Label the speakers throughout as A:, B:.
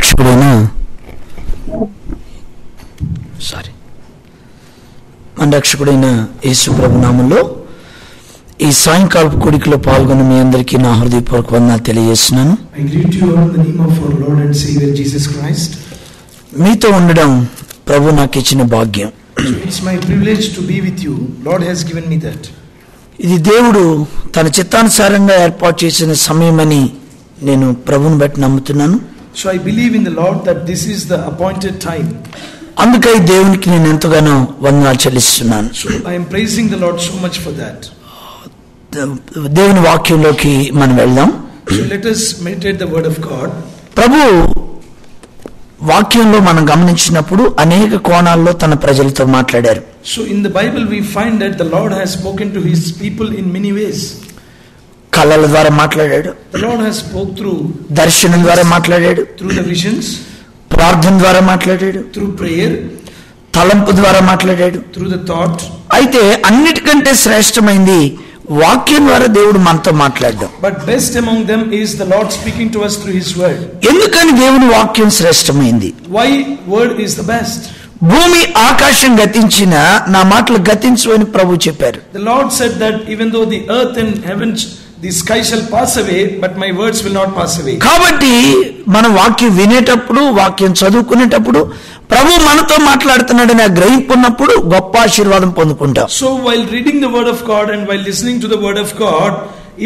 A: రక్షకుడైన యేసు ప్రభు నామములో ఈ సాయంకాలపు కూడికలో పాల్గొన్న మీ అందరికీ నా హృదయపూర్వక వందనాలు తెలియజేస్తున్నాను. మీతో ఉండడం ప్రభు నాకు ఇచ్చిన భాగ్యం. ఇది దేవుడు తన చిత్తానుసారంగా ఏర్పాటు చేసిన సమయమని నేను ప్రభువుని బట్టి నమ్ముతున్నాను.
B: So I believe in the Lord that this is the appointed time.
A: అందుకై దేవునికి నేను ఎంతగానో వందనాలు చెల్లిస్తున్నాను.
B: So I am praising the Lord so much for that.
A: దేవుని వాక్యంలోకి మనం వెళ్దాం.
B: So let us meditate the word of God.
A: ప్రభు వాక్యంలో మనం గమనించినప్పుడు అనేక కోణాల్లో తన ప్రజలతో మాట్లాడారు.
B: So in the Bible we find that the Lord has spoken to his people in many ways.
A: కళల ద్వారా మాట్లాడాడు.
B: The Lord has spoke through
A: దర్శనం ద్వారా మాట్లాడాడు.
B: Through the visions.
A: ప్రార్థన ద్వారా మాట్లాడాడు.
B: Through prayer.
A: తలంపు ద్వారా మాట్లాడాడు.
B: Through the thought.
A: అయితే అన్నిటికంటే శ్రేష్టమైంది వాక్యం ద్వారా దేవుడు మనతో మాట్లాడడం.
B: But best among them is the Lord speaking to us through his word.
A: ఎందుకని దేవుని వాక్యం శ్రేష్టమైంది?
B: Why word is the best?
A: భూమి ఆకాశం గతించిన నా మాటలు గతించు అని ప్రభు చెప్పారు.
B: The Lord said that even though the earth and heavens, the sky shall pass away, but my words will not pass away.
A: కాబట్టి మనం వాక్యం వినేటప్పుడు, వాక్యం చదువుకునేటప్పుడు ప్రభు మనతో మాట్లాడుతున్నాడని గ్రహింపున్నప్పుడు గొప్ప ఆశీర్వాదం పొందుకుంటాం.
B: So while reading the word of God and while listening to the word of God,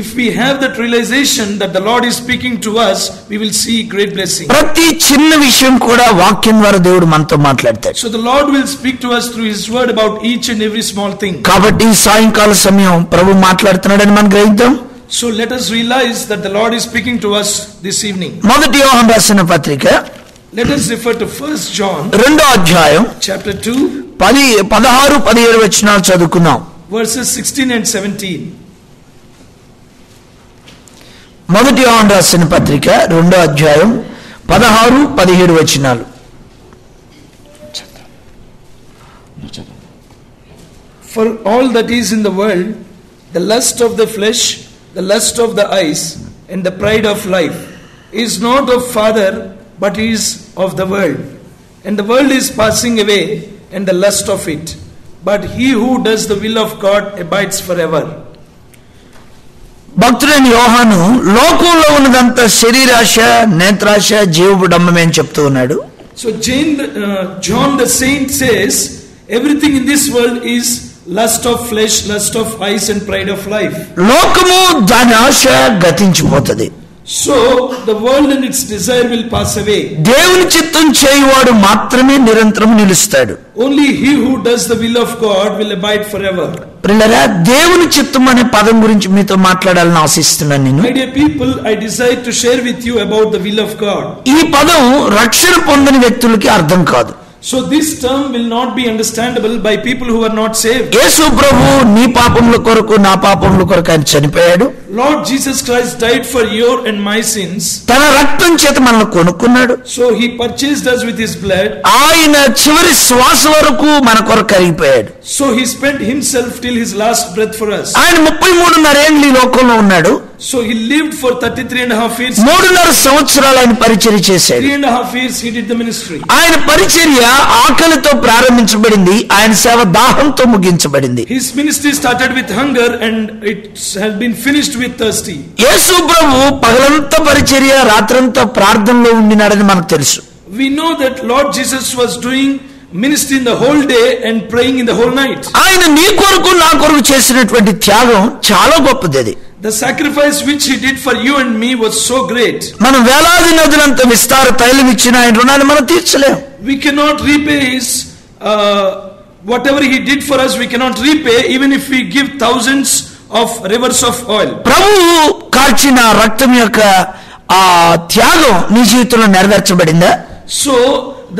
B: if we have that realization that the Lord is speaking to us, we will see great blessing.
A: ప్రతి చిన్న విషయం కూడా వాక్యం ద్వారా దేవుడు మనతో మాట్లాడతాడు.
B: So the Lord will speak to us through his word about each and every small thing.
A: కాబట్టి సాయంకాల సమయం ప్రభు మాట్లాడుతున్నాడని మనం గ్రహిద్దాం.
B: So let us realize that the Lord is speaking to us this evening.
A: మొదటి యోహాను రాసిన పత్రిక,
B: let us refer to 1 John
A: రెండో అధ్యాయం
B: chapter 2
A: 16 17 వచనాలు చదువుకుందాం.
B: verses 16 and 17.
A: మొదటి యోహాను రాసిన పత్రిక రెండో అధ్యాయం 16 17 వచనాలు.
B: For all that is in the world, the lust of the flesh, the lust of the eyes, and the pride of life, is not of Father, but is of the world. And the world is passing away, and the lust of it. But he who does the will of God abides forever.
A: భక్తుడైన యోహాను లోకంలో ఉన్నదంతా శరీరాశ, నేత్రాశ, జీవబుడంబమే అని చెప్తూ ఉన్నాడు.
B: So John the saint says everything in this world is lust of flesh, lust of eyes, and pride of life.
A: లోకము దాని ఆశ గతించిపోతది.
B: So the world and its desire will pass away.
A: దేవుని చిత్తం చేయువాడు మాత్రమే నిరంతరం నిలుస్తాడు.
B: Only he who does the will of God will abide forever.
A: ప్రియులారా, దేవుని చిత్తం అనే పదం గురించి మీతో మాట్లాడాలని ఆశిస్తున్నాను నేను.
B: My dear people, I desire to share with you about the will of God.
A: ఈ పదం రక్షణ పొందని వ్యక్తులకి అర్థం కాదు.
B: So this term will not be understandable by people who are not saved.
A: యేసు ప్రభు నీ పాపముల కొరకు, నా పాపముల కొరకు ఆయన చనిపోయాడు.
B: Lord Jesus Christ died for your and my sins.
A: తన రక్తం చేత మనల్ని కొనుక్కున్నాడు.
B: So he purchased us with his blood.
A: ఆయన చివరి శ్వాస వరకు మన కొరకు కరిగిపోయాడు.
B: So he spent himself till his last breath for us.
A: ఆయన 33.5 ఏళ్ళు ఈ లోకంలో ఉన్నాడు.
B: So he lived for 33.5 years.
A: 3.5 సంవత్సరాలు ఆయన పరిచర్య చేశాడు.
B: 3.5 years he did the ministry.
A: ఆయన పరిచర్య ఆకలితో ప్రారంభించబడింది, ఆయన సేవ దాహంతో ముగించబడింది.
B: His ministry started with hunger and it has been finished with thirsty.
A: యేసు ప్రభు పగలంతా పరిచర్య, రాత్రంతా ప్రార్థనలో ఉండినాడని మనకు తెలుసు.
B: We know that Lord Jesus was doing ministry in the whole day and praying in the whole night.
A: ఆయన నీ కొరకు, నా కొరకు చేసినటువంటి త్యాగం చాలా గొప్పది.
B: The sacrifice which he did for you and me was so great.
A: మనం వేలాది నదులంత విస్తార తైలం ఇచ్చిన ఆయన రుణాన్ని మనం తీర్చలేం.
B: We cannot repay his whatever he did for us. We cannot repay even if we give thousands of rivers of oil.
A: ప్రభువు కార్చిన రక్తం యొక్క ఆ త్యాగం నీ జీవితంలో నెరవేర్చబడిందా?
B: So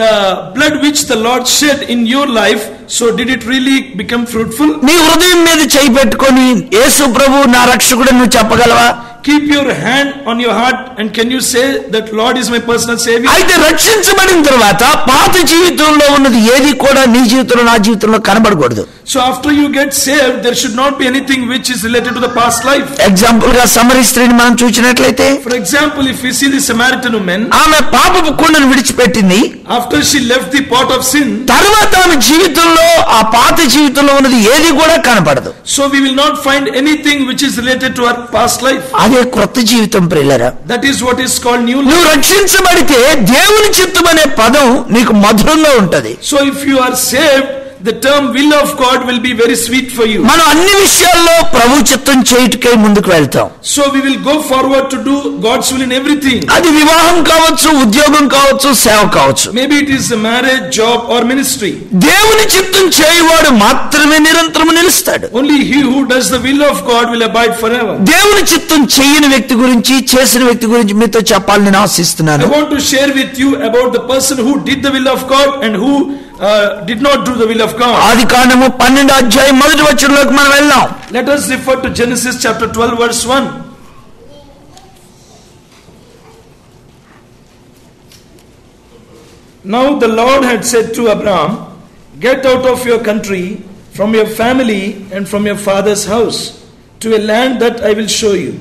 B: the blood which the Lord shed in your life, so did it really become fruitful?
A: నీ హృదయం మీద చేయి పెట్టుకొని యేసు ప్రభు నా రక్షకుడు నువ్వు చెప్పగలవా?
B: keep your hand on your heart and can you say that Lord is my personal savior?
A: అయితే రక్షించబడిన తర్వాత పాత జీవితంలో ఉన్నది ఏది కూడా నీ జీవితంలో నా జీవితంలో కనబడకూడదు.
B: So after you get saved, there should not be anything which is related to the past life.
A: Example గా సమరీ స్త్రీని మనం చూసినట్లయితే,
B: For example, if we see the Samaritan woman,
A: ఆమె పాపపు కుండను విడిచిపెట్టింది.
B: after she left the pot of sin,
A: తర్వాత ఆమె జీవితంలో ఆ పాత జీవితంలో ఉన్నది ఏది కూడా కనపడదు.
B: so we will not find anything which is related to our past life.
A: అదే క్రొత్త జీవితం ప్రియులారా.
B: That is what is called new life.
A: నువ్వు రక్షించబడితే దేవుని చిత్తం అనే పదం నీకు మధురంగా ఉంటది.
B: So if you are saved, the term will of God will be very sweet for you.
A: మనం అన్ని విషయాల్లో ప్రభు చిత్తం చేయుటకై ముందుకు వెళ్తాం.
B: So we will go forward to do God's will in everything.
A: అది వివాహం కావచ్చు, ఉద్యోగం కావచ్చు, సేవ కావచ్చు.
B: Maybe it is a marriage, job or ministry.
A: దేవుని చిత్తం చేయువాడు మాత్రమే నిరంతరం నిలుస్తాడు.
B: Only he who does the will of God will abide forever.
A: దేవుని చిత్తం చేయని వ్యక్తి గురించి, చేసిన వ్యక్తి గురించి మీతో చెప్పాలని నేను ఆశిస్తున్నాను.
B: I want to share with you about the person who did the will of God and who did not do the will of God.
A: ఆదికాండము 12వ అధ్యాయం మొదటి వచనంలోకి మనం వెళ్దాం.
B: Let us refer to Genesis chapter 12 verse 1. Now the Lord had said to Abraham, get out of your country, from your family and from your father's house, to a land that I will show you.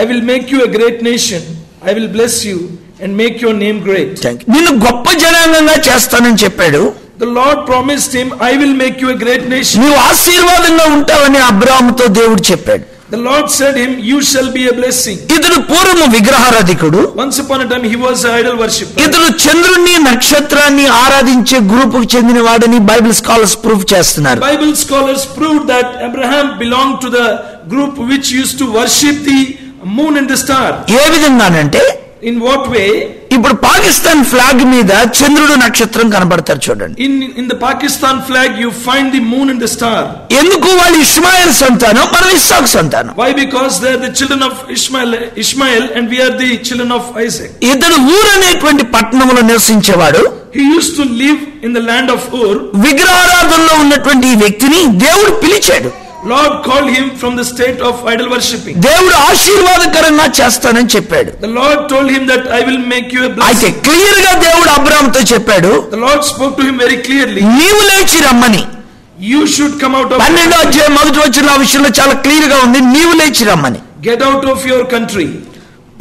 B: I will make you a great nation. I will bless you and make your name great.
A: నిన్ను గొప్ప జనాంగంగా చేస్తానని చెప్పాడు.
B: The Lord promised him, I will make you a great nation.
A: నీవు ఆశీర్వాదంగా ఉంటావని అబ్రాహాముతో దేవుడు చెప్పాడు.
B: The Lord said him, you shall be a blessing.
A: ఇతడు పూర్వము విగ్రహారాధికుడు.
B: Once upon a time he was an idol worshipper.
A: ఇతడు చంద్రుణ్ణి నక్షత్రాన్ని ఆరాధించే గ్రూపుకు చెందిన వాడని బైబిల్ స్కాలర్స్ ప్రూఫ్ చేస్తున్నారు.
B: Bible scholars proved that Abraham belonged to the group which used to worship the moon and the star.
A: ఏ విధంగానంటే,
B: in what way?
A: ఇప్పుడు పాకిస్తాన్ ఫ్లాగ్ మీద చంద్రుడు నక్షత్రం కనబడతారు చూడండి.
B: In the Pakistan flag you find the moon and the star.
A: ఎందుకు? వాళ్ళు ఇష్మాయిల్ సంతానం, మనం ఇస్సాకు సంతానం.
B: Why? Because they are the children of Ishmael and we are the children of Isaac.
A: ఇతడు ఊరు అనేటువంటి పట్టణంలో నివసించేవాడు.
B: He used to live in the land of Ur.
A: విగ్రహారాధనలో ఉన్నటువంటి ఈ వ్యక్తిని దేవుడు పిలిచాడు.
B: Lord called him from the state of idol worshipping.
A: దేవుడు ఆశీర్వాదకరంగా చేస్తానని చెప్పాడు.
B: The Lord told him that I will make you a blessing.
A: అయితే క్లియర్ గా దేవుడు అబ్రాహాముతో చెప్పాడు,
B: The Lord spoke to him very clearly.
A: నీవు లేచి రమ్మని.
B: You should come out of
A: 12వ అధ్యాయం మొదటి వచనం ఆ విషయంలో చాలా క్లియర్ గా ఉంది, నీవు లేచి రమ్మని.
B: Get out of your country.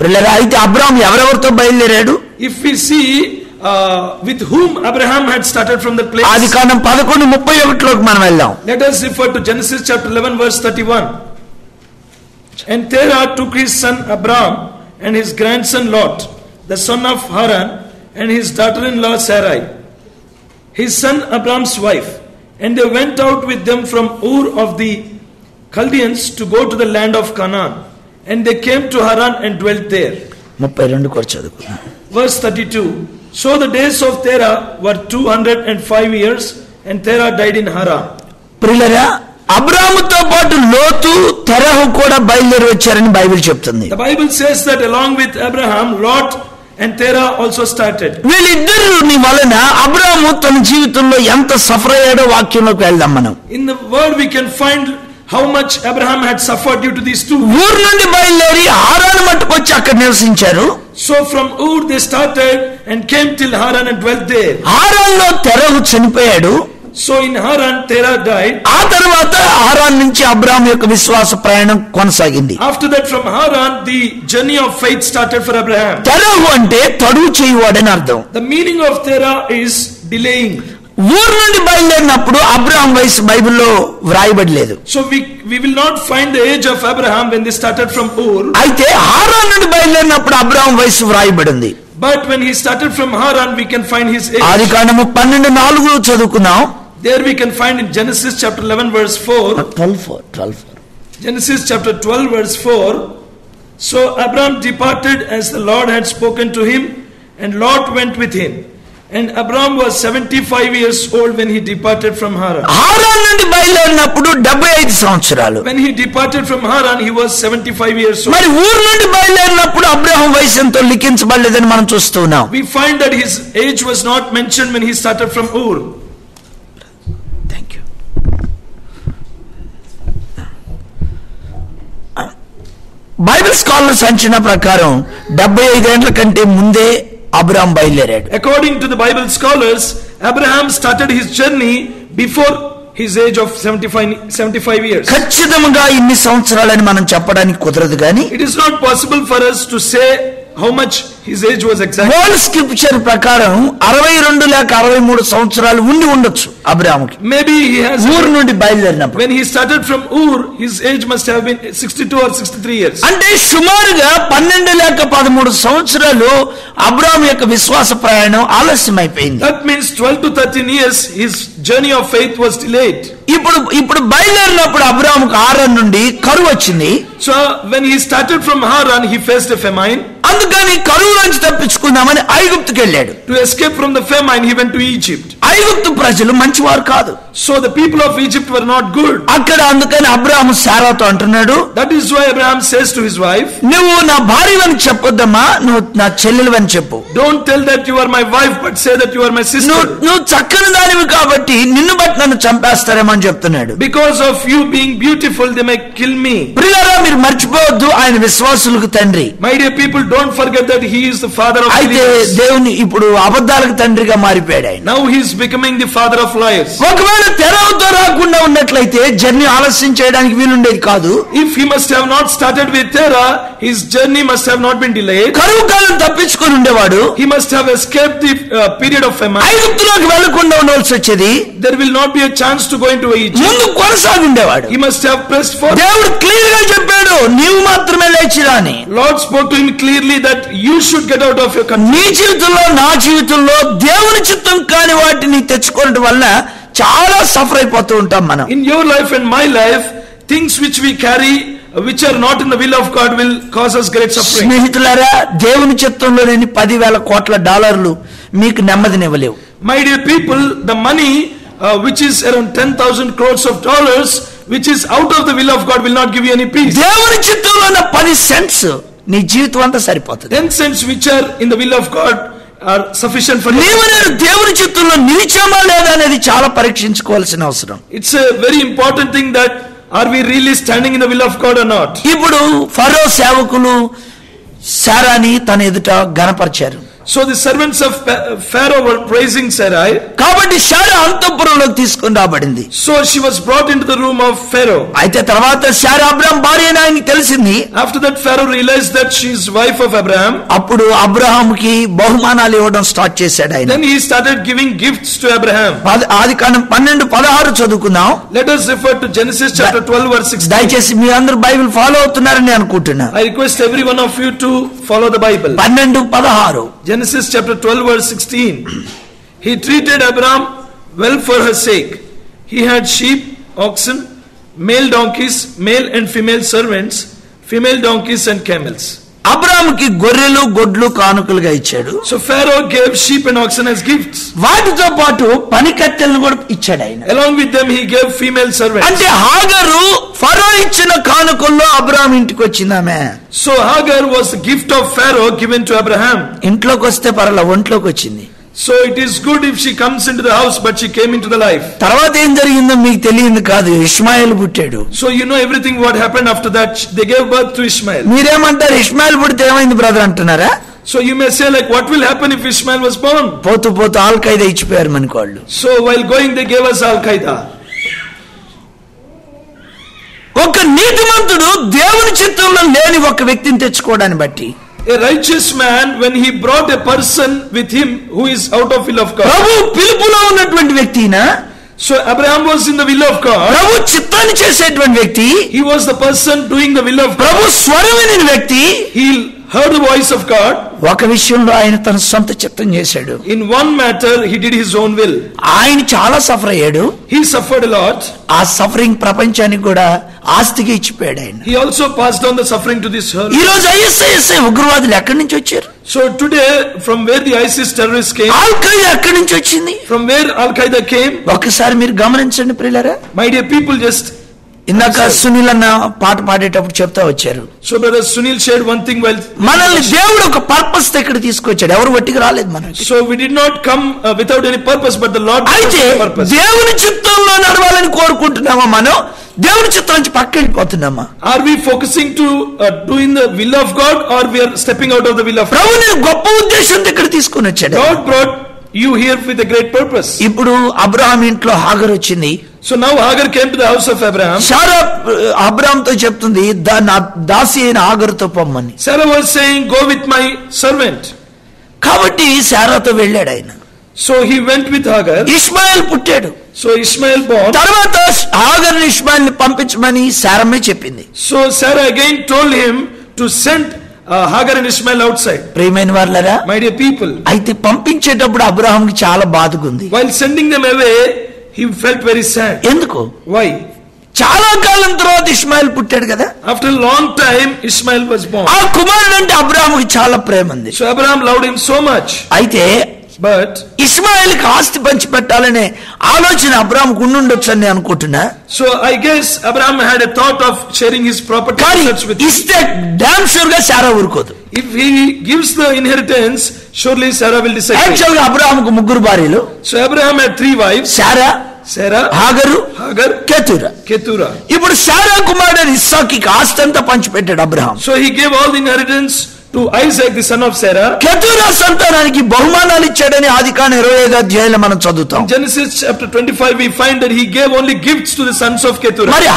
A: పిల్లలు, అయితే అబ్రాహాము ఎవరెవరితో బయలుదేరాడు?
B: If we see with whom Abraham had started from that place.
A: ఆదికాండం 11:31లోకి మనం వెళ్దాం.
B: Let us refer to Genesis chapter 11 verse 31. And Terah took his son Abram and his grandson Lot, the son of Haran, and his daughter-in-law Sarai, his son Abram's wife, and they went out with them from Ur of the Chaldeans to go to the land of Canaan, and they came to Haran and dwelt there.
A: 32 కూడా చదువుకుందాం.
B: Verse 32. So the days of Terah were 205 years, and Terah died in Haran.
A: ప్రియులారా, అబ్రాహాముతో పాటు లోతు, తెరహు కూడా బయలుదేరి వచ్చారని Bible చెప్తుంది.
B: The Bible says that along with Abraham, Lot and Terah also started.
A: వీళ్ళిద్దరి వలన అబ్రాహాము తన జీవితంలో ఎంత సఫర్ అయ్యాడో వాక్యంలోకి వెళ్దాం మనం.
B: In the word we can find how much Abraham had suffered due to these two.
A: ఊరు నుండి బయలుదేరి హారాను మట్టుకు వచ్చి అక్కడ నివసించారు.
B: So from Ur they started and came till Haran and dwelt there.
A: హారాన్లో తెరహు చనిపోయాడు.
B: So in Haran Terah died.
A: ఆ తర్వాత హారాన్ నుంచి అబ్రాహాము యొక్క విశ్వాస ప్రయాణం కొనసాగింది.
B: After that from Haran the journey of faith started for Abraham.
A: తెరహు అంటే తడువు చేయువాడని అర్థం.
B: The meaning of Terah is delaying.
A: ఊరు నుండి బయలుదేరినప్పుడు అబ్రాహాం వయసు బైబిల్లో వ్రాయబడలేదు.
B: So we will not find the age of Abraham when they started from Ur.
A: అయితే Haran నుండి బయలుదేరినప్పుడు అబ్రాహాం వయసు వ్రాయబడింది.
B: But when he started from Haran we can find his age.
A: ఆదికాండము 12:4 చదువుకున్నాం.
B: There we can find in Genesis chapter 11 verse 4.
A: 12:4
B: Genesis chapter 12 verse 4. So Abraham departed as the Lord had spoken to him, and Lot went with him. And Abraham was 75 years old when he departed from Haran.
A: Haran నుండి బయలుదేరినప్పుడు 75 సంవత్సరాలు.
B: When he departed from Haran he was 75 years old.
A: మరి ఊరు నుండి బయలుదేరినప్పుడు అబ్రాహాం వయసు ఎంతో లిఖించబడలేదని మనం చూస్తున్నాం.
B: We find that his age was not mentioned when he started from Ur.
A: Thank you. Bible scholars అంచనా ప్రకారం 75 ఏళ్ల కంటే ముందే అబ్రహాం బయలుదేరాడు.
B: According to the Bible scholars, Abraham started his journey before his age of 75 years.
A: ఖచ్చితంగా ఇన్ని సంవత్సరాలని మనం చెప్పడానికి కుదరదు కానీ
B: It is not possible for us to say how much his age was exactly.
A: Old scripture ప్రకారం 62 లేక 63 సంవత్సరాలు ఉండి ఉండొచ్చు అబ్రహాముకి.
B: Maybe he has,
A: ఊరు నుండి బయలుదేరినప్పుడు.
B: when he started from Ur, his age must have been 62 or 63 years.
A: అంటే సుమారుగా 12 లేక 13 సంవత్సరాలు అబ్రహాం యొక్క విశ్వాస ప్రయాణం ఆలస్యమైపోయింది.
B: That means 12 to 13 years his journey of faith was delayed.
A: ఇప్పుడు బయలుదేరినప్పుడు అబ్రహాముకు హారాన్ నుండి కరువు వచ్చింది.
B: So when he started from Haran, he faced a famine.
A: అందుకని కరువు నుంచి తప్పించుకుందామని ఐగుప్తుకి వెళ్ళాడు.
B: To escape from the famine, he went to Egypt.
A: ఐగుప్తు ప్రజలు మంచివారు కాదు.
B: So the people of Egypt were not good.
A: అక్కడ అందుకని అబ్రహాము శారాతో అంటున్నాడు,
B: That is why Abraham says to his wife,
A: నువ్వు నా భార్యవని చెప్పొద్దమ్మా, నువ్వు నా చెల్లెలివని చెప్పు.
B: don't tell that you are my wife, but say that you are my sister.
A: నువ్వు చక్కని దానివి కాబట్టి నిన్ను బట్టి నన్ను చంపేస్తారేమో అని చెప్తున్నాడు.
B: Because of you being beautiful, they may kill me.
A: ప్రియులారా, మీరు మర్చిపోవద్దు, ఆయన విశ్వాసులకు తండ్రి.
B: My dear people, don't forget that he is the father of
A: అయితే
B: believers.
A: దేవుని ఇప్పుడు అబద్ధాలకు తండ్రిగా మారిపోయాడు ఆయన.
B: Now he is becoming the father of liars.
A: ఒకవేళ తెరవుతో రాకుండా ఉన్నట్లయితే జర్నీ ఆలస్యం చేయడానికి వీలుండేది కాదు.
B: If he must have not started with Terah, his journey must have not been delayed.
A: కరువు కాలం తప్పించుకొని ఉండేవాడు.
B: He must have escaped the period of famine.
A: ఐగుప్తులోకి వెళ్లకుండా ఉండవలసి వచ్చేది.
B: There will not be a chance to go into Egypt.
A: ముందు కొనసాగి ఉండేవాడు.
B: He must have pressed forward.
A: దేవుడు క్లియర్ గా చెప్పాడు, నీవు మాత్రమే లేచిరా అని.
B: Lord spoke to him clearly that you should get out of your country.
A: నీ జీవితంలో నా జీవితంలో దేవుని చిత్తం కాని వాటిని తెచ్చుకోవడం వల్ల చాలా సఫర్ అయిపోతూ ఉంటాం మనం.
B: In your life and my life, things which we carry which are not in the will of God will cause us great suffering.
A: స్నేహితులారా, దేవుని చిత్తంలో లేని 10,000 కోట్ల డాలర్లు మీకు నెమ్మదినివ్వలేవు.
B: My dear people, the money which is around 10,000 crores of dollars which is out of the will of God will not give you any peace.
A: దేవుని చిత్తంలో ఉన్న 10 సెంట్స్ నీ జీవితం అంతా సరిపోతుంది.
B: 10 cents which are in the will of God are sufficient for you.
A: నీవు నేను దేవుని చిత్తంలో నిలిచామా లేదా అనేది చాలా పరీక్షించుకోవాల్సిన అవసరం.
B: It's a very important thing that are we really standing in the will of God or not.
A: ఇప్పుడు ఫరో సేవకులు శారాని తన ఎదుట గణపరిచారు.
B: So the servants of Pharaoh were praising Sarai.
A: కాబట్టి శారా అంతఃపురంలోకి తీసుకొని రాబడింది.
B: So she was brought into the room of Pharaoh.
A: అయితే తర్వాత Sarah Abraham భార్య అని ఆయనకి తెలిసింది.
B: After that Pharaoh realized that she is wife of Abraham.
A: అప్పుడు అబ్రహాముకి బహుమానాలు ఇవ్వడం స్టార్ట్ చేశాడు ఆయన.
B: Then he started giving gifts to Abraham.
A: ఆదికాండం 12:16 చదువుకుందాం.
B: Let us refer to Genesis chapter 12 verse 16.
A: దయచేసి మీ అందరూ బైబిల్ ఫాలో అవుతున్నారని అనుకుంటున్నా.
B: I request every one of you to follow the Bible.
A: 12:16
B: Genesis chapter 12 verse 16. He treated Abraham well for her sake. He had sheep, oxen, male donkeys, male and female servants, female donkeys and camels.
A: అబ్రహాముకి గొర్రెలు గొడ్లు కానుకలుగా ఇచ్చాడు.
B: So Pharaoh gave sheep and oxen as gifts.
A: వాటితో పాటు పనికత్తెలను కూడా ఇచ్చాడు ఆయన.
B: Along with them he gave female servants.
A: అంటే హాగరు ఫరో ఇచ్చిన కానుకల్లో అబ్రహాం ఇంటికి వచ్చిందామె.
B: So Hagar was the gift of Pharaoh given to Abraham.
A: ఇంట్లోకి వస్తే పర్ల ఒంట్లోకి వచ్చింది.
B: So it is good if she comes into the house, but she came into the life.
A: తర్వాత ఏం జరిగిందో మీకు తెలియదు కాదు, ఇష్మాయేల్ పుట్టాడు.
B: So you know everything what happened after that. They gave birth to Ishmael.
A: మీరేమంటారు, ఇష్మాయేల్ పుడితే ఏమైంది బ్రదర్ అంటున్నారా?
B: So you may say like, what will happen if Ishmael was born?
A: పోతూ పోతూ ఆల్ ఖైదా ఇచ్చిపోయారు మనకి వాళ్ళు.
B: So while going they gave us Al-Qaeda.
A: ఒక నీతిమంతుడు దేవుని చిత్తంలో లేని ఒక వ్యక్తిని తెచ్చుకోవడాన్ని బట్టి,
B: A righteous man, when he brought a person with him who is out of will of God.
A: ప్రభు పిలుపులో ఉన్నటువంటి వ్యక్తినా,
B: So Abraham was in the will of God.
A: ప్రభు చిత్తాన్ని చేసేటువంటి వ్యక్తి,
B: He was the person doing the will of God.
A: ప్రభు స్వరం విని వ్యక్తి.
B: He heard the voice of God.
A: ఒక విషయంలో ఆయన తన సొంత చిత్తం చేశాడు.
B: In one matter he did his own will.
A: ఆయన చాలా సఫర్ అయ్యాడు.
B: He suffered a lot.
A: ఆ సఫరింగ్ ప్రపంచానికి కూడా ఆస్తిగా ఇచ్చిపోయాడు ఆయన.
B: He also passed on the suffering to this world.
A: ఈ రోజు ఐఎస్ఐఎస్ఐ ఉగ్రవాదులు ఎక్కడి నుంచి వచ్చారు?
B: So today, from where the ISIS terrorists came,
A: all Qaeda ఎక్కడి నుంచి వచ్చింది?
B: from where Al-Qaeda came,
A: ఒకసారి మీరు గమనించండి ప్రియులారా.
B: my dear people, just
A: ఇందాక సునీల్ అన్న పాట పాడేటప్పుడు చెప్తా వచ్చారు.
B: so brother Sunil shared one thing while
A: మనల్ని దేవుడు ఒక పర్పస్ తో ఇక్కడ తీసుకొచ్చాడు. ఎవరు వట్టికి రాలేదు మనకి.
B: so we did not come without any purpose, but the Lord
A: అయితే
B: had a purpose.
A: దేవుని చిత్తంలో నడవాలని కోరుకుంటున్నామా మనం, దేవుని చిత్తం నుంచి పక్క వెళ్ళిపోతున్నామా?
B: Are we focusing to doing the will of God, or we are stepping out of the will of God?
A: ప్రభుని గొప్ప ఉద్దేశంతో ఇక్కడ తీసుకొని వచ్చాడు.
B: God brought you here with a great purpose.
A: ఇప్పుడు అబ్రహాం ఇంట్లో హాగర్ వచ్చింది.
B: So now Hagar came to the house of Abraham.
A: సారా అబ్రహాంతో చెప్తుంది, నా దాసి అయిన హాగరుతో పొమ్మని.
B: Sarah was saying, go with my servant.
A: కాబట్టి సారాతో వెళ్ళాడు ఆయన.
B: So he went with Hagar.
A: Ishmael పుట్టాడు.
B: So Ishmael born.
A: తర్వాత హాగర్ని ఇష్మాయిల్ని పంపించమని సారమ్మే చెప్పింది.
B: So Sarah again told him to send Hagar and Ishmael outside.
A: ప్రియమైన వారలారా,
B: My dear people,
A: అయితే పంపించేటప్పుడు అబ్రహాంకి చాలా బాధగా ఉంది.
B: while sending them away, he felt very sad.
A: ఎందుకు?
B: Why?
A: చాలా కాలం తర్వాత ఇష్మాయిల్ పుట్టాడు కదా.
B: After a long time, Ishmael was born.
A: ఆ కుమారుడు అంటే అబ్రహాంకి చాలా ప్రేమ ఉంది.
B: So Abraham loved him so much.
A: అయితే
B: But
A: ఇస్మాయిల్కి ఆస్తి పంచి పెట్టాలనే ఆలోచన అబ్రహాంకు ఉండుండొచ్చు అని అనుకుంటున్నా.
B: so I guess Abraham had a thought of sharing his property
A: కానీ
B: with him.
A: ఇస్తే డామ్ షూర్ గా సారా ఊరుకోదు.
B: If he gives the inheritance, surely Sarah will decide.
A: Actual గా అబ్రహాంకు ముగ్గురు భార్యలు.
B: So Abraham had 3 wives.
A: Sarah,
B: Sarah,
A: Hagar,
B: Hagar,
A: కెతురా.
B: Keturah.
A: ఇప్పుడు సారా కుమారుడు ఇస్సాకి ఆస్తి అంతా పంచిపెట్టాడు Abraham.
B: So he gave all the inheritance to Isaac, the son of Sarah.
A: కెతురా సంతానానికి బహుమానాలు ఇచ్చాడని ఆదికాండం 25వ అధ్యాయంలో మనం చదువుతాం.
B: In Genesis chapter 25 we find that he gave only gifts to the sons of Keturah.
A: మరి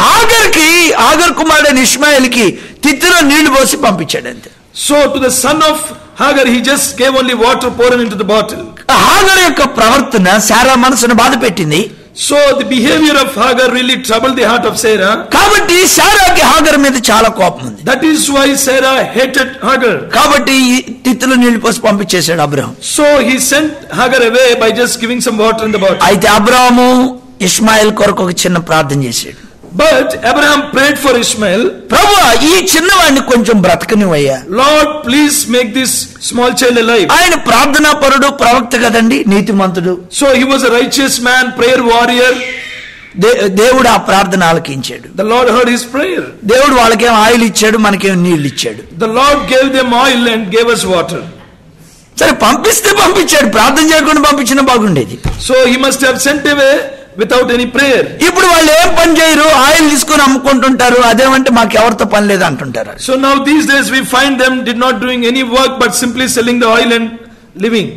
A: హాగర్ కుమారుడు ఇష్మాయిల్కి తిత్తిలో నీళ్లు పోసి పంపించాడు అంతే.
B: So to the son of Hagar he just gave only water poured into the bottle.
A: Hagar యొక్క ప్రవర్తన సారా మనసును బాధ పెట్టింది.
B: So the behavior of Hagar really troubled the heart of Sarah.
A: కాబట్టి సారాకి హాగర్ మీద చాలా కోపం ఉంది.
B: That is why Sarah hated Hagar.
A: కాబట్టి తిత్తులు నీళ్లు పోసి పంపించేశాడు Abraham.
B: So he sent Hagar away by just giving some water in the bottle.
A: అయితే అబ్రహాము ఇష్మాయిల్ కొరకు ఒక చిన్న ప్రార్థన చేశాడు.
B: But Abraham prayed for Ishmael.
A: ప్రభువా, ఈ చిన్నవాడిని కొంచెం బ్రతకనివయ్యా.
B: Lord, please make this small child alive.
A: ఆయన ప్రార్థనా పరుడు, ప్రవక్త కదండి, నీతిమంతుడు.
B: So he was a righteous man, prayer warrior.
A: దేవుడు ఆ ప్రార్థన ఆలకించాడు.
B: The Lord heard his prayer.
A: దేవుడు వాళ్ళకేం ఆయిల్ ఇచ్చాడు, మనకేం నీళ్లు ఇచ్చాడు.
B: The Lord gave them oil and gave us water.
A: సరే, పంపిస్తే పంపించాడు, ప్రార్థన చేయకుండా పంపించినా బాగుండేది.
B: So he must have sent away without any prayer.
A: ఇప్పుడు వాళ్ళు ఏం పని చేయరు, ఆయిల్ తీసుకొని అమ్ముకుంటుంటారు. అదేమంటే మాకు ఎవరితో పని లేదు అంటుంటారు.
B: So now these days we find them did not doing any work but simply selling the oil and living.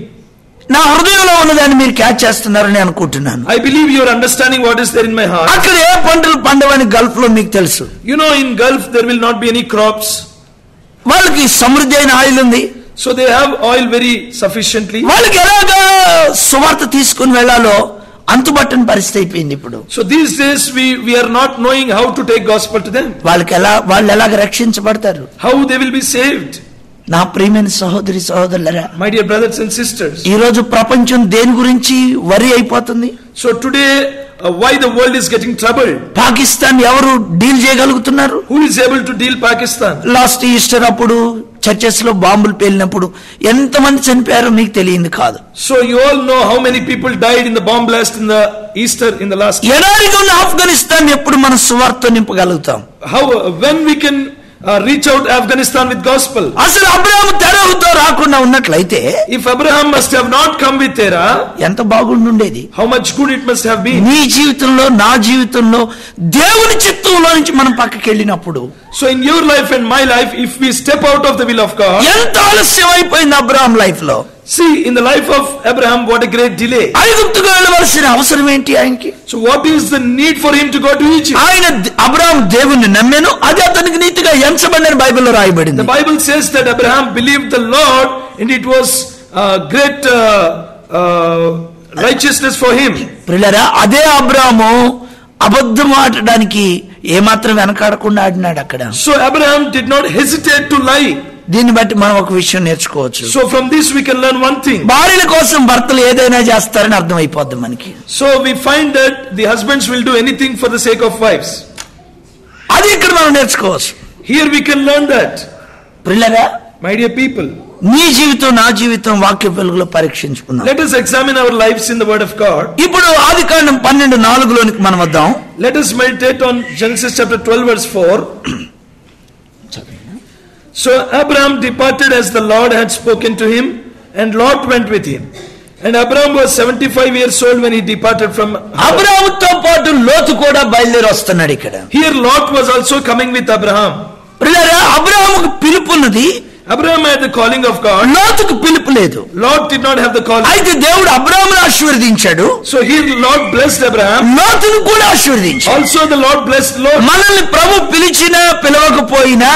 A: నా హృదయంలో ఉన్నదాన్ని మీరు క్యాచ్ చేస్తున్నారని అనుకుంటున్నాను.
B: I believe you are understanding what is there in my heart.
A: అక్కడ ఏ పంటలు పండవని Gulf లో మీకు తెలుసు.
B: You know, in Gulf there will not be any crops.
A: వాళ్ళకి సమృద్ధి అయిన ఆయిల్ ఉంది.
B: So they have oil very sufficiently.
A: వాళ్ళకి ఎలాగా సువార్త తీసుకుని వెళ్ళాలో అంతుబట్టని పరిస్థితి అయిపోయింది ఇప్పుడు.
B: So these days we are not knowing how to take gospel to them.
A: వాళ్ళు ఎలాగ రక్షించబడతారు,
B: how they will be saved.
A: నా ప్రియమైన సహోదరి సహోదరులారా,
B: My dear brothers and sisters,
A: ఈ రోజు ప్రపంచం దేని గురించి వరి అయిపోతుంది?
B: so today why the world is getting troubled?
A: Pakistan ఎవరు డీల్ చేయగలుగుతున్నారు?
B: Who is able to deal Pakistan?
A: Last Easter అప్పుడు చర్చెస్ లో బాంబులు పేలినప్పుడు ఎంతమంది చనిపోయారో మీకు తెలియంది కాదు.
B: So you all know how many people died in the bomb blast in the Easter in the last year.
A: ఎడారిగా ఉన్న ఆఫ్ఘనిస్తాన్ ఎప్పుడు మన సువార్త నింపగలుగుతాం?
B: How when we can reach out Afghanistan with gospel?
A: అసలు అబ్రహాము తెరహుతో రాకుండా ఉన్నట్లయితే,
B: If Abraham must have not come with Terah,
A: ఎంత బాగుండుండేది.
B: how much good it must have been.
A: నీ జీవితంలో, నా జీవితంలో దేవుని చిత్తంలో నుంచి మనం పక్కకి వెళ్ళినప్పుడు,
B: So in your life and my life, if we step out of the will of God,
A: ఎంత ఆలస్యం అయిపోయింది అబ్రహాం లైఫ్ లో.
B: see in the life of Abraham what a great delay.
A: ఐగుప్తుకు వెళ్ళవలసిన అవసరం ఏంటి ఆయనకి?
B: So what is the need for him to go to Egypt?
A: ఆయన అబ్రహాం దేవుణ్ణి నమ్మెను, అది అతనికి నీతిగా ఎంచబడిన బైబిల్లో రాయబడింది.
B: The Bible says that Abraham believed the Lord and it was great righteousness for him.
A: ప్రియులారా, అదే అబ్రహాము అబద్ధం ఆడడానికి ఏమాత్రం వెనకాడకుండా ఆడినాడు అక్కడ.
B: So Abraham did not hesitate to lie.
A: దీన్ని బట్టి మనం ఒక విషయం నేర్చుకోవచ్చు.
B: So from this we can learn one thing.
A: భార్యల కోసం భర్తలు ఏదైనా చేస్తారని అర్థమైపోద్ది మనకి.
B: So we find that the husbands will do anything for the sake of wives.
A: అది ఇక్కడ మనం నేర్చుకోవచ్చు.
B: Here we can learn that.
A: ప్రియులారా,
B: My dear people,
A: నీ జీవితం, నా జీవితం వాక్య వెలుగులో పరీక్షించుకుందాం.
B: let us examine our lives in the word of God.
A: ఇప్పుడు ఆదికాండం 12:4 మనం వద్దాం.
B: Let us meditate on Genesis chapter 12 verse 4. So Abraham departed as the Lord had spoken to him, and Lot went with him. And Abraham was 75 years old when he departed from
A: అబ్రాహాముతో పాటు లోతు కూడా బయలుదేరి వస్తున్నాడు ఇక్కడ.
B: Here Lot was also coming with Abraham.
A: ప్రియులారా, అబ్రాహాముకు పిలుపున్నది,
B: Abraham had the calling of God.
A: లోతుకు పిలుపు లేదు.
B: Lot did not have the calling.
A: అయితే దేవుడు అబ్రాహామును ఆశీర్వదించాడు.
B: So here Lord blessed Abraham.
A: లోతును కూడా ఆశీర్వదించాడు.
B: Also the Lord blessed Lot.
A: మనల్ని ప్రభు పిలిచినా పిలవకపోయినా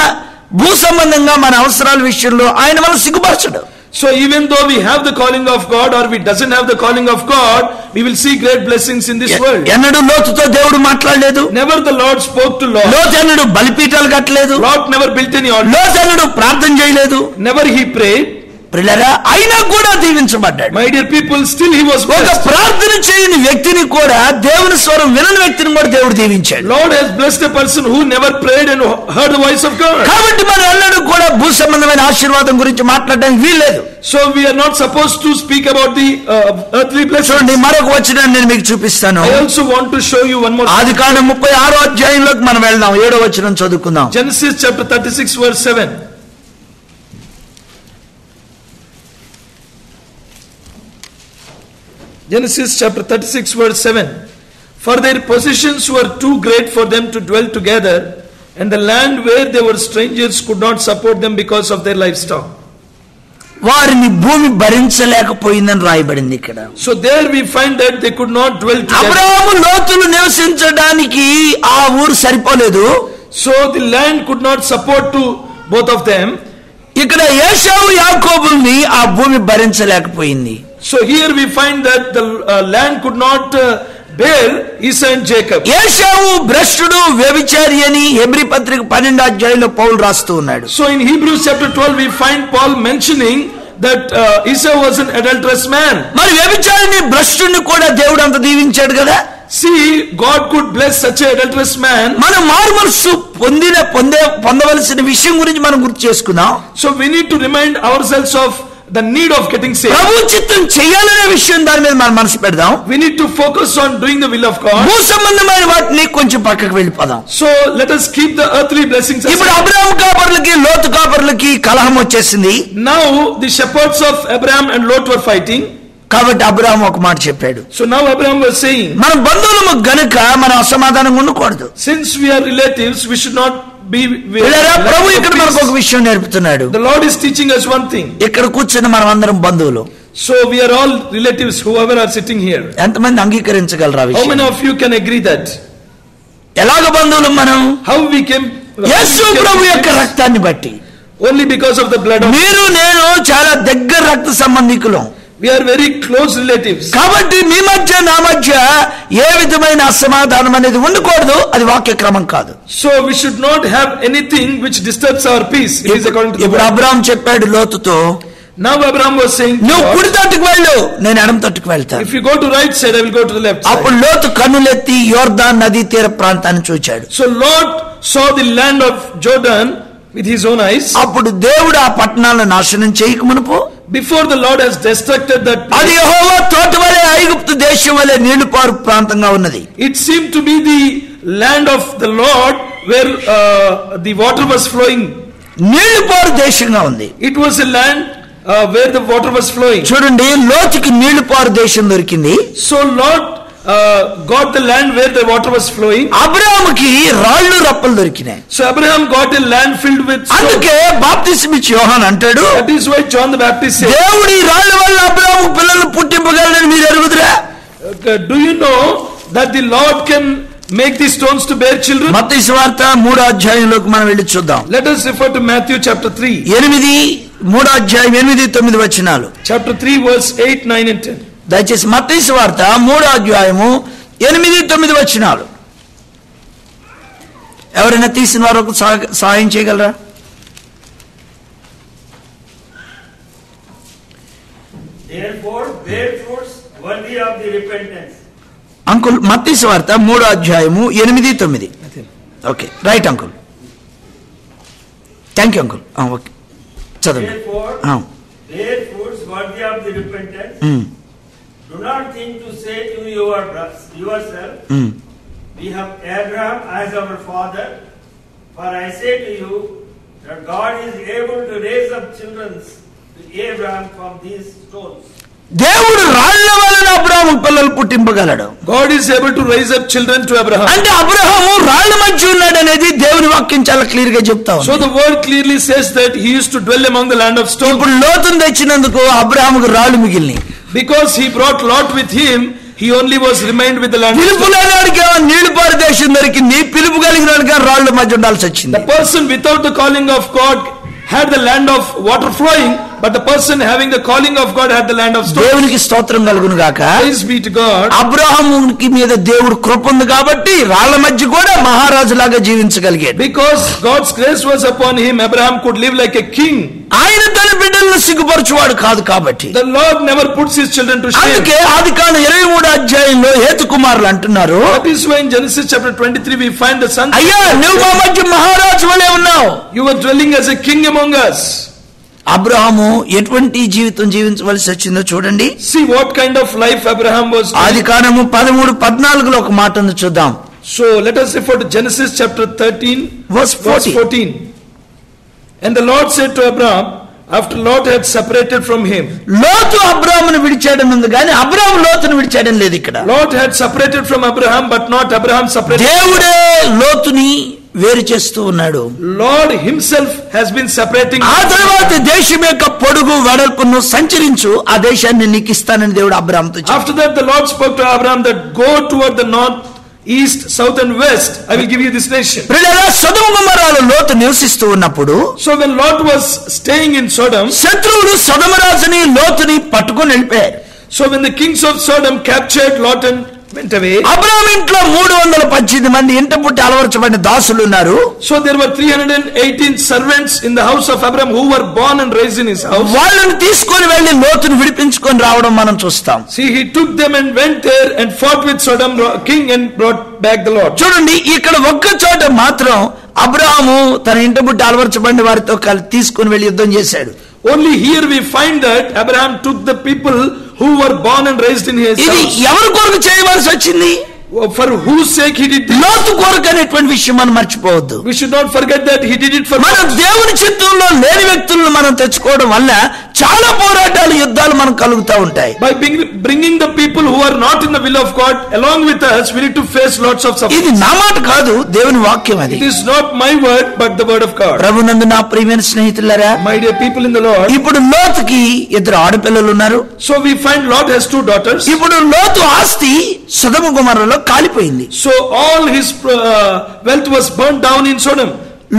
A: భూ సంబంధంగా మన అవసరాల విషయంలో ఆయన మనం సిగ్గుపరచడు.
B: So even though we have the calling of God or we doesn't have the calling of God, we will see great blessings in this world.
A: ఎన్నడూ లోతుతో దేవుడు మాట్లాడలేదు.
B: Never the Lord spoke to Lot.
A: లోతు ఎన్నడూ బలిపీఠాలు కట్టలేదు.
B: Lot never built any altar.
A: లోతు ఎన్నడూ ప్రార్థన చేయలేదు.
B: Never he prayed.
A: ప్రియులారా, అయినా కూడా దీవించబడ్డాడు.
B: My dear people, still he was
A: ఒక
B: blessed.
A: ప్రార్థన చేయని వ్యక్తిని కూడా దేవుని స్వరం వినని వ్యక్తిని కూడా దేవుడు దీవించాడు.
B: Lord has blessed a person who never prayed and heard the voice of God.
A: కాబట్టి మనం ఎన్నడూ కూడా భూ సంబంధమైన ఆశీర్వాదం గురించి మాట్లాడడానికి వీల్లేదు.
B: So we are not supposed to speak about the earthly blessings.
A: చూడండి, మరొక వచనాన్ని నేను మీకు చూపిస్తాను.
B: I also want to show you one more.
A: ఆదికాండం 36వ అధ్యాయంలోకి మనం వెళ్దాం. 7వ వచనం చదువుకుందాం.
B: Genesis chapter 36 verse 7. Genesis chapter 36 verse 7. For their possessions were too great for them to dwell together, and the land where they were strangers could not support them because of their livestock.
A: వారిని భూమి భరించలేకపోయిందని రాయబడింది ఇక్కడ.
B: So there we find that they could not dwell together.
A: అబ్రాహాము లోతులు నివసించడానికి ఆ ఊరు సరిపోలేదు.
B: So the land could not support to both of them.
A: ఇక్కడ ఏశావు యాకోబుల్ని ఆ భూమి భరించలేకపోయింది.
B: So here we find that the land could not bear Esau and Jacob.
A: ఏశావు భ్రష్టుడు, వ్యభిచారి అని హెబ్రీ పత్రిక 12వ అధ్యాయంలో పౌలు రాస్తూ ఉన్నాడు.
B: So in Hebrews chapter 12 we find Paul mentioning that Esau was an adulterous man.
A: మరి వ్యభిచారిని భ్రష్టుని కూడా దేవుడు అంత దీవించాడు కదా.
B: See, God could bless such an adulterous man.
A: మనం మారు మనసు పొందవలసిన విషయం గురించి మనం గుర్తు చేసుకుందాం.
B: So we need to remind ourselves of the need of getting saved.
A: ప్రభు చిత్తం చేయాలనే విషయం దాని మీద మనం మనసు పెడదాం.
B: We need to focus on doing the will of God.
A: భూ సంబంధమైన వాటిని కొంచెం పక్కకు వెళ్ళిపోదాం.
B: So let us keep the earthly blessings aside.
A: ఇప్పుడు అబ్రాహాము కాపర్లకి లోతు కాపర్లకి కలహం వచ్చేసింది.
B: Now the shepherds of Abraham and Lot were fighting.
A: కాబట్టి అబ్రాహాము ఒక మాట చెప్పాడు.
B: So now Abraham was saying,
A: మన బంధువులము గనుక మనం అసమాధానంగా ఉండకూడదు.
B: since we are relatives, we should not be.
A: ప్రభు ఇక్కడ మనకు ఒక విషయం నేర్పుతున్నాడు.
B: The Lord is teaching us one thing.
A: ఇక్కడ కూర్చున్న మనం అందరం బంధువులు.
B: So we are all relatives, whoever are sitting here.
A: ఎంతమంది అంగీకరించగలరా?
B: How many of you can agree that?
A: ఎలాగ బంధువులు మనం?
B: How we came?
A: యేసు ప్రభు యొక్క రక్తాన్ని బట్టి.
B: Only because of the blood of.
A: మీరు నేను చాలా దగ్గర రక్త సంబంధికులం.
B: We are very close relatives.
A: కాబట్టి మీ మధ్య నా మధ్య ఏ విధమైన అసమాధానం అనేది ఉండకూడదు. అది వాక్య క్రమం కాదు.
B: So we should not have anything which disturbs our peace. It is according to the
A: ఇప్పుడు
B: word.
A: అబ్రాహాము చెప్పాడు లోతుతో,
B: Now Abraham was saying,
A: నువ్వు కుడి తట్టుకు వెళ్ళు, నేను ఎడమ తట్టుకు వెళ్తాను.
B: if you go to right side, I will go to the left side.
A: అప్పుడు లోతు కన్నులెత్తి యోర్దాన్ నదీ తీర ప్రాంతాన్ని చూచాడు.
B: So Lot saw the land of Jordan with his own eyes.
A: అప్పుడు దేవుడు ఆ పట్టణాలను నాశనం చేయక మునుపు,
B: Before the Lord has destructed that place,
A: అది యెహోవా తోట వలె ఐగుప్తు దేశం వలె నీళ్లు పారు ప్రాంతంగా ఉన్నది.
B: it seemed to be the land of the Lord where the water was flowing.
A: నీళ్లు పారు దేశంగా ఉంది.
B: It was a land where the water was flowing.
A: చూడండి, లోతుకి నీళ్లు పారు దేశం దొరికింది.
B: So Lot got the land where the water was flowing.
A: అబ్రాహాముకి రాళ్ళు రప్పలు దొరికినాయి.
B: So Abraham got a land filled with stones.
A: అందుకే బాప్తిస్మ ఇచ్చి యోహాను అంటాడు,
B: That is why John the Baptist said,
A: దేవుడు ఈ రాళ్ళ వల్ల అబ్రాహాము పిల్లలు పుట్టింపగలడని మీరు ఎరుగుదురా?
B: do you know that the Lord can make these stones to bear children?
A: మత్తయి సువార్త 3వ అధ్యాయంలోకి మనం వెళ్ళి చూద్దాం.
B: Let us refer to Matthew chapter 3.
A: 3వ అధ్యాయం 8-9 వచనాలు.
B: Chapter 3 verse 8, 9 and 10.
A: దయచేసి మత్తయి సువార్త 3వ అధ్యాయము 8-9 వచనాలు. ఎవరైనా తీసిన వారు సహాయం చేయగలరా?
C: Therefore, bear fruits worthy of the repentance.
A: Uncle, మత్తయి సువార్త 3వ అధ్యాయము 8-9. Okay, right uncle. Thank you uncle. Okay, చదవండి.
C: Therefore, bear fruits worthy of the repentance. Do not think to say to yourself, we have Abraham as our father. For I say to you that God is able to raise up children to Abraham from these stones.
A: దేవుడు రాళ్ల వలన అబ్రహాము పిల్లలు పుట్టింపగలడు.
B: God is able to raise up children to Abraham.
A: అంటే అబ్రహాము రాళ్ల మధ్య ఉన్నాడు అనేది దేవుని వాక్యం చాలా క్లియర్ గా చెప్తా ఉంది.
B: So the word clearly says that he used to dwell among the land of stone.
A: ఇప్పుడు లోతును తెచ్చినందుకు అబ్రహాముకు రాళ్లు మిగిలినాయి.
B: Because he brought Lot with him, he only was remained with the land.
A: పిలుపు లేనివాడికి నీళ్లు పారు దేశం దొరికింది, పిలుపు కలిగిన వాడికి రాళ్ల మధ్య ఉండాల్సి వచ్చింది.
B: The person without the calling of God had the land of water flowing, but the person having the calling of God had the land of stone.
A: దేవునికి స్తోత్రం కలుగును గాక.
B: Praise be to God.
A: అబ్రహాముకి మీద దేవుడు కృప ఉంది కాబట్టి రాళ్ల మధ్య కూడా మహారాజులాగా జీవించగలిగాడు.
B: Because God's grace was upon him, Abraham could live like a king.
A: ఆయన తన బిడ్డలను సిగ్గుపరచువాడు కాదు కాబట్టి.
B: The Lord never puts his children to shame.
A: అందుకే ఆదికాండం 23వ అధ్యాయంలో హేతు కుమారులు అంటున్నారు,
B: That is why in Genesis chapter 23 we find the sons.
A: అయ్యా నువ్వు మా మధ్య మహారాజు వలె ఉన్నావు.
B: You were dwelling as a king among us.
A: Abraham ఎటువంటి జీవితం జీవించవలసి వచ్చిందో చూడండి.
B: See what kind of life Abraham was living.
A: ఆదికాండము 13:14 ఒక మాట ఉంది చూద్దాం.
B: So let us refer to Genesis chapter 13
A: verse
B: verse
A: 14.
B: 14. And the Lord said to Abraham, after Lot had separated from him.
A: లోతు అబ్రహామును విడిచాడని ఉంది కానీ అబ్రహాము లోతును విడిచాడని లేదు ఇక్కడ.
B: Lot had separated from Abraham, but not Abraham separated.
A: దేవుడే లోతుని వేరు చేస్తూ ఉన్నాడు.
B: Lord himself has been separating.
A: ఆ తర్వాత దేశం యొక్క పొడుగు వెడల్పును సంచరించు, ఆ దేశాన్ని నీకు ఇస్తానని దేవుడు అబ్రహాముతో చెప్పాడు.
B: After that the Lord spoke to Abraham that go toward the north, east, south and west, I will give you this nation.
A: ప్రియులారా, సొదొమ గొమొర్రాలో లోతు నివసిస్తూ ఉన్నప్పుడు
B: So when Lot was staying in Sodom,
A: శత్రువులు సొదొమ రాజుని లోతుని పట్టుకొని వెళ్ళిపోయారు.
B: so when the kings of Sodom captured Lot and went away,
A: Abraham ఇంట్లో 318 మంది ఇంట పుట్టి అలవర్చబడిన దాసులు ఉన్నారు.
B: so there were 318 servants in the house of Abraham who were born and raised in his house.
A: వాళ్ళని తీసుకొని వెళ్లి లోతుని విడిపించుకొని రావడం మనం చూస్తాం.
B: See, he took them and went there and fought with Sodom king and brought back the Lord.
A: చూడండి, ఇక్కడ ఒక్క చోట మాత్రం అబ్రహాము తన ఇంట పుట్టి అలవర్చబడిన వారితో తీసుకొని వెళ్లి యుద్ధం చేశాడు.
B: Only here we find that Abraham took the people who were born and raised in his
A: ఇది
B: house.
A: ఎవరి కొరకు చేయవలసి వచ్చింది?
B: For whose sake he did this?
A: లోతు కొరకు అనేటువంటి విషయం మనం మర్చిపోవద్దు.
B: We should not forget that he did it for
A: మనం
B: us.
A: దేవుని చిత్తంలో లేని వ్యక్తులను మనం తెచ్చుకోవడం వల్ల చాలా పోరాటాలు, యుద్ధాలు మనకు కలుగుతూ ఉంటాయి.
B: By bringing the people who are not in the will of God along with us, we need to face lots of suffering.
A: ఇది నా మాట కాదు, దేవుని వాక్యం అది.
B: It is not my word but the word of God.
A: ప్రభునందు నా ప్రియమైన స్నేహితులారా,
B: My dear people in the Lord,
A: ఇప్పుడు లోతుకి 2 ఆడపిల్లలు ఉన్నారు.
B: so we find Lot has 2 daughters.
A: ఇప్పుడు లోతు ఆస్తి సొదొమ గొమొర్రాలో కాలిపోయింది.
B: So all his wealth was burnt down in Sodom.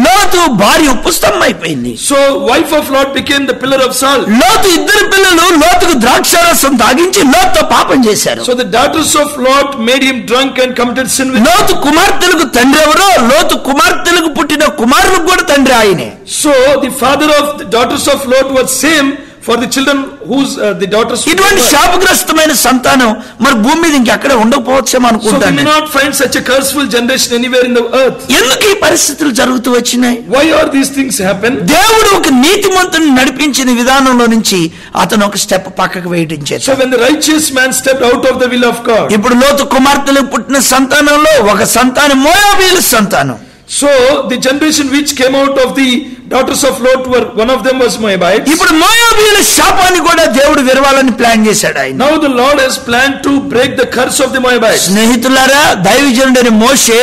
A: లోతు భార్య ఉప్పుస్తంభం అయిపోయింది.
B: So wife of Lot became the pillar of salt.
A: లోతు 2 పిల్లలు లోతుకు ద్రాక్షారసం తాగించి లోతుతో పాపం చేశారు.
B: So the daughters of Lot made him drunk and committed sin with him.
A: లోతు కుమార్తెలకు తండ్రి ఎవరో, లోతు కుమార్తెలకు పుట్టిన కుమారులకు కూడా తండ్రి ఆయనే.
B: So the father of the daughters of Lot was same for the children whose the daughters.
A: ఇటువంటి శాపగ్రస్తమైన సంతానం మరి భూమి మీద ఇంకెక్కడ ఉండకపోవచ్చేమో
B: So we
A: అనుకుంటాను.
B: may not find such a curseful generation anywhere in the earth.
A: ఎందుకు ఈ పరిస్థితులు జరుగుతూ వచ్చినాయి?
B: Why are these things happen?
A: దేవుడు ఒక నీతిమంతుని నడిపించిన విధానంలో నుంచి అతను ఒక స్టెప్ పక్కకు వేయించాడు.
B: So when the righteous man stepped out of the will of God.
A: ఇప్పుడు లోతు కుమార్తెలకు పుట్టిన సంతానంలో ఒక సంతానం మోయాబీయుల సంతానం.
B: So the generation which came out of the daughters of Lot were, one of them was Moabites.
A: ఇప్పుడు మోయాబీయుల శాపాన్ని కూడా దేవుడు విరవాలని ప్లాన్ చేశాడు ఆయన.
B: Now the Lord has planned to break the curse of the Moabites.
A: స్నేహితులారా, దైవజనుడైన మోషే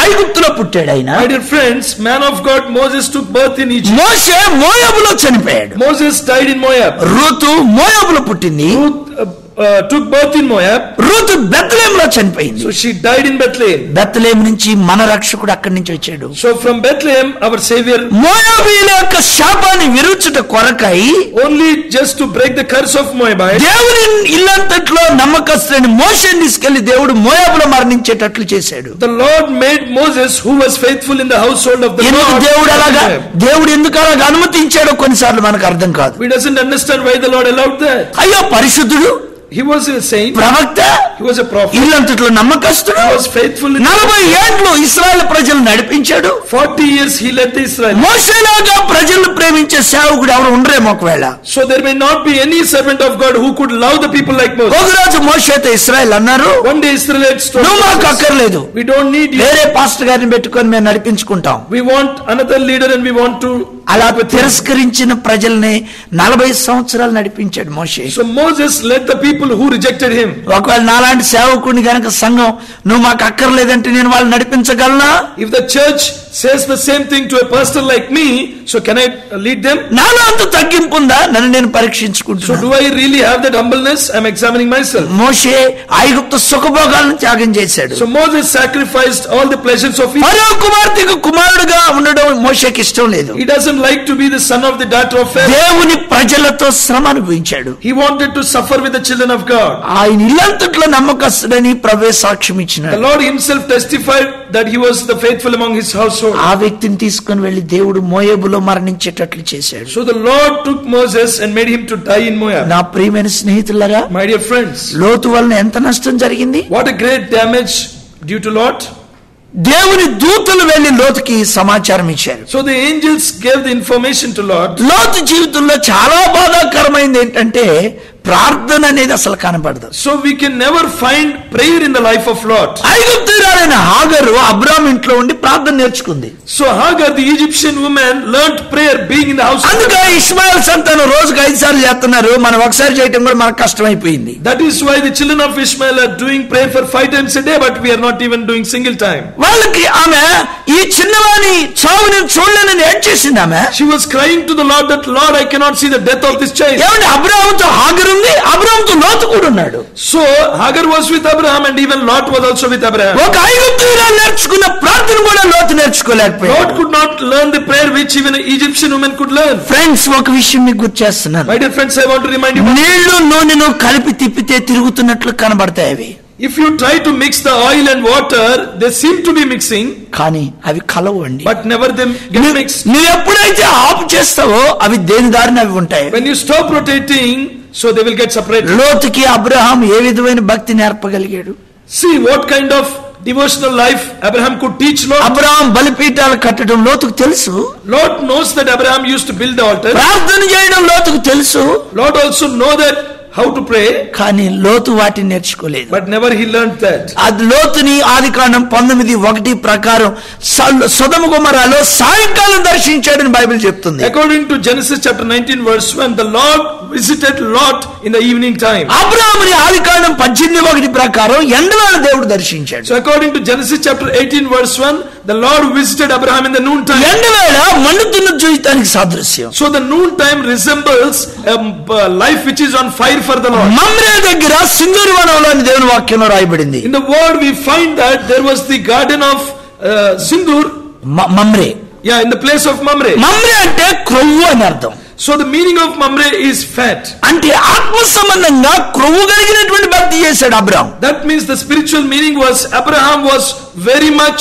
A: ఐగుప్తులో పుట్టాడు. ఆయన
B: My dear friends, man of God Moses took birth in Egypt.
A: మోషే మోయాబులో చనిపోయాడు.
B: Moses died in Moab.
A: రూతు మోయాబులో పుట్టింది.
B: Ruth took birth in Moab.
A: రూతు బెత్లెహేములో చనిపోయింది.
B: So she died in Bethlehem.
A: Bethlehem నుంచి మన రక్షకుడు అక్కడి నుంచి వచ్చాడు.
B: So from Bethlehem our savior,
A: మోయాబీయుల యొక్క శాపాన్ని విరుచుట కొరకై
B: only just to break the curse of Moabite,
A: దేవుని ఇల్లంతట్లో నమ్మకస్తుడైన మోషేని తీసుకెళ్లి దేవుడు మోయాబులో మరణించేటట్లు చేశాడు.
B: the Lord made Moses, who was faithful in the household of the
A: ఎందుకు
B: Lord.
A: దేవుడు ఎందుకు అలాగా అనుమతించాడో కొన్నిసార్లు మనకు అర్థం కాదు.
B: We doesn't understand why the Lord allowed that.
A: అయ్యో పరిశుద్ధుడు,
B: He was a saint,
A: ప్రవక్త,
B: he was a prophet,
A: ఇల్లంతట్లో నమ్మకస్తుడు,
B: he was faithful in
A: 40 ఏండ్లు ఇశ్రాయేలు ప్రజలు నడిపించాడు.
B: 40 years he led the Israel.
A: మోషేలాగా ప్రజలను ప్రేమించే సేవకుడు ఎవరు ఉండరేమో ఒకవేళ.
B: So there may not be any servant of God who could love the people like Moses.
A: ఒకరోజు మోషేతో ఇశ్రాయేలు అన్నారు,
B: One day Israelites told
A: నువ్వు మాకు
B: Moses,
A: అక్కర్లేదు,
B: we don't need you.
A: వేరే పాస్టర్ గారిని పెట్టుకొని మేము నడిపించుకుంటాం.
B: We want another leader and we want to
A: అలా తిరస్కరించిన ప్రజల్ని 40 సంవత్సరాలు నడిపించాడు మోషే.
B: So Moses led the people who rejected him.
A: ఒకవేళ నాలాంటి సేవకుడిని గనక సంఘం నువ్వు మాకు అక్కర్లేదంటే నేను వాళ్ళు నడిపించగలనా?
B: If the church says the same thing to a pastor like me, so can I lead them?
A: నాలో అంత తగ్గింపు ఉందా? నన్ను నేను
B: So
A: పరీక్షించుకుంటున్నా.
B: do I really have that humbleness? I'm examining myself.
A: మోషే ఐగుప్తు సుఖభోగాలను త్యాగం చేశాడు.
B: So Moses sacrificed all the pleasures of Egypt.
A: ఫరో కుమార్తెకు కుమారుడుగా ఉండడం మోషేకి ఇష్టం లేదు.
B: He doesn't like to be the son of the daughter of Pharaoh.
A: దేవుని ప్రజలతో శ్రమ అనుభవించాడు.
B: He wanted to suffer with the children of God.
A: ఆయన ఇల్లంతట్లో నమ్మకస్తుడని ప్రభువే సాక్ష్యం
B: The
A: ఇచ్చినాడు.
B: Lord himself testified that he was the faithful among his household.
A: ఆ వ్యక్తిని తీసుకుని వెళ్లి దేవుడు మోయాబులో మరణించేటట్లు చేశాడు.
B: So the Lord took Moses and made him to die in Moab.
A: నా ప్రియమైన స్నేహితులారా,
B: My dear friends,
A: లోతు వలన ఎంత నష్టం జరిగింది?
B: what a great damage due to Lot.
A: దేవుని దూతలు వెళ్లి లోతుకి సమాచారం ఇచ్చారు.
B: So the angels gave the information to Lot.
A: లోతు జీవితంలో చాలా బాధాకరమైంది ఏంటంటే ప్రార్థన అనేది అసలు కనబడదు.
B: So we can never find prayer in the life of Lot.
A: ఐగుప్తురాలైన హాగరు అబ్రాహాము ఇంట్లో ఉండి ప్రార్థన నేర్చుకుంది.
B: So Hagar, the Egyptian woman, learned prayer being in the house of
A: అందుకే
B: God.
A: ఇష్మాయిల్ సంతానం రోజుకు 5 సార్లు చేస్తున్నారు. మనం ఒకసారి చేయటం కూడా మనకు కష్టమైపోయింది.
B: That is why the children of Ishmael are doing prayer for 5 times a day, but we are not even doing single time.
A: వాళ్ళకి ఆమె ఈ చిన్నవాని చావుని చూడలేనని ఏడ్ చేసింది. ఆమె
B: She was crying to the Lord that, Lord, I cannot see the death of this child.
A: ఏమంటే అబ్రాహాముతో హాగరు ఉంది, అబ్రాహాముతో లోతు కూడా ఉన్నాడు.
B: So Hagar was with Abraham and even Lot was also with Abraham.
A: ఒక ఐగుప్తురాలు నేర్చుకున్న ప్రార్థన కూడా లోతు నేర్చుకోలేకపోయాడు.
B: Lot could not learn the prayer which even an Egyptian woman could learn.
A: Friends, ఒక విషయం మీకు గుర్తు చేస్తున్నాను.
B: My dear friends, I want to remind you.
A: నీళ్లు నూనెను కలిపి తిప్పితే తిరుగుతున్నట్లు కనబడతాయి అవి.
B: If you try to mix the oil and water, they seem to be mixing,
A: కానీ అవి కలవండి.
B: but never them get mixed.
A: నువ్వు ఎప్పుడైతే ఆఫ్ చేస్తావో అవి దేని దారిన అవి ఉంటాయి.
B: When you stop rotating, so they will get separated.
A: లోతుకి అబ్రహాం ఏ విధమైన భక్తి నేర్పగలిగాడు?
B: See what kind of devotional life Abraham could teach Lot.
A: Abraham బలిపీఠాలు కట్టడం లోతుకు తెలుసు.
B: Lot knows that Abraham used to build the altar.
A: ప్రార్థన చేయడం లోతుకు తెలుసు.
B: Lot also know that how to pray,
A: కానీ లోతు వాటిని నేర్చుకోలేదు.
B: but never he learned that.
A: అది లోతుని ఆదికాండం 19:1 ప్రకారం సొదొమ గొమొర్రాలో సాయంకాలం దర్శించాడని బైబిల్ చెప్తుంది.
B: According to Genesis chapter 19 verse 1, the Lord visited Lot in the evening time.
A: అబ్రాహాముని ఆదికాండం 18:1 ప్రకారం ఎండవేళ దేవుడు దర్శించాడు.
B: So according to Genesis chapter 18 verse 1, the Lord visited Abraham in the noon time.
A: ఎండవేళ మండుతున్న జీవితానికి సాదృశ్యం.
B: So the noon time resembles a life which is on fire for the Lord.
A: Mamre దగ్గర సింధూరి వనంలో అని దేవుని వాక్యంలో రాయబడింది.
B: In the word we find that there was the garden of Sindur.
A: Mamre.
B: Yeah, in the place of Mamre.
A: Mamre అంటే క్రొవ్వు అని అర్థం.
B: So the meaning of Mamre is fat.
A: అంటే ఆత్మ సంబంధంగా క్రొవ్వు కలిగినటువంటి భక్తి చేశాడు అబ్రాహాం.
B: That means the spiritual meaning was Abraham was very much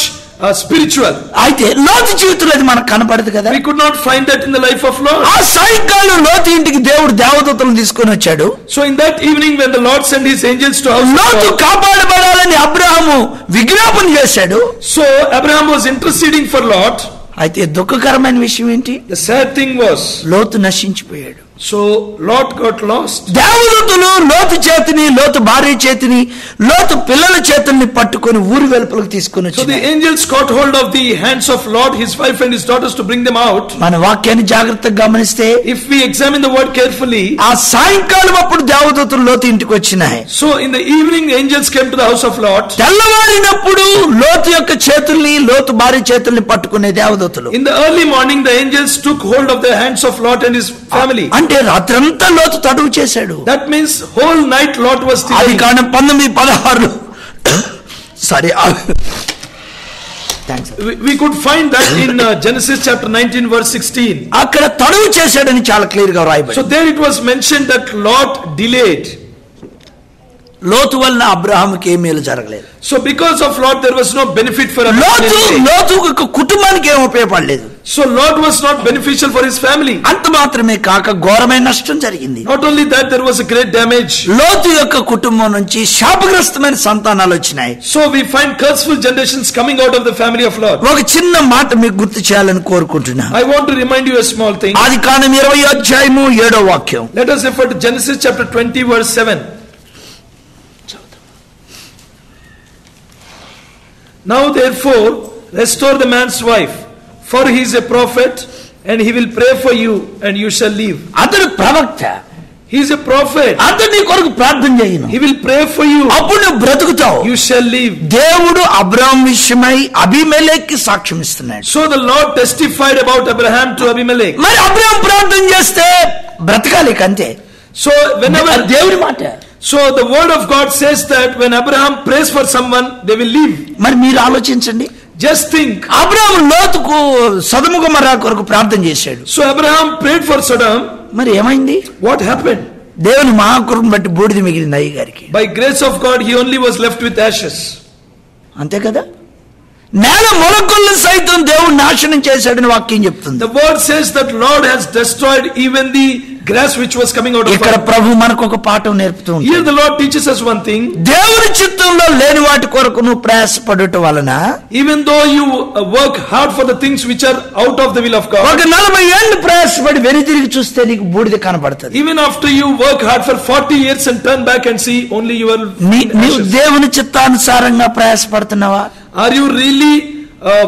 B: spiritual.
A: అయితే లోతు జీవితంలో అది మనకు కనపడదు కదా.
B: We could not find that in the life of Lot.
A: ఆ సాయంకాలం లోతు ఇంటికి దేవుడు దేవదూతలను తీసుకొని వచ్చాడు.
B: So in that evening when the Lord sent his angels to house of
A: లోతు
B: Lot,
A: కాపాడబడాలని అబ్రాహాము విజ్ఞాపన చేశాడు.
B: so Abraham was interceding for Lot.
A: అయితే దుఃఖకరమైన విషయం ఏంటి?
B: The sad thing was,
A: లోతు నశించిపోయాడు.
B: so Lot got lost.
A: దేవదూతలు లోతు చేతిని, లోతు భార్య చేతిని, లోతు పిల్లల చేతుల్ని పట్టుకొని ఊరి వెలుపలకు తీసుకొని
B: So the
A: వచ్చాడు.
B: angels caught hold of the hands of Lot, his wife and his daughters to bring them out.
A: మన వాక్యాన్ని జాగ్రత్తగా గమనిస్తే
B: If we examine the word carefully,
A: ఆ సాయంకాలం అప్పుడు దేవదూతలు లోతు ఇంటికి వచ్చినాయి.
B: so in the evening the angels came to the house of Lot.
A: తెల్లవారినప్పుడు లోతు యొక్క చేతుల్ని, లోతు భార్య చేతుల్ని పట్టుకునే దేవదూతలు.
B: In the early morning the angels took hold of the hands of Lot and his family.
A: అంటే రాత్రంతా లోతు తడువు చేశాడు.
B: That means whole night Lot was still.
A: Adikandam 19:16 sorry
B: We could find that in Genesis chapter 19 verse 16.
A: అక్కడ తడువు చేశాడని చాలా clear గా రాయబడింది.
B: So there it was mentioned that Lot delayed.
A: లోతు వలన అబ్రాహాముకి ఏ మేలు జరగలేదు.
B: So because of Lot there was no benefit for
A: లోతు కుటుంబానికి ఏం ఉపయోగపడలేదు.
B: So Lot was not beneficial for his family.
A: అంత మాత్రమే కాక ఘోరమైన నష్టం జరిగింది.
B: Not only that, there was a great damage.
A: లోతు యొక్క కుటుంబం నుంచి శాపగ్రస్తమైన సంతానాలు వచ్చినాయి.
B: So we find curseful generations coming out of the family of Lot.
A: ఒక చిన్న మాట మీకు గుర్తు చేయాలని కోరుకుంటున్నా.
B: I want to remind you a small thing.
A: Adikandam 20:7
B: Let us refer to Genesis chapter 20 verse 7. Now therefore restore the man's wife, for he is a prophet, and he will pray for you and you shall live.
A: అతడు ప్రవక్త,
B: He is a prophet.
A: అతడు నీ కొరకు ప్రార్థన చేయను,
B: He will pray for you.
A: అప్పుడు నువ్వు బ్రతుకుతావు.
B: You shall live.
A: దేవుడు అబ్రాహాం విషయమై అబీమెలెకుకి సాక్ష్యం ఇస్తున్నాడు.
B: So the Lord testified about Abraham to Abimelech.
A: మరి అబ్రాహాం ప్రార్థన చేస్తే బ్రతకాలి అంతే.
B: So whenever
A: దేవుడి మాట.
B: So the word of God says that when Abraham prays for someone, they will live.
A: మరి మీరు ఆలోచించండి.
B: Just think.
A: అబ్రాహాం లోతుకు సొదొమ గొమొర్రా కొరకు ప్రార్థన చేశాడు.
B: So Abraham prayed for Sodom.
A: మరి ఏమైంది?
B: What happened?
A: దేవుని మహాకృపను బట్టి బూడిద మిగిలింది అయ్య గారికి.
B: By grace of God, he only was left with ashes.
A: అంతే కదా? నేల మొలకలను సైతం దేవుడు నాశనం చేశాడని వాక్యం చెప్తుంది.
B: The word says that Lord has destroyed even the grass which was coming out of
A: ఇక్కడ
B: earth.
A: ప్రభు మనకు ఒక పాఠం నేర్పుతూ
B: Here the Lord teaches us one thing.
A: దేవుని చిత్తంలో లేని వాటి కొరకు నువ్వు ప్రయాసపడుట వలన
B: Even though you work hard for the things which are out of the will of God,
A: ఒక 40 ఏళ్ళు ప్రయాసపడి వెనుతిరిగి చూస్తే నీకు బూడిద కనబడుతుంది.
B: even after you work hard for 40 years and turn back and see only your
A: నీవు
B: ashes.
A: దేవుని చిత్తానుసారంగా ప్రయాసపడుతున్నావా?
B: Are you really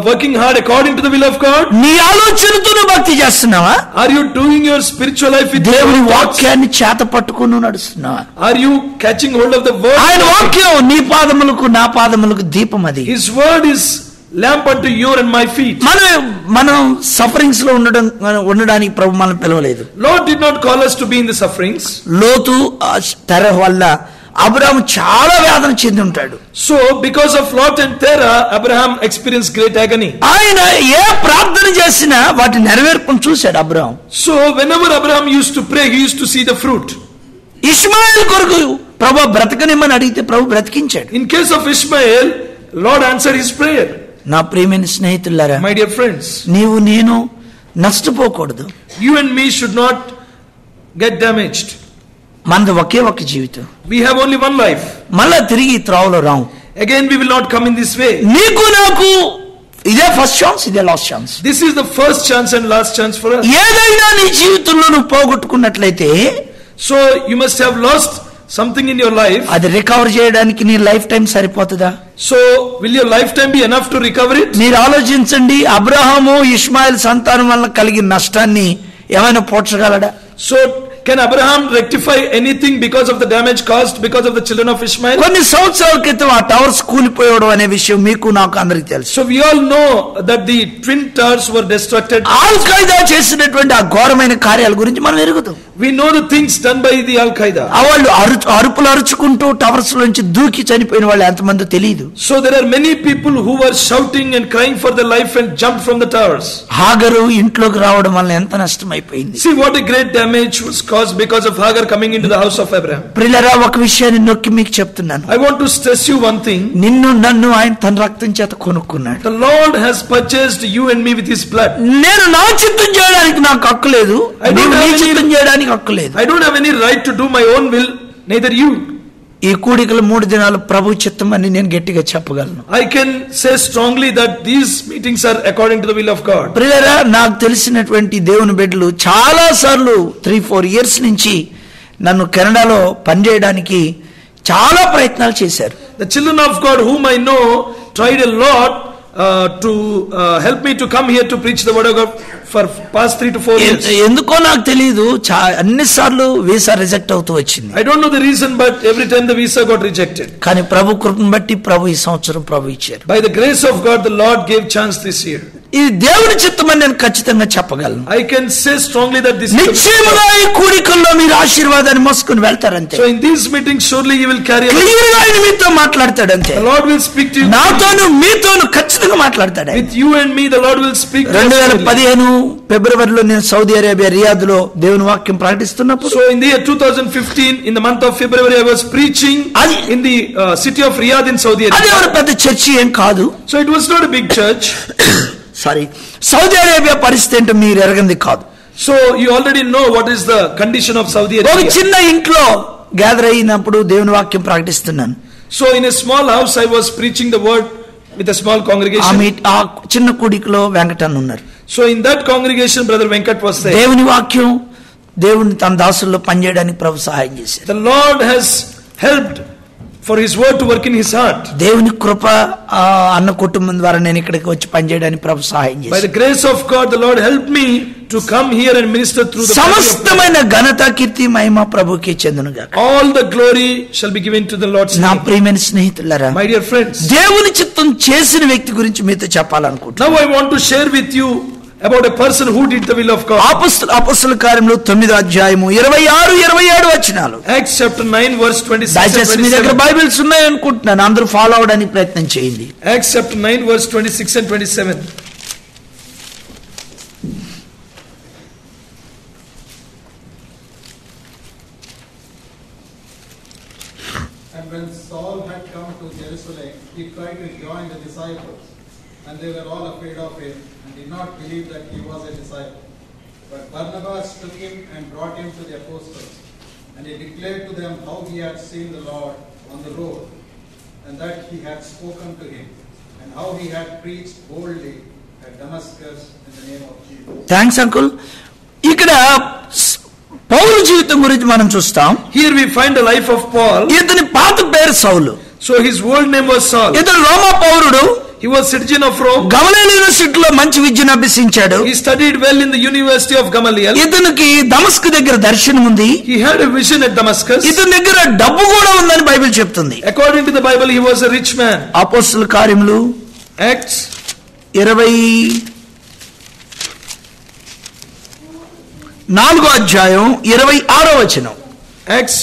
B: working hard according to the will of God?
A: నీ ఆలోచనతో నువ్వు భక్తి చేస్తున్నావా?
B: Are you doing your spiritual life with
A: దేవుని
B: your thoughts?
A: వాక్యాన్ని చేత పట్టుకుని నువ్వు నడుస్తున్నావా?
B: Are you catching hold of the word?
A: ఆయన వాక్యం నీ పాదములకు నా పాదములకు దీపం. అది
B: His word is lamp unto your and my feet.
A: మనం సఫరింగ్స్ లో ఉండడానికి ప్రభు మనం పిలవలేదు.
B: Lord did not call us to be in the sufferings.
A: లోతు తెరహ వల్ల అబ్రాహాము చాలా వేదన చెంది ఉంటాడు.
B: So because of Lot and Terah, Abraham experienced great agony.
A: ఆయన ఏ ప్రార్థన చేసినా వాటి నెరవేర్పును చూశాడు అబ్రాహాం.
B: So whenever Abraham used to pray, he used to see the fruit.
A: Ishmael కొరకు ప్రభు బ్రతకనిమ్మని అడిగితే ప్రభు బ్రతికించాడు.
B: In case of Ishmael, Lord answered his prayer.
A: నా ప్రియమైన స్నేహితులారా,
B: My dear friends,
A: నీవు నేను నష్టపోకూడదు.
B: you and me should not get damaged.
A: మనది ఒకే ఒక జీవితం.
B: We have only one life.
A: మళ్ళా తిరిగి త్రోవలో రాము.
B: Again we will not come in this way.
A: నీకు నాకు ఇదే ఫస్ట్ ఛాన్స్, ఇదే last chance.
B: This is the first chance and last chance for us.
A: ఏదైనా నీ జీవితంలో నువ్వు పోగొట్టుకున్నట్లయితే,
B: So you must have lost something in your life.
A: అది recover చేయడానికి నీ లైఫ్ టైం సరిపోతుందా?
B: So will your lifetime be enough to recover it?
A: మీరు ఆలోచించండి. అబ్రహాము ఇష్మాయిల్ సంతానం వల్ల కలిగిన నష్టాన్ని ఏమైనా పోడ్చగలడా?
B: So can Abraham rectify anything because of the damage caused because of the children of Ishmael?
A: కొన్ని సంవత్సరాల క్రితం ఆ టవర్స్ కూలిపోయడం అనే విషయం మీకు నాకు అందరికి తెలుసు.
B: So we all know that the twin towers were destructed.
A: Al Qaeda చేసినటువంటి ఆ ఘోరమైన కార్యాల గురించి మనం ఎరుగుతాం.
B: We know the things done by the Al Qaeda.
A: వాళ్ళు అరుపులు అరుచుకుంటూ టవర్స్ నుంచి దూకి చనిపోయిన వాళ్ళు ఎంతమంది తెలియదు.
B: So there are many people who were shouting and crying for their life and jumped from the towers.
A: హాగరు ఇంట్లోకి రావడం వల్ల ఎంత నష్టం అయిపోయింది.
B: See what a great damage was caused because of Hagar coming into the house of Abraham.
A: ప్రియులారా, ఒక విషయాన్ని నొక్కి మీకు చెప్తున్నాను.
B: I want to stress you one thing.
A: నిన్ను నన్ను ఆయన తన రక్తం చేత కొనుక్కున్నాడు.
B: The Lord has purchased you and me with his blood.
A: నేను నా చిత్తం చేయడానికి నాకు హక్కు లేదు. నీవు నీ చిత్తం చేయడానికి హక్కు లేదు.
B: I don't have any right to do my own will, neither you.
A: ఈ కూడికలు 3 దినాలు ప్రభు చిత్తం అని నేను గట్టిగా చెప్పగలను.
B: I can say strongly that these meetings are according to the will of God.
A: ప్రియులారా, నాకు తెలిసినటువంటి దేవుని బిడ్డలు చాలా సార్లు 3-4 ఇయర్స్ నుంచి నన్ను కెనడాలో పనిచేయడానికి చాలా ప్రయత్నాలు చేశారు.
B: The children of God whom I know tried a lot to help me to come here to preach the word of God for past 3 to 4 years.
A: ఎందుకో నాకు తెలియదు, అన్ని సార్లు వీసా రిజెక్ట్ అవుతూ వచ్చింది.
B: I don't know the reason, but every time the visa got rejected.
A: కానీ ప్రభు కృపను బట్టి ప్రభు ఈ సంవత్సరం ప్రభు ఇచ్చారు.
B: By the grace of God, the Lord gave chance this year.
A: ఇది దేవుని చిత్తమని నేను ఖచ్చితంగా చెప్పగలను.
B: I can say strongly that this is
A: నిశ్చయముగా ఈ కూడికల్లో మీరు ఆశీర్వాదాన్ని మోసుకుని వెళ్తారంతే.
B: So in these meetings surely you will carry.
A: Clear గా ఆయన మీతో మాట్లాడతాడంతే.
B: The Lord will speak to you.
A: నాతోను మీతోను ఖచ్చితంగా మాట్లాడతాడు.
B: With you and me the Lord will speak.
A: 2015 ఫిబ్రవరిలో నేను సౌదీ అరేబియా రియాద్ లో దేవుని వాక్యం ప్రకటిస్తున్నప్పుడు,
B: So in the year 2015 in the month of February I was preaching in the city of Riyadh in Saudi
A: అది
B: Arabia.
A: ఎవరు పెద్ద church ఏం కాదు.
B: So it was not a big church.
A: Sorry, Saudi Arabia పరిస్థితి ఏంటో మీరు ఎరగంది కాదు.
B: So you already know what is the condition of Saudi
A: ఒక
B: Arabia.
A: చిన్న ఇంట్లో గ్యాదర్ అయినప్పుడు దేవుని వాక్యం ప్రకటిస్తున్నాను.
B: So in a small house I was preaching the word with a small congregation.
A: ఆ చిన్న కూడికలో వెంకటన్న ఉన్నారు.
B: So in that congregation brother Venkat was there.
A: దేవుని వాక్యం దేవుని తన దాసుల్లో పనిచేయడానికి ప్రభు సహాయం చేశారు.
B: The Lord has helped for his word to work in his heart.
A: దేవుని కృప అన్న కుటుంబం ద్వారా నేను ఇక్కడికి వచ్చి పనిచేయడానికి ప్రభు సహాయం
B: By
A: చేశాడు.
B: the grace of God, the Lord helped me to come here and minister through the body of
A: సమస్తమైన ఘనత కీర్తి మహిమ ప్రభుకే చెందునుగాక.
B: all the glory shall be given to the Lord's
A: నా
B: name.
A: ప్రియమైన స్నేహితులారా,
B: My dear friends,
A: దేవుని చిత్తం చేసిన వ్యక్తి గురించి మీతో చెప్పాలనుకుంటున్నాను.
B: now I want to share with you about a person who did the will of God.
A: అపొస్తలుల కార్యములు 9వ అధ్యాయము 26-27 వచనాలు.
B: Acts chapter 9 verse 26 and
A: దయచేసి మీ దగ్గర
B: 27.
A: బైబిల్స్ ఉన్నాయి అనుకుంటున్నాను, అందరూ ఫాలో అవడానికి ప్రయత్నం చేయండి.
B: Acts chapter 9 verse 26 and 27.
D: And when Saul had come to Jerusalem, he tried to join the disciples, and they were all afraid of him, and did not believe that he was a disciple. But Barnabas took him and brought him to the apostles, and he declared to them how he had seen the Lord on the road, and that he had spoken to him, and how he had preached boldly at Damascus in the name of Jesus.
A: Thanks uncle. ఇక్కడ పౌలు జీవితం గురించి మనం చూస్తాం.
B: Here we find the life of Paul.
A: ఇతని పాత పేరు సౌలు.
B: So his old name was Saul.
A: ఇతను రోమా పౌరుడు.
B: He was citizen of Rome.
A: గమలీయేలు యూనివర్సిటీలో మంచి విద్యను అభ్యసించాడు.
B: He studied well in the University of Gamaliel.
A: ఇతనికి దమస్కు దగ్గర దర్శనం ఉంది.
B: He had a vision at Damascus.
A: ఇతని దగ్గర డబ్బు కూడా ఉందని బైబిల్ చెప్తుంది.
B: According to the Bible, he was a rich man.
A: అపొస్తలుల కార్యములు
B: Acts
A: 24వ అధ్యాయం 26వ వచనం.
B: Acts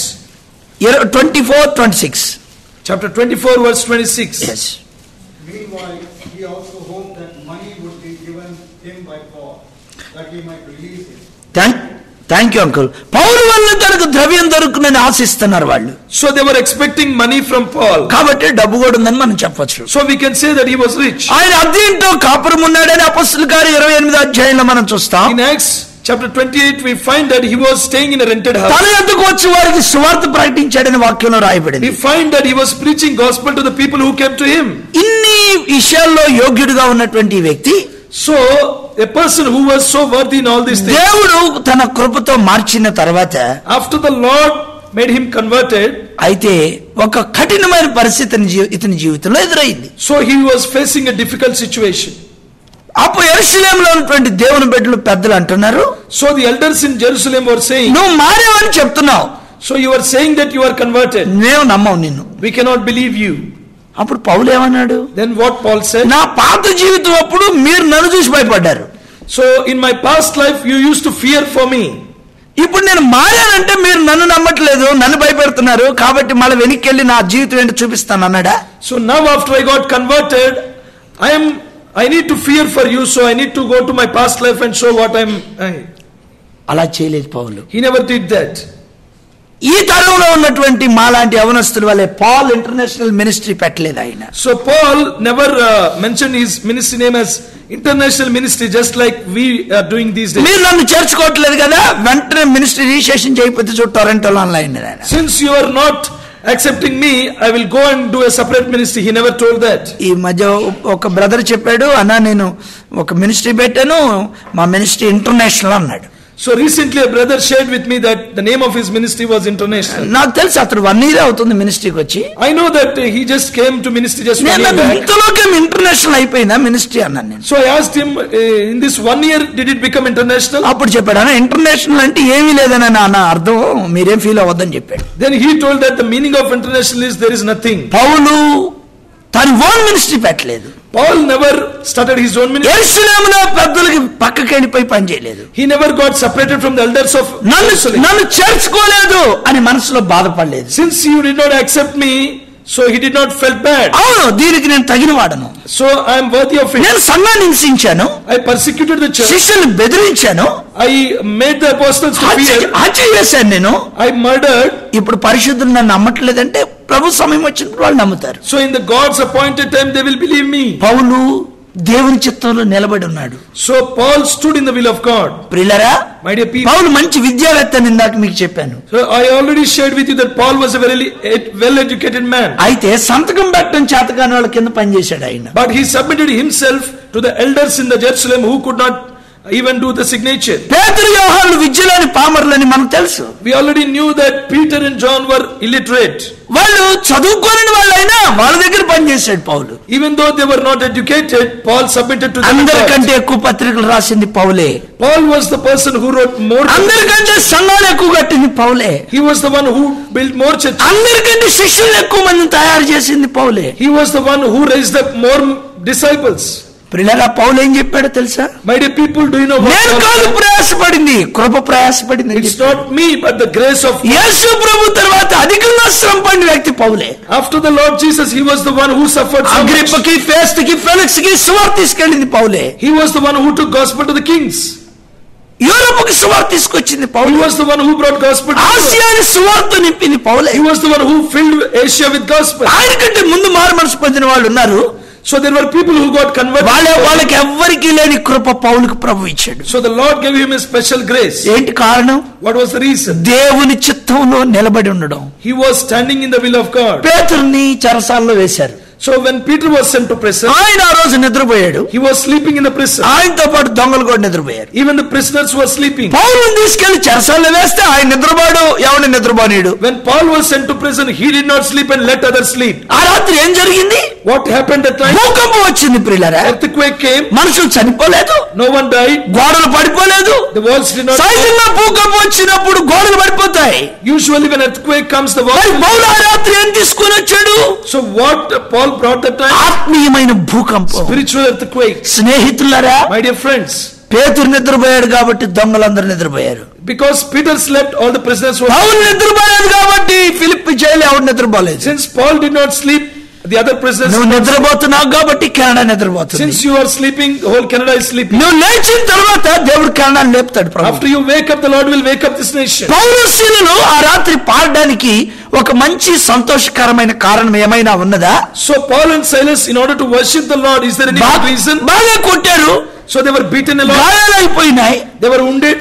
A: 24-26.
B: chapter 24 verse 26.
A: Yes.
D: Meanwhile, he also hoped that money would be given him by Paul, that he might release him.
A: Thank you uncle. పౌలు వల్ల తనకు ద్రవ్యం దొరుకునని ఆశిస్తున్నారు వాళ్ళు.
B: So they were expecting money from Paul.
A: కాబట్టి డబ్బు కూడా ఉందని మనం చెప్పొచ్చు.
B: So we can say that he was rich.
A: ఆయన అద్దెంటో కాపురం ఉన్నాడని అపొస్తలుల కార్యం 28వ అధ్యాయంలో మనం చూస్తాం.
B: In Acts chapter 28 we find that he was staying in a rented
A: తన
B: house.
A: యొద్దకు వచ్చి వారికి సువార్త ప్రకటించాడని వాక్యంలో రాయబడింది.
B: We find that he was preaching gospel to the people who came to him.
A: ఇన్ని విషయాల్లో యోగ్యుడిగా ఉన్నటువంటి ఈ వ్యక్తి,
B: So a person who was so worthy in all these things,
A: దేవుడు తన కృపతో మార్చిన తర్వాత
B: after the Lord made him converted,
A: అయితే ఒక కఠినమైన పరిస్థితి ఇతని జీవితంలో ఎదురైంది.
B: so he was facing a difficult situation.
A: అప్పుడు యెరూషలేములో ఉన్నటువంటి దేవుని బిడ్డలు పెద్దలు అంటున్నారు,
B: So the elders in Jerusalem were saying,
A: నువ్వు మారేవని చెప్తున్నావు,
B: so you are saying that you are converted.
A: మేము నమ్మం నిన్ను.
B: We cannot believe you.
A: అప్పుడు పౌలు ఏమన్నాడు,
B: Then what Paul said?
A: నా పాత జీవితం అప్పుడు మీరు నన్ను చూసి భయపడ్డారు,
B: So in my past life you used to fear for me.
A: ఇప్పుడు నేను మారానంటే మీరు నన్ను నమ్మట్లేదు, నన్ను భయపెడుతున్నారు, కాబట్టి మళ్ళీ వెనక్కి వెళ్ళి నా జీవితం ఏంటో చూపిస్తాను అన్నాడా?
B: So now after I got converted, I need to fear for you, so I need to go to my past life and show what I'm.
A: అలా చేయలేదు పౌలు.
B: He never did that.
A: ఈ తరంలో ఉన్నటువంటి మాలాంటి యవనస్తుల వల్లే పాల్ ఇంటర్నేషనల్ మినిస్ట్రీ పెట్టలేదు ఆయన.
B: So Paul never mentioned his ministry name as international ministry, just like we are doing these days.
A: మీరు నన్ను చేర్చుకోవట్లేదు కదా, వెంటనే మినిస్ట్రీ రిజిస్ట్రేషన్ చేయకపోతే చూడు టొరంటోలో online.
B: Since you are not accepting me, I will go and do a separate ministry. He never told that.
A: ఈ మధ్య ఒక brother చెప్పాడు, అన్నా నేను ఒక మినిస్ట్రీ పెట్టాను, మా మినిస్ట్రీ ఇంటర్నేషనల్ అన్నాడు.
B: So recently a brother shared with me that the name of his ministry was international.
A: నాకు తెలుసు అతను 1 year అవుతుంది మినిస్ట్రీకి వచ్చి.
B: I know that he just came to ministry just 1 year
A: నేను
B: back.
A: ఇంతలోకి ఇంటర్నేషనల్ అయిపోయిందా మినిస్ట్రీ అన్నాను నేను.
B: So I asked him, in this 1 year did it become international?
A: అప్పుడు చెప్పాడు, అన్న ఇంటర్నేషనల్ అంటే ఏమీ లేదని నా అర్థం, మీరేం ఫీల్ అవ్వద్దని చెప్పాడు.
B: Then he told that the meaning of international is there is nothing.
A: పౌలు తన ఓన్ మినిస్ట్రీ పెట్టలేదు.
B: Paul never started his own ministry.
A: యెరూషలేములో పెద్దలకి పక్కకి వెళ్ళిపోయి పని చేయలేదు.
B: He never got separated from the elders of Jerusalem.
A: నన్ను చేర్చుకోలేదు అని మనసులో బాధపడలేదు.
B: Since you did not accept me, so he did not felt bad.
A: అవును, దీనికి నేను తగిన వాడను,
B: So I am worthy of it.
A: నేను సంఘాన్ని హింసించాను,
B: I persecuted the church.
A: శిష్యులను బెదిరించాను,
B: I made the apostles to fear.
A: హత్య చేశాను నేను.
B: I murdered.
A: ఇప్పుడు పరిశుద్ధులు నన్ను నమ్మట్లేదంటే ప్రభు సమయం వచ్చినప్పుడు వాళ్ళు నమ్ముతారు.
B: So in the God's appointed time they will believe me.
A: పౌలు దేవుని చిత్తంలో నిలబడి ఉన్నాడు.
B: So Paul stood in the will of God.
A: ప్రియులారా,
B: My dear people,
A: పౌలు మంచి విద్యావేత్త అని ఇందాక మీకు చెప్పాను.
B: so I already shared with you that Paul was a very well-educated man.
A: అయితే సంతకం పెట్టడం చేతకాని వాళ్ళ కింద పనిచేశాడు ఆయన.
B: But he submitted himself to the elders in the Jerusalem who could not even do the signature.
A: పేతురు యోహాను విద్యలోని పామరులని మనకు తెలుసు.
B: We already knew that Peter and John were illiterate.
A: వాళ్ళు చదువుకోని వాళ్ళైనా వాళ్ళ దగ్గర పనిచేశాడు పౌలు.
B: Even though they were not educated, Paul submitted to them.
A: అందరికంటే ఎక్కువ పత్రికలు రాసింది పౌలే.
B: Paul was the person who wrote more.
A: అందరికంటే సంఘాలు ఎక్కువ కట్టింది పౌలే.
B: He was the one who built more churches.
A: అందరికంటే శిష్యులు ఎక్కువ మందిని తయారు చేసింది పౌలే.
B: He was the one who raised up more disciples.
A: ప్రియులారా, పౌలు ఏం చెప్పాడో తెలుసా?
B: My dear people, do you know what
A: నేను కాదు ప్రయాసపడింది, కృప ప్రయాసపడింది.
B: It's not me but the grace of
A: యేసు ప్రభు తర్వాత అధికంగా శ్రమ పడిన వ్యక్తి పౌలే.
B: After the Lord Jesus, he was the one who suffered so much.
A: అగ్రిప్పకి, ఫేస్తుకి, ఫెలిక్స్కి సువార్త తీసుకెళ్ళింది పౌలే.
B: He was the one who took gospel to the kings.
A: యూరోపుకి సువార్త తీసుకొచ్చింది
B: He
A: Paul.
B: was the one who brought gospel to Europe.
A: ఆసియాని సువార్త నింపింది పౌలే.
B: He was the one who filled Asia with gospel.
A: ఆయనకంటే ముందు మారు మనసు పొందిన వాళ్ళు ఉన్నారు.
B: So there were people who got converted.
A: వాళ్ళకి ఎవ్వరికి లేని కృప పౌలుకు ప్రభు ఇచ్చాడు.
B: So the Lord gave him a special grace.
A: ఏంటి కారణం?
B: What was the reason?
A: దేవుని చిత్తంలో నిలబడి ఉండడం.
B: He was standing in the will of God.
A: పేతురుని చెరసాలలో వేశారు.
B: So when Peter was sent to prison,
A: ఆయన ఆ రోజు నిద్రపోయాడు.
B: he was sleeping in the prison.
A: ఆయనతో పాటు దొంగలు కూడా నిద్రపోయారు.
B: Even the prisoners were sleeping.
A: పౌలుని తీసుకెళ్లి చెరసాలలో వేస్తే ఆయన నిద్రపోయాడు, ఎవరిని నిద్రపోనీడు.
B: When Paul was sent to prison, he did not sleep and let others sleep.
A: ఆ రాత్రి ఏం జరిగింది?
B: What happened that night?
A: భూకంపం వచ్చింది ప్రియులారా.
B: Earthquake came.
A: మనుషులు చనిపోలేదు,
B: No one died.
A: గోడలు పడిపోలేదు.
B: The walls did not.
A: సహజంగా భూకంపం వచ్చినప్పుడు గోడలు పడిపోతాయి.
B: Usually when earthquake comes, the
A: మరి
B: walls.
A: పౌలు ఆ రాత్రి ఏం తీసుకొని వచ్చాడు?
B: So what Paul brought that time?
A: ఆత్మీయమైన భూకంపం.
B: Spiritual earthquake.
A: స్నేహితులారా,
B: My dear friends,
A: పేతురు నిద్రపోయాడు కాబట్టి దొంగలందరూ నిద్రపోయారు.
B: because Peter slept, all the prisoners were.
A: పౌలు నిద్రపోలేదు కాబట్టి ఫిలిప్పీ జైలు ఎవరు నిద్రపోలేదు.
B: Since Paul did not sleep, the other prisoners.
A: నువ్వు నిద్రపోతున్నావు కాబట్టి కెనడా నిద్రపోతుంది.
B: Since you are sleeping, the whole Canada is sleeping.
A: నువ్వు లేచిన తర్వాత దేవుడు కెనడాను లేపుతాడు ప్రభు.
B: After you wake up, the Lord will wake up this nation.
A: పౌరశీలను ఆ రాత్రి పాడడానికి ఒక మంచి సంతోషకరమైన కారణం ఏమైనా ఉన్నదా?
B: So Paul and Silas, in order to worship the Lord, is there any good reason?
A: బాగా కొట్టారు,
B: So they were beaten a lot.
A: గాయాలైపోయినాయి,
B: They were wounded.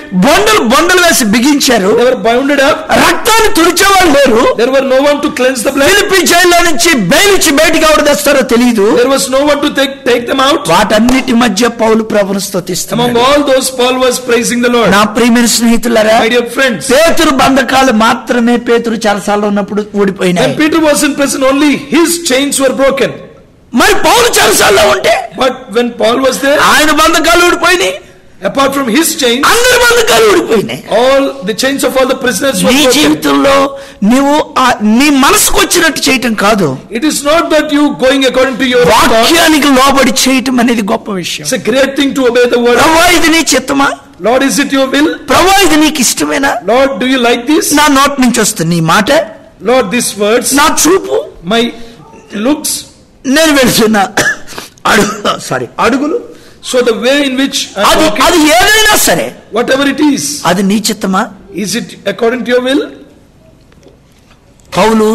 A: బొండలు వేసి బిగించారు.
B: They were bounded up.
A: రక్తాన్ని తుడిచేవాళ్ళు లేరు.
B: There were no one to cleanse the blood.
A: Philippi జైల్లో నుంచి bail ఇచ్చి బయటికి ఎవరు తెస్తారో తెలియదు.
B: There was no one to take them out.
A: వాటన్నిటి మధ్య పౌలు ప్రభువును స్తుతిస్తున్నాడు.
B: Among all those, Paul was praising the Lord.
A: నా ప్రియమైన స్నేహితులారా,
B: My dear friends,
A: పేతురు బంధకాలు మాత్రమే పేతురు చెరసాలలో ఉన్నప్పుడు ఊడిపోయినాయి.
B: when Peter was in prison, only his chains were broken.
A: మరి పౌలు చెరసాలలో ఉంటే
B: But when Paul was there,
A: ఆయన బంధకాలు ఊడిపోయినాయి,
B: apart from his chains,
A: అందరి బంధకాలు ఊడిపోయినాయి.
B: all the chains of all the prisoners were
A: నీ
B: broken.
A: జీవితంలో నువ్వు నీ మనసుకు వచ్చినట్టు చేయటం కాదు,
B: It is not that you going according to your thought.
A: వాక్యానికి లోబడి చేయటం అనేది గొప్ప విషయం.
B: It's a great thing to obey the word.
A: ప్రభువా, ఇది నీ చిత్తమా?
B: Lord, is it your will?
A: ప్రభువా, ఇది నీకు ఇష్టమేనా?
B: Lord, do you like this?
A: నా నోటి నుంచి వస్తుంది నీ మాట,
B: Lord, these words,
A: నా చూపు,
B: my looks,
A: నేను వెళ్తున్నా అడుగులు,
B: so the way in which I
A: అది
B: walk,
A: అది ఏదైనా సరే
B: whatever it is,
A: అది నీ చిత్తమా?
B: is it according to your will?
A: పౌలు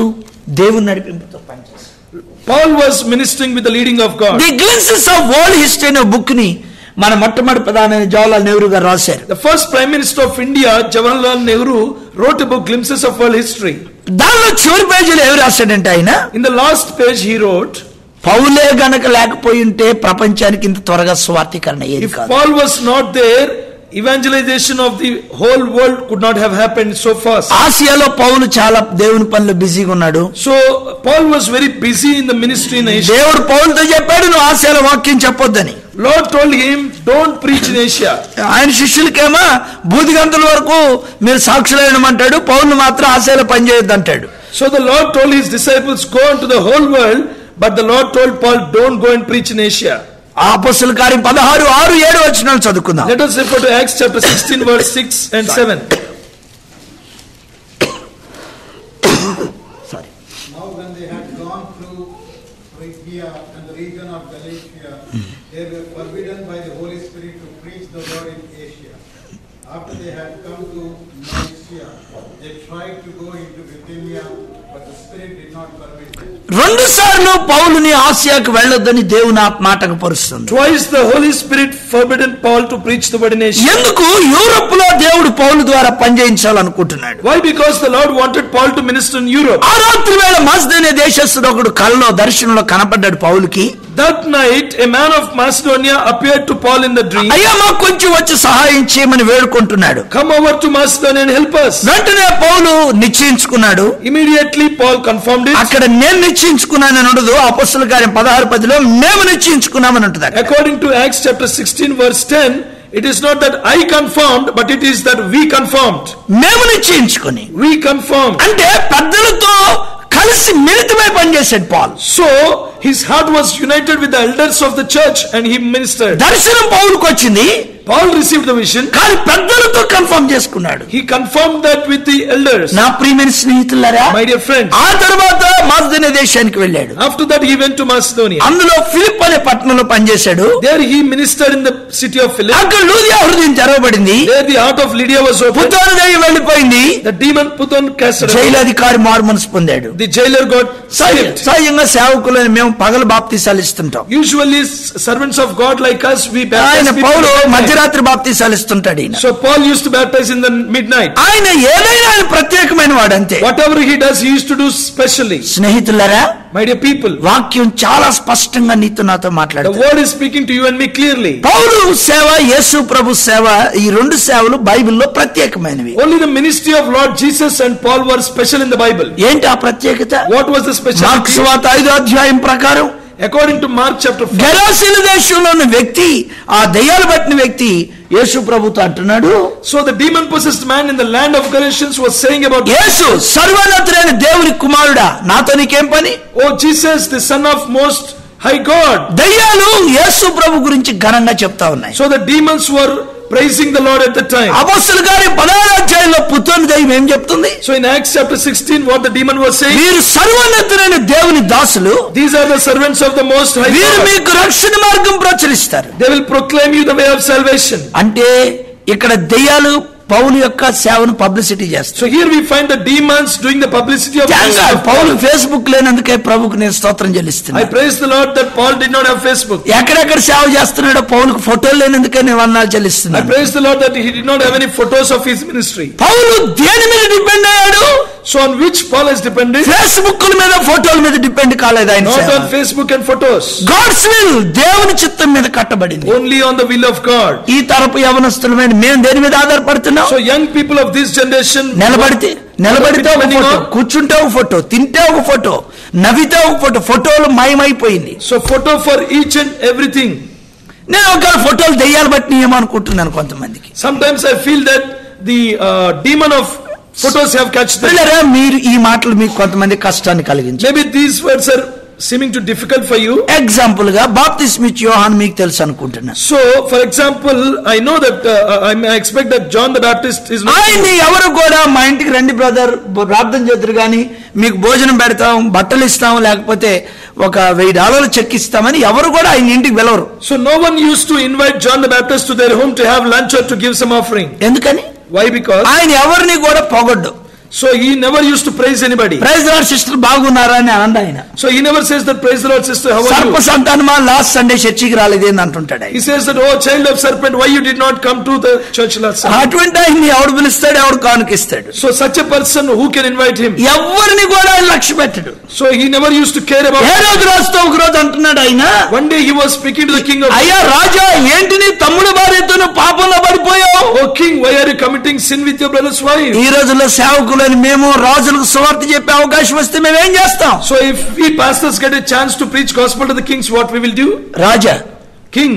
A: దేవుని నడిపింపుతో పనిచేశాడు.
B: Paul was ministering with the leading of God.
A: The glimpses of world history అనే బుక్ ని మన మొట్టమొదటి ప్రధాని జవహర్లాల్ నెహ్రూ గారు రాశారు.
B: The first Prime Minister of India, Jawaharlal Nehru, wrote a book, Glimpses of World History.
A: దానిలో చివరి పేజీలో ఏమి రాశాడంటే ఆయన,
B: In the last page he wrote,
A: పౌలే గనక లేకపోయి ఉంటే ప్రపంచానికి ఇంత త్వరగా స్వార్థీకరణ అయ్యేది
B: if
A: కాదు.
B: Paul was not there, evangelization of the whole world could not have happened so fast.
A: ఆసియాలో పౌలు చాలా దేవుని పనిలో బిజీగా ఉన్నాడు.
B: So Paul was very busy in the ministry in Asia.
A: దేవుడు పౌలుతో చెప్పాడు, నువ్వు ఆసియాలో వాక్యం చెప్పొద్దని.
B: Lord told him, don't preach in Asia.
A: ఆయన శిష్యులకేమో బూదిగంతుల వరకు మీరు సాక్షులైనమంటాడు, పౌలు మాత్రం ఆసియాలో పనిచేయొద్దు అంటాడు.
B: So the Lord told his disciples, go into the whole world, but the Lord told Paul, don't go and preach in Asia.
A: అపొస్తలుల కార్యం 16:6-7 వచనాలు చదువుకుందాం.
B: Let us refer to Acts chapter 16 verse 6 and 7.
D: Now when they had gone through Phrygia and the region of Galatia, they were forbidden by the Holy Spirit to preach the word in Asia. After they had come to Mysia, they tried to go into Bithynia, but the Spirit did not permit them.
A: 2 సార్లు పౌలుని ఆసియాకు వెళ్ళొద్దని దేవుని మాటకు పరుస్తుంది.
B: Twice the Holy Spirit forbidden Paul to preach the word in Asia.
A: ఎందుకు? Europe లో దేవుడు పౌలు ద్వారా పనిచేయించాలనుకుంటున్నాడు.
B: Why? Because the Lord wanted Paul to minister in Europe.
A: ఆ రాత్రి వేళ మాసిదోనియా దేశస్థుడు ఒకడు కలలో దర్శనంలో కనపడ్డాడు పౌలుకి.
B: That night a man of Macedonia appeared to Paul in the dream.
A: అయ్యా, మాకు కొంచెం వచ్చి సహాయం చేయమని వేడుకుంటున్నాడు.
B: Come over to Macedonia and help us.
A: వెంటనే పౌలు నిశ్చయించుకున్నాడు,
B: Immediately immediately Paul confirmed it.
A: అక్కడ నేను నిశ్చయించుకున్నానని ఉండదు, అపొస్తలుల కార్యం 16:10లో మేము నిశ్చయించుకున్నామని ఉంటుంది.
B: According to Acts chapter 16 verse 10, it is not that I confirmed, but it is that we confirmed.
A: మేము నిశ్చయించుకుని,
B: We confirmed.
A: అంటే పెద్దలతో కలిసి మిళితమై పనిచేశాడు Paul.
B: So his heart was united with the elders of the church and he ministered.
A: దర్శనం పౌలుకు వచ్చింది,
B: Paul received the vision.
A: కానీ పెద్దలతో కన్ఫర్మ్ చేసుకున్నాడు.
B: He confirmed that with the elders.
A: నా ప్రియమైన స్నేహితులారా,
B: My dear friends,
A: ఆ తర్వాత మాసిదోనియా దేశానికి వెళ్ళాడు.
B: after that he went to Macedonia.
A: అందులో ఫిలిప్ అనే పట్టణంలో పనిచేశాడు.
B: There he ministered in the city of Philippi.
A: అక్కడ లూదియా హృదయం తెరవబడింది.
B: There the heart of Lydia was opened.
A: పుతోను దయ్యం వెళ్ళిపోయింది.
B: The demon Puton cast out.
A: Jail అధికారి మారు మనసు పొందాడు.
B: The jailer got saved.
A: సహజంగా సేవకులను మేము పగలు బాప్తీసాలు ఇస్తుంటాం.
B: Usually servants of God like us, we
A: ఆయన
B: baptize
A: పౌలు
B: people.
A: మధ్యరాత్రి బాప్తీసాలు ఇస్తుంటాడు. ఈయన
B: So Paul used to baptize in the midnight.
A: ఆయన ఏదైనా ఆయన ప్రత్యేకమైన వాడు అంతే.
B: Whatever he does, he used to do specially.
A: స్నేహితులారా,
B: My dear people,
A: వాక్యం చాలా స్పష్టంగా నీతో నాతో
B: the
A: మాట్లాడుతుంది.
B: word is speaking to you and me clearly.
A: పౌలు సేవ, యేసు ప్రభు సేవ, ఈ రెండు సేవలు బైబిల్లో ప్రత్యేకమైనవి.
B: Only the ministry of Lord Jesus and Paul were special in the Bible.
A: ఏంటి ఆ ప్రత్యేకత?
B: What was the
A: mark
B: speciality?
A: సువార్త 5వ అధ్యాయం ప్రకారం
B: According to Mark chapter 5,
A: గెరాసీను దేశంలో ఉన్న వ్యక్తి, ఆ దయ్యాలు పట్టిన వ్యక్తి యేసు ప్రభుతో అంటున్నాడు,
B: so the demon possessed man in the land of Galatians was saying about,
A: యేసు సర్వోన్నతుడైన దేవుని కుమారుడా, నాతో నీకేం పని?
B: oh Jesus, the son of most high God.
A: దయ్యాలు యేసు ప్రభు గురించి ఘనంగా చెప్తా ఉన్నాయి.
B: So the demons were praising the Lord at the time.
A: అపొస్తలుల కార్యం 16వ అధ్యాయంలో పుతోను దయ్యం ఏం చెప్తుంది?
B: So in Acts chapter 16, what the demon was saying,
A: వీరు సర్వోన్నతుడైన దేవుని దాసులు,
B: these are the servants of the most high
A: వీరు
B: God.
A: మీకు రక్షణ మార్గం ప్రచురిస్తారు.
B: They will proclaim you the way of salvation.
A: అంటే ఇక్కడ దయ్యాలు పౌలు యొక్క సేవను పబ్లిసిటీ చేస్తారు.
B: So here we find the demons doing the publicity of
A: పౌలు ఫేస్బుక్ లేనందుకే ప్రభుకు నేను స్తోత్రం
B: I
A: చెల్లిస్తున్నాను.
B: praise the Lord that Paul did not have Facebook.
A: ఎక్కడెక్కడ సేవ చేస్తున్నాడో పౌలుకు ఫోటోలు లేనందుకే నేను వందనాలు
B: I
A: చెల్లిస్తున్నాను.
B: praise the Lord that he did not have any photos of his ministry.
A: పౌలు దేని మీద డిపెండ్ అయ్యాడు?
B: So on which Paul has depended?
A: Facebook మీద ఫోటోల మీద డిపెండ్ కాలేదు ఆయన
B: Not
A: సేవ.
B: on Facebook and photos.
A: God's will, దేవుని చిత్తం మీద కట్టబడింది.
B: Only on the will of God.
A: ఈ తరపు యవనస్తులమైన మేము దేని మీద ఆధారపడుతున్నాం?
B: So young people of this generation,
A: నిలబడితే ఒక ఫోటో, కూర్చుంటే ఒక ఫోటో, తింటే ఒక ఫోటో, నవ్వితే ఒక ఫోటో, ఫోటోలు మాయమైపోయింది.
B: so photo for each and everything.
A: నేను ఒక ఫోటోలు దెయ్యాలు బట్టి ఏమనుకుంటున్నాను కొంతమందికి.
B: Sometimes I feel that the demon of photos have catched them.
A: పిల్లరా, మీరు ఈ మాటలు మీకు కొంతమంది కష్టాన్ని కలిగించారు.
B: Maybe these words are seeming too difficult for you.
A: Example గా బాప్తిస్మ ఇచ్చే యోహాను మీకు తెలుసు అనుకుంటున్నాను.
B: So for example, I know that I expect that John the Baptist is not.
A: ఆయన్ని ఎవరు కూడా మా ఇంటికి రండి బ్రదర్ ప్రార్థన చేద్దరు కానీ మీకు భోజనం పెడతాం, బట్టలు ఇస్తాం, లేకపోతే ఒక $1000 చెక్ ఇస్తామని ఎవరు కూడా ఆయన ఇంటికి వెళ్ళరు.
B: So no one used to invite John the Baptist to their home to have lunch or to give some offering.
A: ఎందుకని?
B: Why? Because
A: ఆయన ఎవరిని కూడా పొగడ్డు.
B: so he never used to praise anybody.
A: Praise the lord sister బాగున్నారా అని అనండి ఆయన.
B: So he never says that praise the Lord sister, how are
A: సర్ప
B: you?
A: సంతానమా లాస్ట్ సండే చర్చికి రాలేదేంది అంటుంటాడు ఆయన.
B: He says that, oh child of serpent, why you did not come to the church last Sunday?
A: అటువంటి ఆయన్ని ఎవడు పిలుస్తాడు, ఎవడు కానుకిస్తాడు?
B: So such a person, who can invite him?
A: ఎవరిని కూడా ఆయన లక్ష్య పెట్టడు.
B: So he never used to care about.
A: ఏ రోజు రాస్తూ ఒక రోజు అంటున్నాడు ఆయన,
B: One day he was speaking to the king of,
A: అయ్యా రాజా, ఏంటి నీ తమ్ముడు భార్యతో నువ్వు పాపంలో పడిపోయావు?
B: oh king, why are you committing sin with your brother's wife?
A: ఈ రోజుల్లో సేవకులని మేము రాజులకు సువార్త చెప్పే అవకాశం వస్తే మేము ఏం చేస్తాం?
B: So if we pastors get a chance to preach gospel to the kings, what we will do?
A: Raja,
B: King,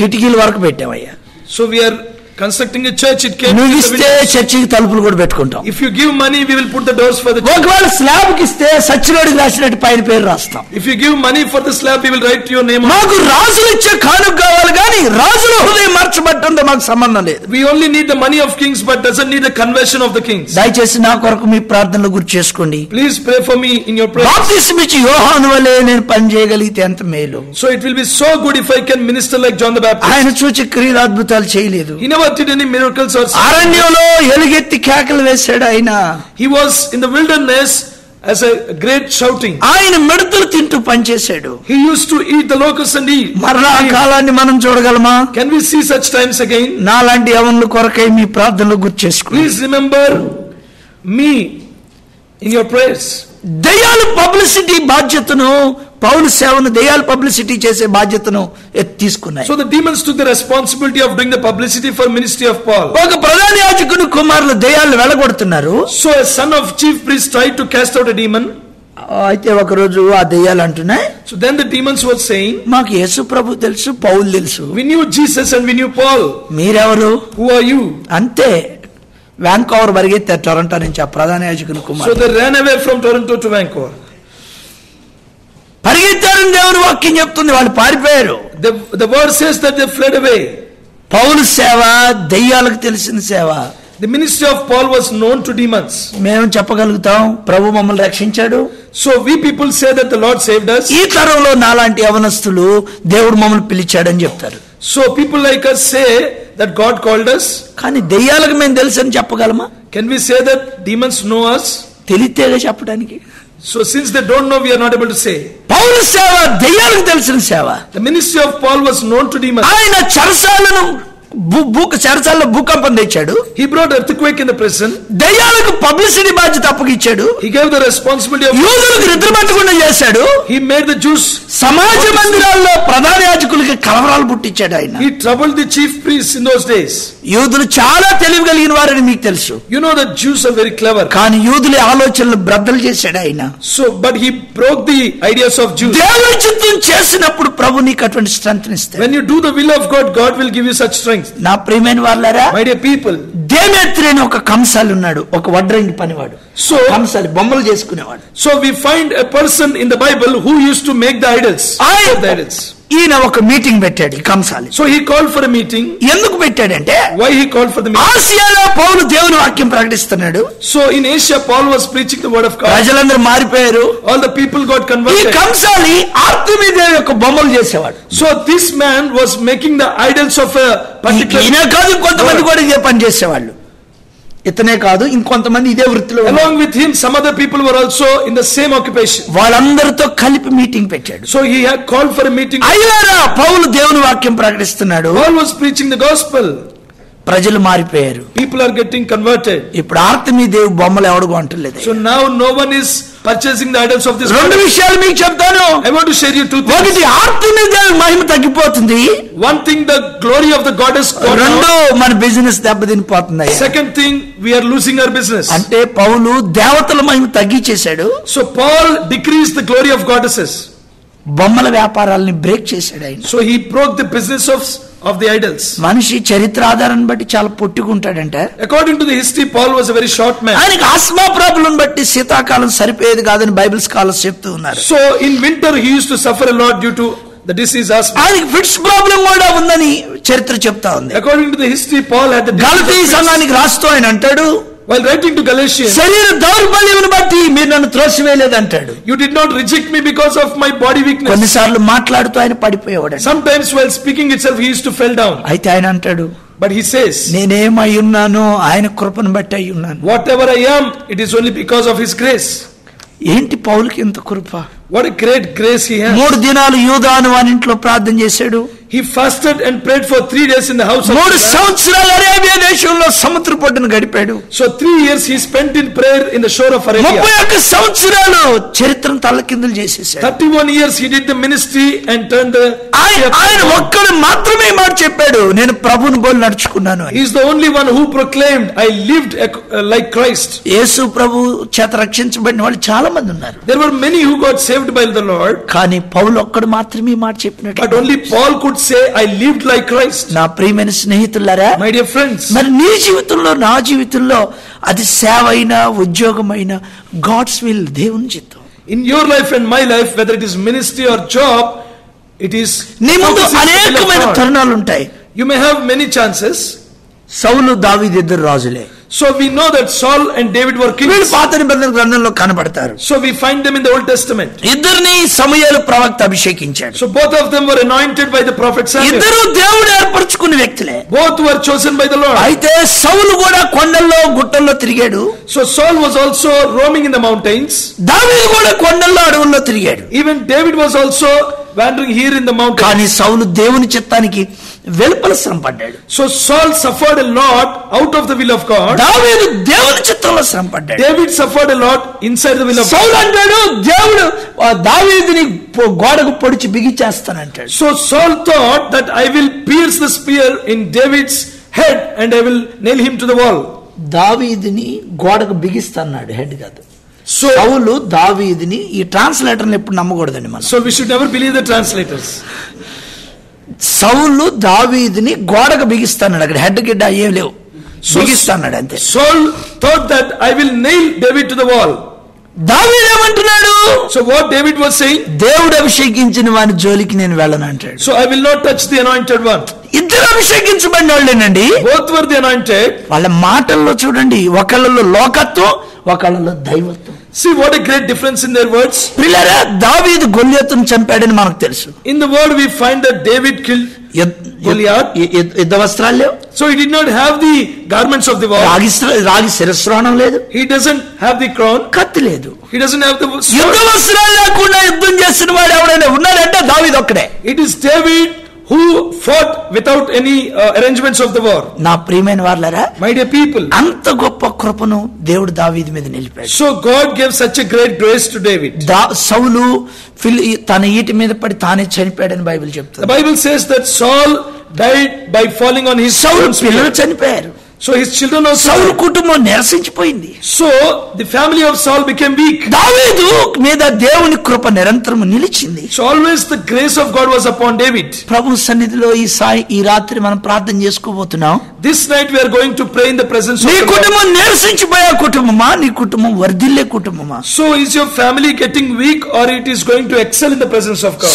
A: కిటికీల వరకు పెట్టావయ్యా.
B: so we are constructing a church. It came.
A: నువ్వు ఇస్తే చర్చికి తలుపులు కూడా పెట్టుకుంటాం.
B: If you give money, we will put the doors for the church.
A: ఒకవేళ slab కి ఇస్తే సచ్చిలోడికి రాసినట్టు పైన పేరు రాస్తాం.
B: If you give money for the slab, we will write your name on.
A: మాకు రాజులు ఇచ్చే కానుక కావాలి కానీ రాజుల హృదయం మార్చబట్టంతో మాకు సంబంధం లేదు.
B: We only need the money of kings, but doesn't need the conversion of the kings.
A: దయచేసి నా కొరకు మీ ప్రార్థనలు గుర్తు చేసుకోండి.
B: Please pray for me in your prayers.
A: బాప్తిస్మ ఇచ్చి యోహాను వలె నేను పని చేయగలిగితే ఎంత మేలు.
B: So it will be so good if I can minister like John the Baptist.
A: ఆయన సూచక క్రియలు అద్భుతాలు చేయలేదు.
B: He never did any miracles or signs.
A: అరణ్యంలో ఎలుగెత్తి కేకలు వేశాడు ఆయన.
B: He was in the wilderness as a great shouting.
A: ఆయన మిడతలు తింటూ పనిచేశాడు.
B: He used to eat the locusts and eat.
A: మరలా ఆ కాలాన్ని మనం చూడగలమా?
B: Can we see such times again?
A: నాలాంటి యవనుల కొరకై మీ ప్రార్థనలు గుర్తు చేసుకోండి.
B: Please remember me in your prayers.
A: దయ్యాలు పబ్లిసిటీ బాధ్యతను పౌలు సేవను దెయ్యాలు పబ్లిసిటీ చేసే బాధ్యతను తీసుకున్నాయి.
B: So the demons took the responsibility of doing the publicity for ministry of Paul.
A: ఒక ప్రధాన యాజకుని కుమారులు దెయ్యాలను వెళ్ళగొడుతున్నారు.
B: So a son of chief priest tried to cast out a demon.
A: అయితే ఒక రోజు ఆ దెయ్యాలు అంటున్నాయి,
B: So then the demons were saying,
A: మాకు యేసు ప్రభు తెలుసు, పౌలు తెలుసు,
B: we knew Jesus and we knew Paul.
A: మీరెవరు?
B: Who are you?
A: అంతే వ్యాంకోవర్ పరిగెత్తారు టొరంటో నుంచి ఆ ప్రధాన యాజకుని
B: So
A: కుమారుడు.
B: they ran away from Toronto to Vancouver.
A: పరిగెత్తారని దేవుని వాక్యం చెప్తుంది, వాళ్ళు పారిపోయారు.
B: The word says that they fled away.
A: పౌలు సేవ దెయ్యాలకు తెలిసిన సేవ.
B: The ministry of Paul was known to demons.
A: మేము చెప్పగలుగుతాం ప్రభు మమ్మల్ని రక్షించాడు.
B: So we people say that the Lord saved us.
A: ఈ తరంలో నాలాంటి యవనస్తులు దేవుడు మమ్మల్ని పిలిచాడని చెప్తారు.
B: So people like us say that God called us.
A: కానీ దెయ్యాలకు మేము తెలుసు అని చెప్పగలమా?
B: Can we say that demons know us?
A: తెలియతేగా చెప్పడానికి.
B: So since they don't know, we are not able to say.
A: పౌలు సేవ దెయ్యాలకు తెలిసిన సేవ.
B: The ministry of Paul was known to demons.
A: ఆయన చెరసాలను చెరసాలలో భూకంపం తెచ్చాడు.
B: He brought earthquake in the prison.
A: దెయ్యాలకు publicity బాధ్యత అప్పగిచ్చాడు.
B: He gave the responsibility of.
A: యూదులకు నిద్రపట్టకుండా చేశాడు.
B: He made the Jews.
A: సమాజ మందిరాల్లో ప్రధాన యాజకులకి కలవరాలు పుట్టించాడు ఆయన.
B: He troubled the chief priests in those days.
A: యూదులు చాలా తెలివి కలిగిన వారని మీకు తెలుసు.
B: You know that Jews are very clever.
A: కానీ యూదుల ఆలోచనలు బ్రద్దలు చేశాడు ఆయన.
B: So but he broke the ideas of Jews.
A: దేవుని చిత్తం చేసినప్పుడు ప్రభు నీకు అటువంటి స్ట్రెంగ్త్ ఇస్తాడు.
B: When you do the will of God, God will give you such strength.
A: నా ప్రియమైన వాళ్ళారా,
B: My dear people,
A: దేమేత్రి అని ఒక కంసాలి ఉన్నాడు, ఒక వడ్రంగి పనివాడు.
B: So
A: కంసాలి బొమ్మలు చేసుకునేవాడు.
B: So we find a person in the Bible who used to make the idols. The idols.
A: ఈయన ఒక మీటింగ్ పెట్టాడు, ఈ కంసాలి.
B: So he called for a meeting.
A: ఎందుకు పెట్టాడంటే,
B: Why he called for the meeting?
A: ఆసియాలో పౌలు దేవుని వాక్యం ప్రకటిస్తున్నాడు.
B: So in Asia, Paul was preaching the word of God.
A: ప్రజలందరూ మారిపోయారు.
B: All the people got
A: ఈ
B: converted.
A: కంసాలి ఆర్తెమిదేవి యొక్క బొమ్మలు చేసేవాడు.
B: So this man was making the idols of a particular.
A: ఈయన కాదు, ఇంకొంతమంది కూడా ఇదే పని చేసేవాళ్ళు. ఇతనే కాదు, ఇంకొంతమంది ఇదే వృత్తిలో.
B: Along with him, some other people were also in the same occupation.
A: వాళ్ళందరితో కలిపి మీటింగ్ పెట్టాడు.
B: So he had called for a meeting.
A: అయ్యారా పౌలు దేవుని వాక్యం ప్రకటిస్తున్నాడు.
B: Paul was preaching the gospel.
A: ప్రజలు మారిపోయారు.
B: People are getting converted.
A: ఇప్పుడు ఆర్తెమిదేవి బొమ్మలు ఎవడు కొంటలేదు.
B: So now no one is purchasing the idols of this world.
A: రెండు విషయాలు మీకు చెప్తాను.
B: I want to share you two things.
A: ఒకటి, ఆర్తెమిదేవి మహిమ తగ్గిపోతుంది.
B: One thing, the glory of the goddess gone
A: రెండు,
B: down.
A: మన business దెబ్బతినిపోతుంది.
B: Second thing, we are losing our business.
A: అంటే పౌలు దేవతల మహిమ తగ్గించేశాడు.
B: So Paul decreased the glory of goddesses.
A: బొమ్మల వ్యాపారాలని break చేశాడు ఆయన.
B: So he broke the business of the idols.
A: మనిషి చరిత్ర ఆధారాన్ని బట్టి చాలా పొట్టుకుంటాడంట.
B: According to the history, Paul was a very short man.
A: ఆయనకి ఆస్మా ప్రాబ్లం బట్టి శీతాకాలం సరిపోయేది కాదని బైబిల్ స్కాలర్స్ చెప్తూ ఉన్నారు.
B: So in winter he used to suffer a lot due to the disease asthma.
A: ఆయనకి ఫిట్స్ ప్రాబ్లం కూడా ఉందని చరిత్ర చెప్తా ఉంది.
B: According to the history, Paul had the
A: గలతీ
B: disease of fits.
A: సంఘానికి రాస్తూ ఆయన అంటాడు,
B: While writing to Galatians,
A: శరీర దౌర్బల్యం బట్టి మీరు నన్ను త్రోసివేయలేదు అంటాడు.
B: you did not reject me because of my body weakness.
A: కొన్నిసార్లు మాట్లాడుతూ ఆయన పడిపోయేవాడు.
B: Sometimes while speaking itself he used to fall down.
A: అయితే ఆయన అంటాడు,
B: But he says,
A: నేనేమై ఉన్నానో ఆయన కృపను బట్టి అయి ఉన్నాను.
B: whatever I am, it is only because of his grace.
A: ఏంటి పౌలుకి ఇంత కృప?
B: What a great grace he has.
A: 3 దినాలు యూదాను వాని ఇంట్లో ప్రార్థన చేశాడు.
B: He fasted and prayed for 3 days in the house of
A: 3
B: God.
A: సంవత్సరాలు అరేబియా దేశంలో సముద్ర పొడ్డును గడిపాడు.
B: So 3 years he spent in prayer in the shore of Arabia.
A: 31 సంవత్సరాలు చరిత్రను తలకిందులు చేసేసాడు.
B: 31 years he did the ministry and turned the.
A: ఆయన ఒక్కడు మాత్రమే మాట చెప్పాడు, నేను ప్రభువుని పోలి నడుచుకున్నాను అని.
B: He is the only one who proclaimed, I lived like Christ.
A: యేసు ప్రభు చేత రక్షించబడిన వాళ్ళు చాలా మంది ఉన్నారు.
B: There were many who got saved by the Lord.
A: కానీ పౌలు ఒక్కడు మాత్రమే మాట చెప్పినట్టు.
B: But only Paul could say, I lived like Christ.
A: నా ప్రియమైన స్నేహితులారా,
B: My dear friends,
A: మరి నీ జీవితంలో నా జీవితంలో అది సేవ అయినా ఉద్యోగమైనా గాడ్స్ విల్, దేవుని చిత్తం.
B: in your life and my life, whether it is ministry or job, it is.
A: నీ ముందు
B: focusing on the will of
A: అనేకమైన
B: God.
A: తరుణాలు ఉంటాయి.
B: You may have many chances.
A: సౌలు దావీదు ఇద్దరు రాజులే.
B: So we know that Saul and David were
A: వీళ్ళు
B: kings.
A: పాత నిబంధన గ్రంథంలో కనబడతారు.
B: So we find them in the Old Testament.
A: ఇద్దరిని సమూయేలు ప్రవక్త అభిషేకించాడు.
B: So both of them were anointed by the prophet Samuel.
A: ఇద్దరు దేవుడు ఏర్పరచుకున్న వ్యక్తులే.
B: Both were chosen by the Lord.
A: అయితే సౌలు కూడా కొండల్లో గుట్టల్లో తిరిగాడు.
B: So Saul was also roaming in the mountains.
A: దావీదు కూడా కొండల్లో అడవుల్లో తిరిగాడు.
B: Even David was also wandering here in the mountains.
A: కానీ సౌలు దేవుని చిత్తానికి వెలుపల శ్రమ పడ్డాడు.
B: So Saul suffered a lot out of the will of God.
A: దావీదు దేవుని చిత్తంలో శ్రమ పడ్డాడు.
B: David suffered a lot inside the will of God.
A: సౌలు అంటాడు దేవుడు దావీదుని గోడకు పొడిచి బిగించేస్తానంటాడు.
B: So Saul thought that I will pierce the spear in David's head and I will nail him to the wall.
A: దావీదుని గోడకు బిగిస్తాన్నాడు, హెడ్ కాదు.
B: So
A: సౌలు దావీదుని, ఈ ట్రాన్స్లేటర్ని ఎప్పుడు నమ్మకూడదండి మనం.
B: we should never believe the translators.
A: సౌలు దావీదుని గోడకు బిగిస్తాన్నాడు, అక్కడ హెడ్ గిడ్డ ఏం లేవు, బిగిస్తాన్నాడు అంతే.
B: Saul thought that I will nail David to the wall.
A: దావీదు ఏమంటున్నాడు?
B: So what David was saying,
A: దేవుడు అభిషేకించిన వాని జోలికి నేను వెళ్ళను అంటాడు.
B: so I will not touch the anointed one.
A: ఇద్దరు అభిషేకించబడిన వాళ్ళేనండి,
B: Both were the anointed.
A: వాళ్ళ మాటల్లో చూడండి, ఒకళ్ళలో లోకత్వం, ఒకళ్ళలో దైవత్వం.
B: See what a great difference in their words.
A: ప్రియులారా, దావీదు గొల్యాతును చంపాడని మనకు తెలుసు.
B: In the word we find that David killed Goliath.
A: యుద్ధ వస్త్రాలు లేవు,
B: So he did not have the garments of the war.
A: రాగి శిరస్త్రాణం లేదు,
B: He doesn't have the crown.
A: కత్తి లేదు.
B: He doesn't have the
A: యుద్ధ
B: sword.
A: వస్త్రాలు లేకుండా యుద్ధం చేసిన వాడు ఎవడైనా ఉన్నాడంటే దావీదు ఒక్కడే.
B: It is David who fought without any arrangements of the war.
A: నా ప్రియమైన వారలారా,
B: My dear people,
A: అంత గొప్ప కృపను దేవుడు దావీదు మీద నిలిపాడు.
B: so God gave such a great grace to David.
A: సౌలు తన ఈటి మీద పడి తానే చనిపోయాడని బైబిల్
B: The
A: చెప్తుంది.
B: Bible says that Saul died by falling on his
A: Saul
B: own
A: పిల్లలు
B: spear.
A: చనిపోయారు.
B: So his children also
A: సౌలు
B: died.
A: కుటుంబం నిరసించిపోయింది.
B: So the family of Saul became weak.
A: దావీదు మీద దేవుని కృప నిరంతరం నిలిచింది.
B: So always the grace of God was upon David.
A: ప్రభు సన్నిధిలో ఈ రాత్రి మనం ప్రార్థన చేసుకోబోతున్నాం.
B: This night we are going to pray in the presence of
A: నీ
B: the Lord.
A: కుటుంబం నిరసించిపోయే కుటుంబమా, నీ కుటుంబం వర్ధిల్లే కుటుంబమా?
B: So is your family getting weak or it is going to excel in the presence of God?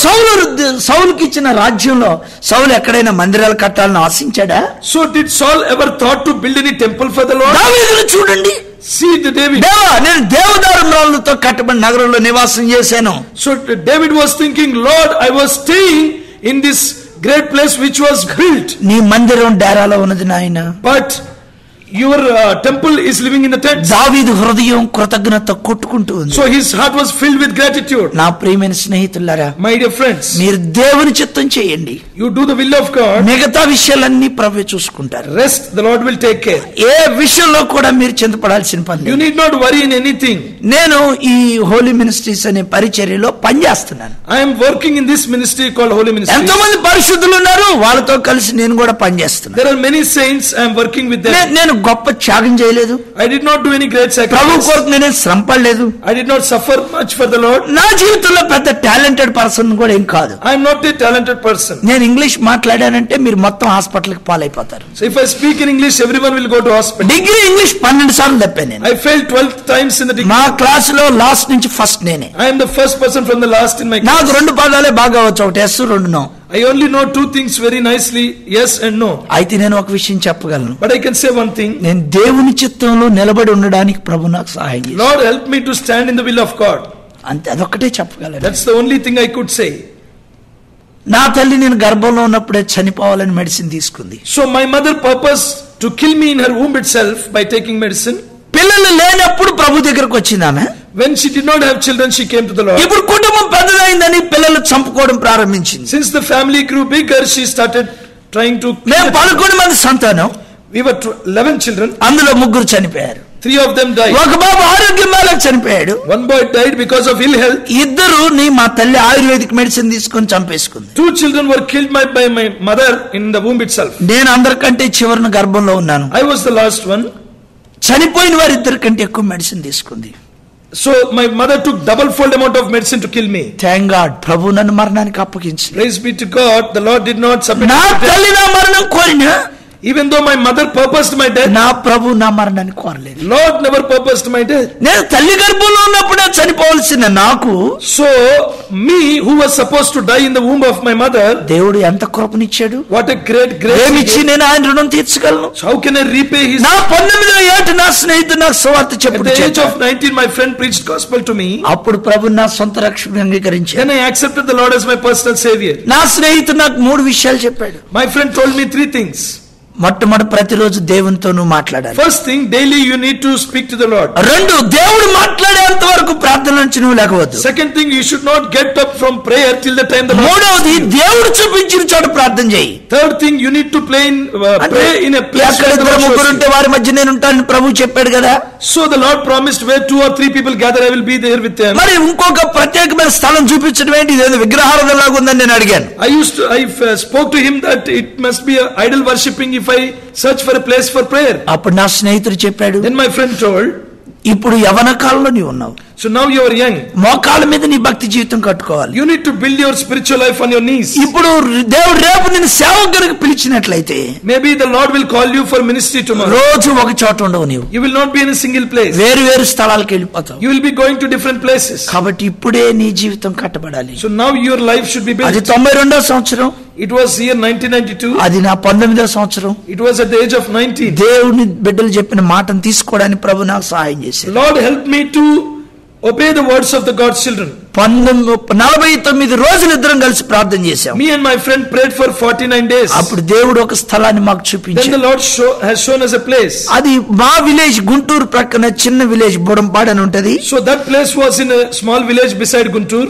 A: సౌలుకి ఇచ్చిన రాజ్యంలో సౌలు ఎక్కడైనా మందిరాలు కట్టాలని ఆశించాడా?
B: So did Saul ever thought to build any temple for the Lord?
A: దావీదును చూడండి,
B: See the David.
A: దేవా నేను దేవదారులతో కట్టబడిన నగరంలో నివాసం చేశాను.
B: So David was thinking, Lord, I was staying in this great place which was built,
A: నీ మందిరం డేరాలో ఉన్నది నాయన.
B: but your temple is living in the tent.
A: దావీదు హృదయం కృతజ్ఞత కొట్టుకుంటూ ఉంది.
B: So his heart was filled with gratitude.
A: నా ప్రియమైన స్నేహితులారా,
B: My dear friends,
A: మీరు దేవుని చిత్తం చేయండి,
B: you do the will of God.
A: మిగతా విషయాలన్నీ ప్రభువే చూసుకుంటారు.
B: Rest the Lord will take care.
A: ఏ విషయంలో కూడా మీరు చింతపడాల్సిన పని
B: You
A: లేదు.
B: need not worry in anything.
A: నేను ఈ హోలీ మినిస్ట్రీస్ అనే పరిచర్యలో పనిచేస్తున్నాను.
B: I am working in this ministry called Holy Ministry.
A: ఎంతో మంది పరిశుద్ధులు ఉన్నారు, వాళ్ళతో కలిసి నేను కూడా పనిచేస్తున్నాను.
B: There are many saints. I am working with them.
A: నేను గొప్ప త్యాగం చేయలేదు,
B: I did not do any great
A: Prabhu
B: sacrifice.
A: కొరకు నేను శ్రమ పడలేదు.
B: I did not suffer much for the Lord.
A: నా జీవితంలో పెద్ద టాలెంటెడ్ పర్సన్ కూడా ఏం కాదు.
B: I am not a talented person.
A: నేను ఇంగ్లీష్ మాట్లాడానంటే మీరు మొత్తం హాస్పిటల్కి పాలైపోతారు.
B: So if I speak in English, everyone will go to hospital.
A: Degree English 12 సార్లు తప్పాను నేను.
B: I failed 12 times in the degree.
A: మా క్లాసులో లాస్ట్ నుంచి ఫస్ట్ నేనే.
B: I am the first person from the last in my
A: నాకు
B: class.
A: 2 పదాలే బాగా వచ్చు, ఒకటి yes, 2 no.
B: I only know 2 things very nicely, yes and no.
A: అయితే నేను ఒక విషయం చెప్పగలను,
B: But I can say one thing.
A: నేను దేవుని చిత్తంలో నిలబడి ఉండడానికి ప్రభు నాకు సహాయం చేశాడు.
B: Lord, help me to stand in the will of God.
A: అంతే, అదొక్కటే చెప్పగలను.
B: That's the only thing I could say.
A: నా తల్లి నేను గర్భంలో ఉన్నప్పుడే చనిపోవాలని మెడిసిన్ తీసుకుంది.
B: So my mother purposed to kill me in her womb itself by taking medicine.
A: పిల్లలు లేనప్పుడు ప్రభు దగ్గరకు వచ్చింది ఆమె.
B: When she did not have children, she came to the Lord.
A: ఇప్పుడు కుటుంబం పెద్దదైందని పిల్లలు చంపుకోవడం ప్రారంభించింది.
B: Since the family grew bigger, she started trying to.
A: మేము 11 మంది సంతానం,
B: We were 11 children.
A: అందులో 3 చనిపోయారు.
B: 3 of them died.
A: ఒక బాబు ఆరోగ్యం బాగా చనిపోయాడు.
B: 1 boy died because of ill health.
A: 2 మా తల్లి ఆయుర్వేదిక్ మెడిసిన్ తీసుకొని చంపేసుకుంది.
B: 2 children were killed by my mother in the womb itself.
A: నేను అందరికంటే చివరిన గర్భంలో ఉన్నాను.
B: I was the last one.
A: చనిపోయిన వారి 2 కంటే ఎక్కువ మెడిసిన్ తీసుకుంది.
B: So my mother took double fold amount of medicine to kill me.
A: Thank god, ప్రభు నన్ను మరణానికి అప్పగించింది.
B: Praise be to God, the Lord did not submit
A: నా
B: me to death.
A: తల్లి నా మరణం కోరినా,
B: Even though my mother purposed my death,
A: నా ప్రభు నా మరణాన్ని కోరలేదు.
B: Lord never purposed my death.
A: నేను తల్లి గర్భంలో ఉన్నప్పుడే చనిపోవలసిన నాకు
B: So me, who was supposed to die in the womb of my mother,
A: దేవుడు ఎంత కృపనిచ్చాడు.
B: what a great grace he
A: ఏమిచ్చి
B: gave.
A: నేను ఆయన రుణం తీర్చగలను.
B: So how can I repay his?
A: నా 19వ ఏట నా స్నేహితుడు నాకు సువార్త
B: At
A: చెప్పుడు
B: the age of 19, my friend preached gospel to me.
A: అప్పుడు ప్రభు నా సొంత రక్షకుడిగా అంగీకరించాడు.
B: Then I accepted the Lord as my personal savior.
A: నా స్నేహితుడు నాకు 3 విషయాలు చెప్పాడు.
B: My friend told me 3 things.
A: మొట్టమొదటి ప్రతిరోజు దేవునితో నువ్వు మాట్లాడాలి.
B: First thing, daily you need to speak to the Lord.
A: రెండు, దేవుడు మాట్లాడేంత వరకు ప్రార్థన నుంచి నువ్వు లేకవద్దు.
B: Second thing, you should not get up from prayer till the time the Lord.
A: మూడవది, దేవుడు చూపించిన చోట ప్రార్థన చేయి.
B: Third thing, you need to pray in a place
A: ఎక్కడ
B: where the
A: ఇద్దరు
B: Lord
A: ముగ్గురు
B: shows
A: ఉంటే
B: you.
A: వారి మధ్య నేను ఉంటానని ప్రభు చెప్పాడు కదా.
B: So the Lord promised, where 2 or 3 people gather, I will be there with them.
A: మరి ఇంకొక ప్రత్యేకమైన స్థలం చూపించడం ఏంటి? ఇదేదో విగ్రహారాధనలాగా ఉందని నేను అడిగాను.
B: I spoke to him that it must be idol worshipping if I search for a place for prayer.
A: అప్పుడు నా స్నేహితుడు చెప్పాడు,
B: Then my friend told,
A: ఇప్పుడు యవన కాలంలో నీవు ఉన్నావు,
B: so now you are young.
A: మోకాళ్ళ మీద నీ భక్తి జీవితం కట్టుకోవాలి.
B: You need to build your spiritual life on your knees.
A: ఇప్పుడు దేవుడు రేపు నిన్ను సేవకునికి పిలిచినట్లయితే
B: Maybe the Lord will call you for ministry tomorrow.
A: రోజు ఒక చోట ఉండవు నీవు,
B: You will not be in a single place.
A: వేరు వేరు స్థలాలకు వెళ్ళిపోతావు.
B: You will be going to different places.
A: కాబట్టి ఇప్పుడే నీ జీవితం కట్టబడాలి.
B: So now your life should be
A: అది
B: built.
A: 92వ సంవత్సరం,
B: It was year 1992.
A: అది నా 19వ సంవత్సరం.
B: It was at the age of 19.
A: దేవుని బిడ్డలు చెప్పిన మాటను తీసుకోవడానికి ప్రభు నాకు సహాయం చేశాడు.
B: Lord help me to obey the words of the God's children.
A: 49 రోజులు ఇద్దరం కలిసి ప్రార్థన చేశాం.
B: Me and my friend prayed for 49 days.
A: అప్పుడు దేవుడు ఒక స్థలాన్ని మాకు
B: Then the
A: చూపించాడు.
B: Lord has shown us a place.
A: అది మా విలేజ్, గుంటూరు ప్రక్కన చిన్న విలేజ్ బుడంపాడు అని ఉంటది.
B: So that place was in a small village beside Guntur.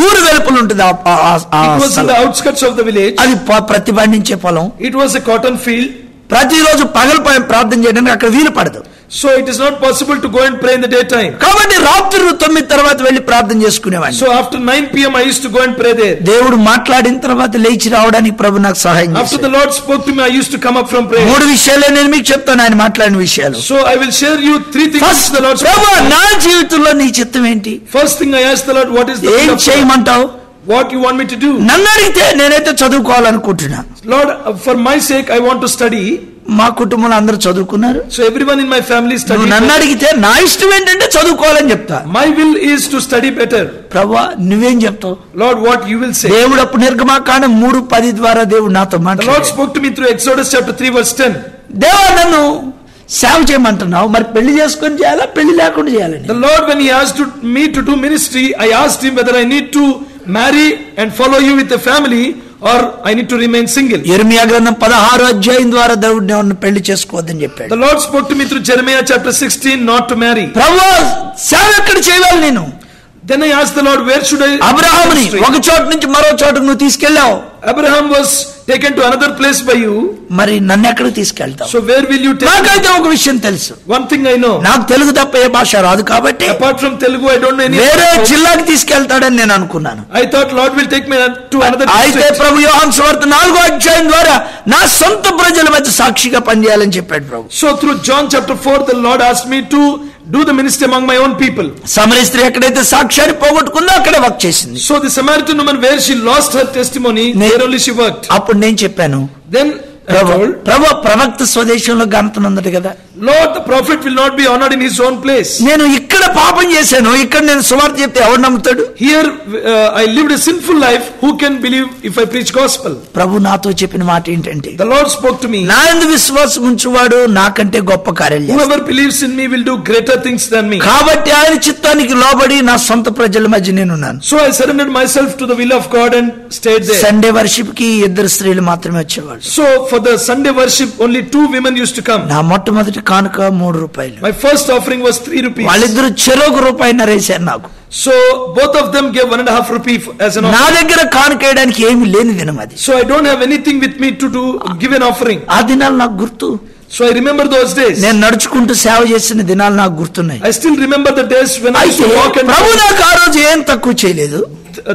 A: ఊరు వెలుపల ఉంటుంది.
B: It was in the outskirts of the village.
A: అది ప్రతిబంధించే పొలం.
B: It was a cotton field.
A: ప్రతిరోజు పగలు ప్రార్థన చేయడానికి అక్కడ వీలు పడదు.
B: So it is not possible to go and pray in the daytime.
A: కాబట్టి రాత్రి 9 తర్వాత వెళ్లి ప్రార్థన చేసుకునేవాడిని.
B: So after 9 p.m. I used to go and pray there.
A: దేవుడు మాట్లాడిన తర్వాత లేచి రావడానికి ప్రభు నాకు సహాయం
B: After
A: చేశాడు.
B: the Lord spoke to me, I used to come up from prayer.
A: 3 విషయాలే నేను మీకు చెప్తాను ఆయన మాట్లాడిన విషయాలు.
B: So I will share you 3 things
A: first,
B: the Lord spoke
A: Prabhu
B: to me.
A: నా జీవితంలో నీ చిత్తం ఏంటి?
B: First thing I asked the Lord, what is the will
A: ఏం
B: of God?
A: చేయమంటావు?
B: What you want me to do?
A: నన్ను అడిగితే నేనైతే చదువుకోవాలనుకుంటున్నా.
B: Lord, for my sake I want to study.
A: మా కుటుంబంలో అందరూ చదువుకున్నారు.
B: So everyone in my family
A: నువ్వు
B: studied.
A: నన్ను అడిగితే నా ఇష్టం ఏంటంటే చదువుకోవాలని చెప్తా.
B: My will is to study better.
A: ప్రభు నువ్వేం చెప్తావు?
B: Lord, what you will say.
A: దేవుడు అప్పుడు నిర్గమాకాండం 3:10 ద్వారా దేవుడు నాతో
B: The Lord
A: మాట్లాడాడు.
B: spoke to me through Exodus chapter 3 verse 10.
A: దేవా నన్ను సేవ చేయమంటున్నావు, మరి పెళ్లి చేసుకొని చేయాలా పెళ్లి లేకుండా చేయాలని?
B: The Lord, when he asked me to do ministry, I asked him whether I need to marry and follow you with a family or I need to remain single.
A: యెరెమీయా గ్రంథం 16వ అధ్యాయం ద్వారా దేవుడు నన్ను పెళ్లి చేసుకోవద్దని చెప్పాడు.
B: The Lord spoke to me through Jeremiah chapter 16 not to marry.
A: ప్రభు సేవ ఎక్కడ చేయాలి నేను?
B: Then I asked the Lord, where should I?
A: అబ్రహాముని ఒక చోట నుంచి మరో చోటకు నువ్వు తీసుకెళ్ళావు.
B: Abraham was taken to another place by you.
A: మరి నన్ను ఎక్కడికి తీసుకెళ్తావు?
B: So where will you take me?
A: నాకైతే ఒక విషయం తెలుసు.
B: One thing I know.
A: నాకు తెలుగు తప్ప ఏ భాష రాదు కాబట్టి
B: Apart from Telugu, I don't know any.
A: వేరే జిల్లాకి తీసుకెళ్తాడని నేను అనుకున్నాను.
B: I thought Lord will take me to another
A: అయితే
B: district.
A: ప్రభు యోహాను సువార్త 4వ అధ్యాయం ద్వారా నా సొంత ప్రజల మధ్య సాక్షిగా పనిచేయాలని చెప్పాడు ప్రభు.
B: So through John chapter 4, the Lord asked me to do the ministry among my own people.
A: సమరయ స్త్రీ ఎక్కడైతే సాక్ష్యాన్ని పోగొట్టుకుందో అక్కడే వర్క్ చేసింది.
B: So the Samaritan woman, where she lost her testimony, there only she worked.
A: అప్పుడు నేను చెప్పాను,
B: Then I told,
A: ప్రభు ప్రవక్త స్వదేశంలో ఘనతనుందట కదా.
B: Lord, the prophet will not be honored in his own place.
A: నేను ఇక్కడ పాపం చేశాను, ఇక్కడ నేను సువార్త చెప్తే ఎవరు నమ్ముతాడు?
B: Here I lived a sinful life. Who can believe if I preach gospel?
A: ప్రభు నాతో చెప్పిన మాట ఏంటంటే,
B: The Lord spoke to me.
A: నా యందు విశ్వాసం ఉంచువాడు నాకంటే గొప్ప కార్యాలు చేస్తాడు.
B: Whoever believes in me will do greater things than me.
A: కాబట్టి ఆయన చిత్తానికి లోబడి నా సొంత ప్రజల మధ్య నేనున్నాను.
B: So I surrendered myself to the will of God and stayed there.
A: Sunday worship కి 2 స్త్రీలు మాత్రమే వచ్చేవాళ్ళు.
B: So for the Sunday worship, only 2 women used to come.
A: నా మొట్టమొదటి కానుక 3 రూపాయలు.
B: My first offering was 3 rupees.
A: వాళ్ళిద్దరు చెరొక రూపాయిన్నర వేశారు నాకు.
B: So both of them gave 1.5 rupee as an
A: నా
B: offering.
A: దగ్గర కానుక వేయడానికి ఏమి లేని దినం అది.
B: So I don't have anything with me to give an offering.
A: ఆ దినాలు నాకు గుర్తు.
B: So I remember those days.
A: నేను నడుచుకుంటూ సేవ చేసిన దినాలు నాకు గుర్తున్నాయి.
B: I still remember the days when I used
A: అయితే
B: to walk and
A: ప్రభు నాకు ఆ రోజు ఏం తక్కువ చేయలేదు.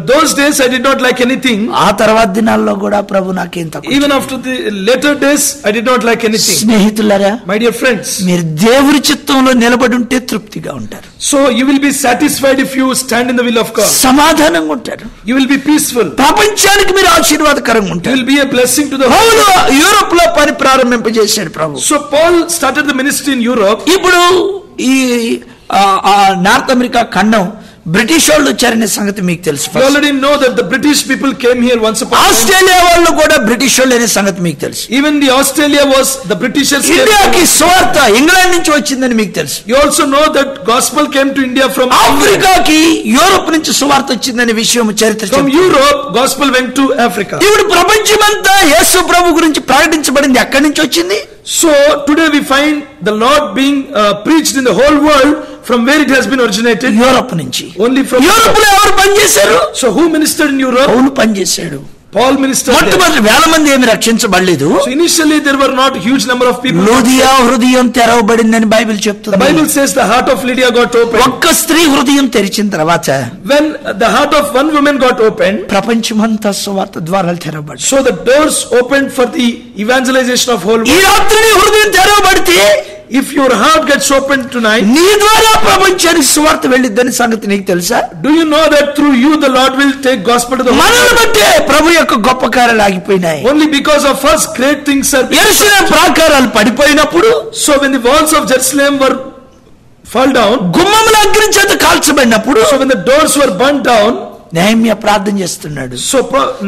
B: those days I did not like anything.
A: ఆ తర్వాత దినాల్లో కూడా ప్రభు నాకేం తక్కువ.
B: Even after the later days I did not like anything.
A: స్నేహితులారా,
B: My dear friends,
A: మీరు దేవుని చిత్తంలో నిలబడి ఉంటే తృప్తిగా ఉంటారు.
B: so you will be satisfied if you stand in the will of God.
A: సమాధానంగా ఉంటారు.
B: You will be peaceful.
A: ప్రపంచానికి మీరు ఆశీర్వాదకరంగా
B: You
A: ఉంటారు.
B: will be a blessing to the
A: Paul
B: whole.
A: Europe లో పని ప్రారంభింపజేశాడు ప్రభు.
B: So Paul started the ministry in Europe.
A: ఇప్పుడు ఈ నార్త్ అమెరికా ఖండం బ్రిటిష్ వాళ్ళు వచ్చారనే సంగతి మీకు తెలుసు.
B: You already know that the British people came here once upon a time.
A: Australia వాళ్ళు కూడా బ్రిటిష్ వాళ్ళు అనే సంగతి మీకు తెలుసు.
B: Even the Australia was the Britishers.
A: ఇండియాకి సువార్త ఇంగ్లాండ్ నుంచి వచ్చిందని మీకు తెలుసు.
B: You also know that gospel came to India from
A: ఆఫ్రికాకి యూరోప్ నుంచి సువార్త వచ్చిందనే విషయం చరిత్ర.
B: From Europe gospel went to Africa.
A: ఇప్పుడు ప్రపంచమంతా యేసు ప్రభు గురించి ప్రకటించబడింది ఎక్కడి నుంచి వచ్చింది?
B: So today we find the Lord being preached in the whole world. From where it has been originated?
A: Europe నుంచి.
B: Only from
A: యూరోప్ లో ఎవరు పనిచేశారు?
B: So who ministered in Europe?
A: పౌలు పనిచేశాడు.
B: Paul ministered there.
A: మొట్టమొదటి వేల మంది ఏమి రక్షించబడలేదు.
B: So initially there were not huge number of people.
A: లూదియా హృదయం తెరవబడిందని బైబిల్ చెప్తుంది.
B: The Bible says the heart of Lydia got opened.
A: ఒక్క స్త్రీ హృదయం తెరిచిన తర్వాత
B: When the heart of one woman got opened,
A: ప్రపంచమంతా సువార్త ద్వారాలు తెరవబడ్డాయి.
B: so the doors opened for the evangelization of whole
A: ఈ
B: world.
A: రాత్రి నీ హృదయం తెరవబడితే
B: If your heart gets opened tonight,
A: నీ ద్వారా ప్రపంచానికి సువార్త వెళ్ళిద్దని సంగతి నీకు తెలుసా?
B: do you know that through you the Lord will take gospel to the whole
A: మనల్ని
B: world?
A: బట్టే ప్రభు యొక్క గొప్ప కార్యాలు ఆగిపోయినాయి.
B: Only because of us great things are.
A: యెరూషలేము ప్రాకారాలు పడిపోయినప్పుడు,
B: So when the walls of Jerusalem were fall down,
A: గుమ్మముల అగ్ని చేత కాల్చబడినప్పుడు,
B: so when the doors were burnt down,
A: Nehemiah ప్రార్థన చేస్తున్నాడు.
B: so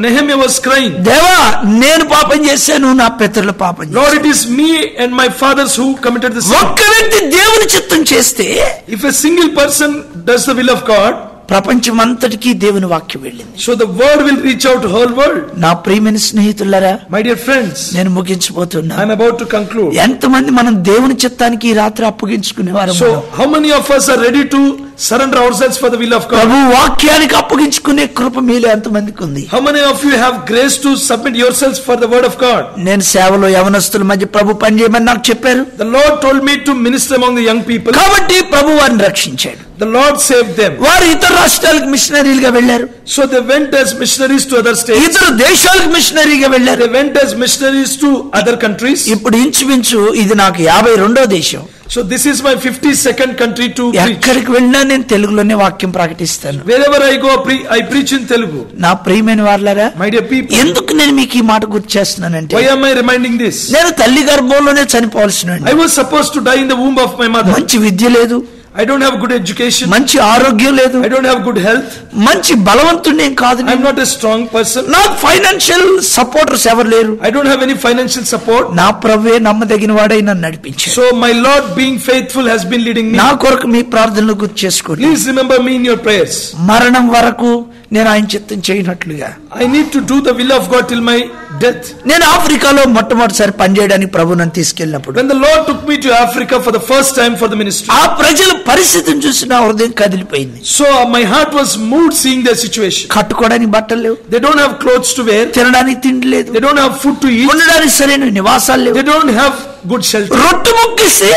B: Nehemiah was crying,
A: దేవా నేను పాపం చేశాను, నా పితరుల పాపం
B: Lord,
A: చేశాను.
B: it is me and my fathers who committed the sin.
A: ఒక్క వ్యక్తి దేవుని చిత్తం చేస్తే
B: If a single person does the will of God,
A: ప్రపంచమంతటికి దేవుని వాక్యం వెళ్ళింది.
B: so the word will reach out to whole world.
A: నా ప్రియమైన స్నేహితులారా,
B: My dear friends,
A: నేను ముగించబోతున్నా.
B: I am about to conclude.
A: ఎంతమంది మనం దేవుని చిత్తానికి ఈ రాత్రి అప్పగించుకునేవారు?
B: So how many of us are ready to surrender ourselves for the will of God?
A: ప్రభు వాక్యానికి అప్పగించుకునే కృప మీలో ఎంతమందికి ఉంది?
B: How many of you have grace to submit yourselves for the word of God?
A: నేను సేవలో యవనస్తుల మధ్య ప్రభు పని చేయమని నాకు చెప్పారు.
B: The Lord told me to minister among the young people.
A: కాబట్టి ప్రభు వారిని రక్షించాడు.
B: The Lord saved them.
A: వారు ఇతర రాష్ట్రాలకు మిషనరీలుగా వెళ్లారు.
B: So they went as missionaries to other states.
A: ఇతర దేశాలకు మిషనరీగా వెళ్లారు.
B: They went as missionaries to other countries.
A: ఇప్పుడు ఇంచుమించు ఇది నాకు 52వ దేశం.
B: So this is my 52nd country to preach.
A: ఎక్కడికి వెళ్ళినా నేను తెలుగులోనే వాక్యం ప్రకటిస్తాను.
B: Wherever I go, I preach in Telugu.
A: నా ప్రియమైన వారలారా,
B: My dear people,
A: ఎందుకు నేను మీకు ఈ మాట గుర్తు చేస్తున్నానంటే,
B: why am I reminding this?
A: నేను తల్లి గర్భంలోనే చనిపోవాల్సిన
B: I was supposed to die in the womb of my mother.
A: మంచి విద్య లేదు,
B: I don't have good education.
A: మంచి ఆరోగ్యం లేదు,
B: I don't have good health.
A: మంచి బలవంతుడేం కాదు,
B: I'm not a strong person.
A: నాకు ఫైనాన్షియల్ సపోర్టర్స్ ఎవరు లేరు.
B: I don't have any financial support.
A: నా ప్రభువే నమ్మదగిన వాడై నన్ను నడిపించాడు.
B: So my Lord being faithful has been leading me.
A: నా కొరకు మీ ప్రార్థనలు గుర్తు చేసుకోండి.
B: Please remember me in your prayers.
A: మరణం వరకు నేను ఆయన చిత్తం చేయనట్లుగా
B: I need to do the will of God till my death.
A: నేను ఆఫ్రికాలో మొట్టమొదటిసారి పనిచేయడానికి ప్రభు నన్ను తీసుకెళ్ళినప్పుడు,
B: When the Lord took me to Africa for the first time for the ministry,
A: ఆ ప్రజల పరిస్థితిని చూసి నా హృదయం కదిలిపోయింది.
B: so my heart was moved seeing their situation.
A: కట్టుకోవడానికి బట్టలు లేవు,
B: They don't have clothes to wear.
A: తినడానికి తిండి లేదు,
B: They don't have food to eat.
A: ఉండడానికి సరైన నివాసాలు లేవు.
B: They don't have good shelter.
A: రొట్టె ముక్కిస్తే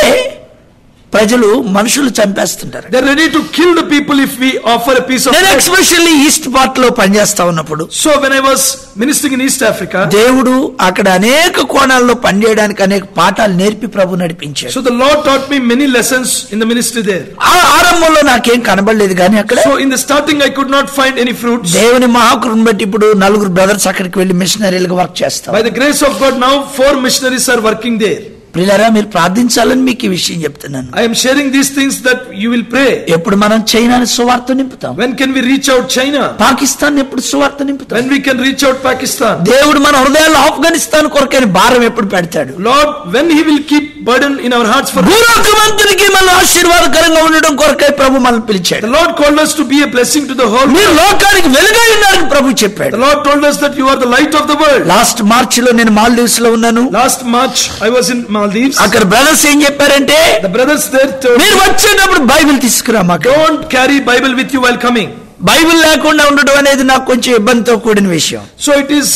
A: ప్రజలు మనుషులు చంపేస్తుంటారు.
B: They're ready to kill the people if we offer a piece of
A: నేను
B: bread.
A: ఎక్స్పెషల్లీ ఈస్ట్ పార్ట్ లో పనిచేస్తా ఉన్నప్పుడు
B: So when I was ministering in East Africa,
A: దేవుడు అక్కడ అనేక కోణాల్లో పనిచేయడానికి అనేక పాఠాలు నేర్పి ప్రభు నడిపించాడు.
B: so the Lord taught me many lessons in the ministry there.
A: ఆ ఆరంభంలో నాకేం కనబడలేదు కానీ అక్కడ
B: So in the starting I could not find any fruits.
A: దేవుని మహాకృపను బట్టి ఇప్పుడు 4 బ్రదర్స్ అక్కడికి వెళ్లి మిషనరీలుగా వర్క్ చేస్తాం.
B: By the grace of God now 4 missionaries are working there.
A: ప్రియులారా, మీరు ప్రార్థించాలని మీకు ఈ విషయం చెప్తున్నాను.
B: I am sharing these things that you will pray.
A: ఎప్పుడు మనం చైనాని సువార్త నింపుతాం?
B: When can we reach out China?
A: Pakistan ఎప్పుడు సువార్త నింపుతాం?
B: When we can reach out Pakistan?
A: దేవుడు మన హృదయాల్లో ఆఫ్ఘనిస్తాన్ కొరకైన భారం ఎప్పుడు పెడతాడు?
B: Lord, when he will keep burden in our hearts for
A: భూలోకమంతటికి మన ఆశీర్వాదకరంగా ఉండడం కొరకై ప్రభు మనల్ని పిలిచాడు.
B: the Lord called us to be a blessing to the whole
A: మీరు
B: world.
A: లోకానికి వెలుగై ఉన్నారని ప్రభు చెప్పాడు.
B: The Lord told us that you are the light of the world.
A: Last March లో నేను మాల్దీవ్స్ లో ఉన్నాను.
B: Last March I was in Maldives.
A: అక్కడ బ్రదర్స్ ఏం చెప్పారంటే,
B: The brothers there told
A: మీరు
B: me,
A: వచ్చేటప్పుడు బైబిల్ తీసుకురా, మాకు
B: don't carry Bible with you while coming.
A: Bible లేకుండా ఉండడం అనేది నాకు కొంచెం ఇబ్బందితో కూడిన విషయం.
B: So it is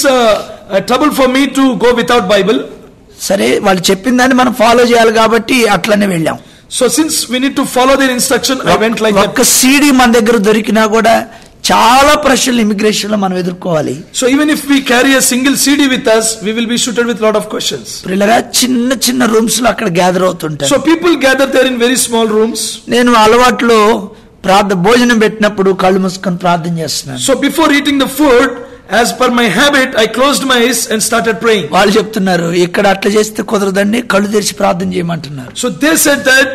B: a trouble for me to go without Bible.
A: సరే, వాళ్ళు చెప్పిన దాన్ని మనం ఫాలో చేయాలి కాబట్టి అట్లనే వెళ్ళాం.
B: So since we need to follow their instruction, I went like that.
A: ఒక్క సీడీ మన దగ్గర దొరికినా కూడా చాలా ప్రశ్నలు ఇమిగ్రేషన్ లో మనం ఎదుర్కోవాలి.
B: So even if we carry a single CD with us, we will be shooted with lot of questions.
A: పిల్లగా చిన్న చిన్న రూమ్స్ లో అక్కడ గ్యాదర్ అవుతుంటారు.
B: So people gather there in very small rooms.
A: నేను అలవాట్లో భోజనం పెట్టినప్పుడు కళ్ళు మూసుకొని ప్రార్థన చేస్తున్నాను.
B: So before eating the food, as per my habit, I closed my eyes and started praying.
A: వాళ్ళు చెప్తున్నారు, ఇక్కడ అట్లా చేస్తే కుదరదండి, కళ్ళు తెరిచి ప్రార్థన చేయమంటున్నారు.
B: So they said that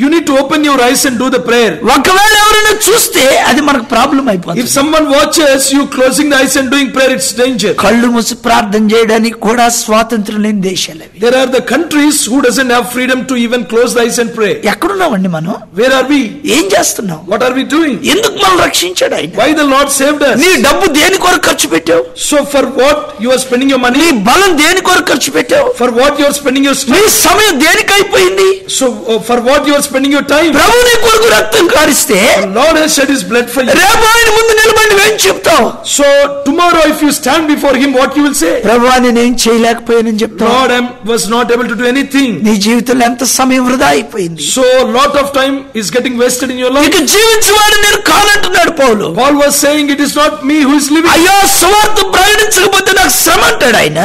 B: You need to open your eyes and do the prayer.
A: ఒకవేళ ఎవరైనా చూస్తే అది మనకు ప్రాబ్లం అయిపోతుంది.
B: If someone watches you closing the eyes and doing prayer, it's danger.
A: కళ్ళు మూసి ప్రార్థన చేయడానికి కూడా స్వాతంత్రం లేని దేశాలు అవి.
B: There are the countries who doesn't have freedom to even close the eyes and pray.
A: ఎక్కడున్నామండి మనం?
B: Where are we?
A: ఏం చేస్తున్నాం?
B: What are we doing?
A: ఎందుకు మనల్ని రక్షించాడు ఆయన?
B: Why the Lord saved us?
A: నీ డబ్బు దేని కొరకు ఖర్చు పెట్టావు?
B: So for what you are spending your money?
A: నీ బలం దేని కొరకు ఖర్చు పెట్టావు?
B: For what you are spending your
A: నీ
B: strength?
A: సమయం దేనికి అయిపోయింది?
B: So for what you are spending your time?
A: ప్రభు నీ కొరకు రక్తం కారిస్తే
B: The Lord has shed his blood for you.
A: రేపు ఆయన ముందు నిలబడి ఏం చెప్తావు?
B: So tomorrow if you stand before him, what you will say?
A: ప్రభువా నేనేం చేయలేకపోయానని చెప్తావు.
B: Lord, I was not able to do anything.
A: నీ జీవితంలో ఎంత సమయం వృధా అయిపోయింది.
B: So lot of time is getting wasted in your life.
A: ఇక జీవించువాడు నేను కానంటున్నాడు పౌలు.
B: Paul was saying it is not me who is living.
A: అయ్యో సువార్త ప్రకటించకపోతే నాకు శ్రమ అంటాడు ఆయన.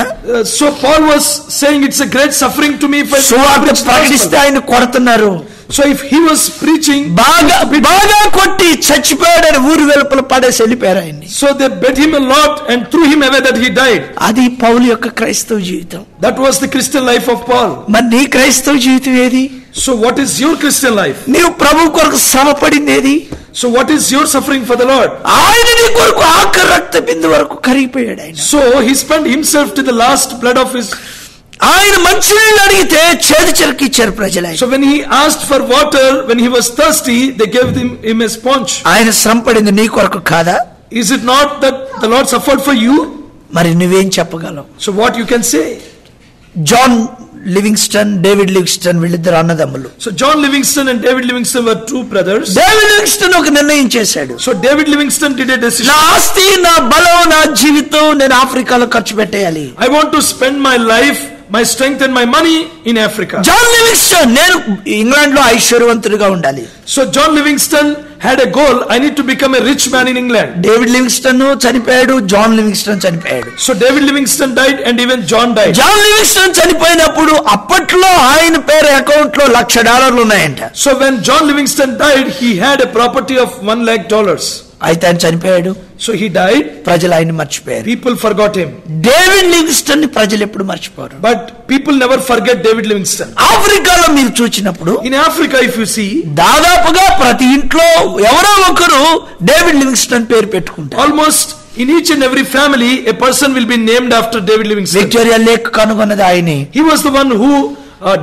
B: So Paul was saying it's a great suffering to me if I
A: సువార్త ప్రకటిస్తే ఆయన కొడుతున్నారు.
B: So if he was preaching,
A: బాగా కొట్టి చచ్చిపోయాడని ఊరు వెలుపల పడేసి వెళ్ళిపోయారు ఆయన్ని.
B: so they beat him a lot and threw him away that he died.
A: అది పౌలు యొక్క క్రైస్తవ జీవితం.
B: That was the Christian life of Paul.
A: మరి నీ క్రైస్తవ జీవితం ఏది?
B: So what is your Christian life?
A: నీవు ప్రభు కొరకు శ్రమ పడింది ఏది?
B: So what is your suffering for the Lord?
A: ఆయన నీ కొరకు ఆఖరి రక్త బిందు వరకు కరిగిపోయాడు ఆయన.
B: So he spent himself to the last blood of his.
A: ఆయన మంచినీళ్ళు అడిగితే చేదు చెరకు ఇచ్చారు ప్రజలు.
B: So when he asked for water, when he was thirsty, they gave him a sponge.
A: ఆయన శ్రమ పడింది నీ కొరకు కాదా?
B: Is it not that the Lord suffered for you?
A: మరి నువ్వేం చెప్పగలవు?
B: So what you can say?
A: John Livingstone, David Livingstone వీళ్ళిద్దరు అన్నదమ్ములు.
B: So John Livingston and David Livingston were two brothers.
A: David Livingstone ఒక నిర్ణయం చేశాడు.
B: So David Livingston did a decision.
A: నా ఆస్తి, నా బలం, నా జీవితం నేను ఆఫ్రికాలో ఖర్చు పెట్టేయాలి.
B: I want to spend my life, my strength and my money in Africa.
A: John Livingstone నేను ఇంగ్లాండ్ లో ఐశ్వర్యవంతుడిగా ఉండాలి.
B: So John Livingston had a goal, I need to become a rich man in England.
A: David Livingstone చనిపోయాడు, John Livingstone చనిపోయాడు.
B: So David Livingston died and even John died.
A: John Livingstone చనిపోయినప్పుడు అప్పట్లో ఆయన పేరు అకౌంట్ లో $1,00,000 ఉన్నాయంట.
B: So when John Livingston died, he had a property of $1,00,000.
A: అయితే ఆయన చనిపోయాడు.
B: So he died.
A: ప్రజలు ఆయన మర్చిపోయారు.
B: People forgot him.
A: David Livingstone ని ప్రజలు ఎప్పుడు మర్చిపోరు.
B: But people never forget David Livingston.
A: ఆఫ్రికాలో మీరు చూసినప్పుడు,
B: In Africa if you see,
A: దాదాపుగా ప్రతి ఇంట్లో ఎవరో ఒకరు డేవిడ్ లివింగ్స్టన్ పేరు పెట్టుకుంటారు.
B: almost in each and every family a person will be named after David Livingston.
A: Victoria lake కనుగొన్నది ఆయనే.
B: He was the one who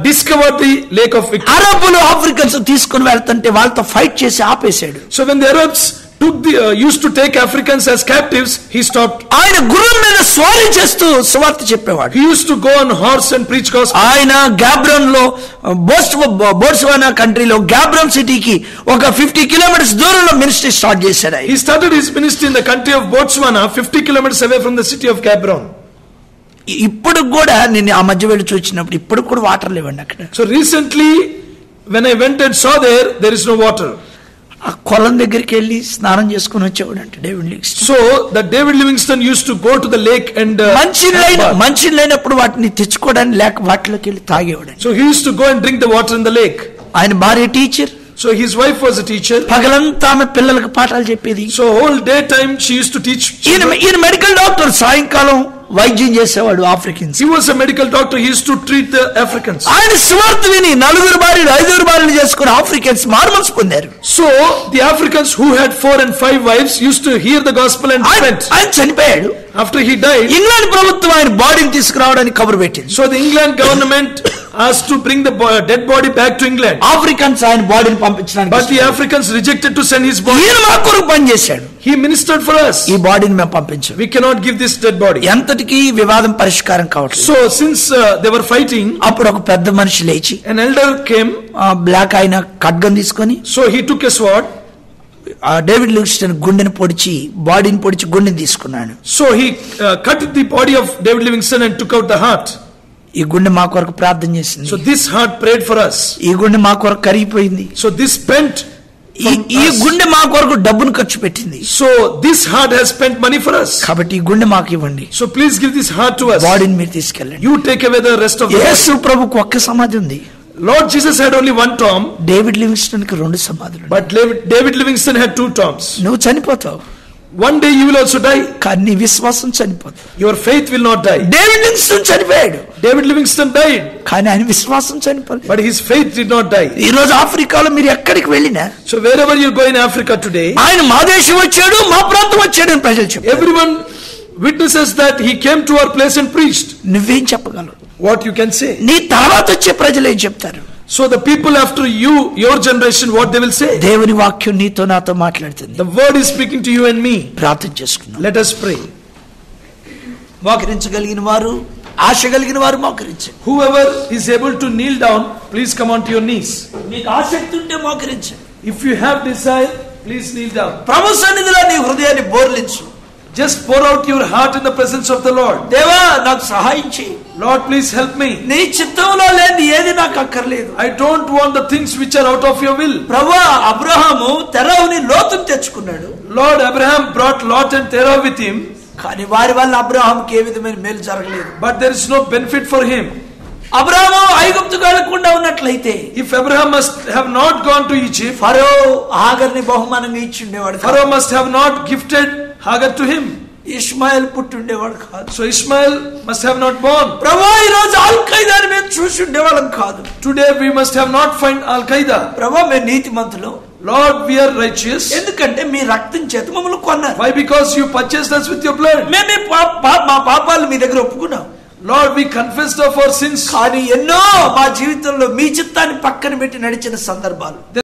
B: discovered the lake of Victoria.
A: అరబ్బులు ఆఫ్రికన్స్ తీసుకుని వెళ్తుంటే వాళ్ళతో ఫైట్ చేసి ఆపేశాడు.
B: So when the Arabs used to take Africans as captives, he stopped.
A: ఆయన గుర్రం మీద స్వారీ చేస్తూ సువార్త చెప్పేవాడు.
B: He used to go on horse and preach gospel.
A: ఆయన గ్యాబ్రన్ లో బోట్స్వానా కంట్రీలో గ్యాబ్రన్ సిటీకి ఒక 50 కిలోమీటర్స్ దూరంలో మినిస్ట్రీ స్టార్ట్ చేశాడు.
B: He started his ministry in the country of Botswana, 50 kilometers away from the city of Gaborone.
A: ఇప్పుడు కూడా నేను ఆ మధ్య వెళ్ళి చూసినప్పుడు ఇప్పుడు కూడా వాటర్ లేవండి అక్కడ.
B: So recently when I went and saw there is no water.
A: ఆ కొలం దగ్గరికి వెళ్ళి స్నానం చేసుకుని వచ్చేవాడు అంటే David Livingstone.
B: So that David Livingston used to go to the lake and
A: మంచి లేనప్పుడు వాటిని తెచ్చుకోవడానికి లేక వాటిలోకి వెళ్ళి తాగేవాడు.
B: So he used to go and drink the water in the lake.
A: ఆయన భార్య teacher.
B: So his wife was a teacher.
A: పగలంతా ఆమె పిల్లలకు పాఠాలు చెప్పేది.
B: So whole daytime she used to teach.
A: ఈయన మెడికల్ డాక్టర్, సాయంకాలం వైద్యం చేసేవాడు Africans.
B: He was a medical doctor, he used to treat the Africans.
A: ఆయన సువార్త విని 4 భార్యలు 5 భార్యలు చేసుకుని ఆఫ్రికన్స్ మార్మల్స్ పొందారు.
B: So the Africans who had 4 and 5 wives used to hear the gospel and repent.
A: ఆయన చనిపోయాడు.
B: After he died,
A: ఇంగ్లాండ్ ప్రభుత్వం ఆయన బాడీని తీసుకురావడానికి కబురు పెట్టింది.
B: so the England government asked to bring the dead body back to England.
A: Africans ఆయన బాడీని పంపించడానికి,
B: but the Africans rejected to send his body.
A: ఈయన మా కొరకు పనిచేశాడు.
B: He ministered for us.
A: ఈ బాడీని మేము పంపించాం.
B: We cannot give this dead body.
A: ఎంతటికి వివాదం పరిష్కారం కావట్లేదు.
B: So since they were fighting,
A: అప్పుడు ఒక పెద్ద మనిషి లేచి
B: an elder came.
A: బ్లాక్ ఆయన ఖడ్గం తీసుకొని,
B: so he took a sword.
A: David Livingstone బాడీని పొడిచి గుండెని తీసుకున్నాడు.
B: So he cut the body of David Livingston and took out the heart.
A: ఈ గుండె మా కొరకు ప్రార్థన చేసింది.
B: So this heart prayed for us.
A: ఈ గుండె మా కొరకు కరిగిపోయింది.
B: So this spent.
A: ఈ గుండె మా కొరకు డబ్బును ఖర్చు పెట్టింది.
B: So this heart has spent money for us.
A: కాబట్టి ఈ గుండె మాకు ఇవ్వండి.
B: So please give this heart to us.
A: బాడీని మీరు తీసుకెళ్ళండి.
B: You take away the rest of the body.
A: యేసు ప్రభువుకు ఒక్క సమాధి ఉంది.
B: Lord Jesus had only one tomb.
A: David Livingstone కి 2 సమాధులు.
B: But David Livingston had 2 tombs.
A: నువ్వు చనిపోతావు.
B: one day you will also die.
A: కానీ నీ విశ్వాసం చనిపోతుంది.
B: Your faith will not die.
A: David Livingstone చనిపోయాడు,
B: David Livingstone died,
A: కానీ ఆయన విశ్వాసం చనిపోలేదు.
B: but his faith did not die.
A: ఈ రోజు ఆఫ్రికాలో మీరు ఎక్కడికి వెళ్ళినా,
B: So wherever you go in Africa today,
A: ఆయన మా దేశం వచ్చాడు, మా ప్రాంతం వచ్చాడు అని ప్రజలు చెప్పారు.
B: everyone witnesses that he came to our place and preached.
A: నువ్వేం చెప్పగలవు?
B: What you can say?
A: నీ తర్వాత వచ్చే ప్రజలు ఏం చెప్తారు?
B: So the people after you, your generation, what they will say?
A: దేవుని వాక్యం నీతో నాతో మాట్లాడుతుంది.
B: The word is speaking to you and me.
A: ప్రార్థన చేసుకుందాం.
B: Let us pray.
A: మోకరించగలిగిన వారు, ఆశ కలిగిన వారు మోకరించండి.
B: Whoever is able to kneel down, please come onto your knees.
A: మీకు ఆసక్తి ఉంటే మోకరించండి.
B: If you have desire, please kneel down.
A: ప్రభు సన్నిధిలో నీ హృదయాన్ని బోర్లించు.
B: Just pour out your heart in the presence of the Lord.
A: దేవా నాకు సహాయం చేయి.
B: Lord, please help me.
A: నీ చిత్తంలో లేని ఏది నాకు అక్కర్లేదు.
B: I don't want the things which are out of your will.
A: ప్రభువా, అబ్రహాము తెరవుని లోతును తెచ్చుకున్నాడు.
B: Lord, Abraham brought Lot and Terah with him,
A: కానీ వారి వల్ల అబ్రహాంకి ఏ విధమైన మేలు జరగలేదు.
B: but there is no benefit for him.
A: Abraham ఐగుప్తుకు వెళ్లకుండా ఉన్నట్లయితే,
B: If Abraham must have not gone to Egypt,
A: ఫరో హాగర్ని బహుమానంగా ఇచ్చి ఉండేవాడు.
B: Pharaoh must have not gifted Hagar to him.
A: Ishmael పుట్టి ఉండేవాడు కాదు.
B: So Ishmael must have not born.
A: ప్రభువా, ఈ రోజు అల్ ఖైదాని మేము చూసి ఉండేవాళ్ళం కాదు.
B: Today we must have not find Al-Qaeda.
A: ప్రభువా, మేము నీతిమంతులు.
B: Lord, we are righteous.
A: ఎందుకంటే మీ రక్తం చేత మమ్మల్ని కొన్నారు.
B: Why? Because you purchased us with your blood.
A: మేము మా పాపాలు మీ దగ్గర ఒప్పుకున్నాం.
B: Lord, we confessed of our sins.
A: కానీ ఎన్నో మా జీవితంలో మీ చిత్తాన్ని పక్కన పెట్టి నడిచిన సందర్భాలు.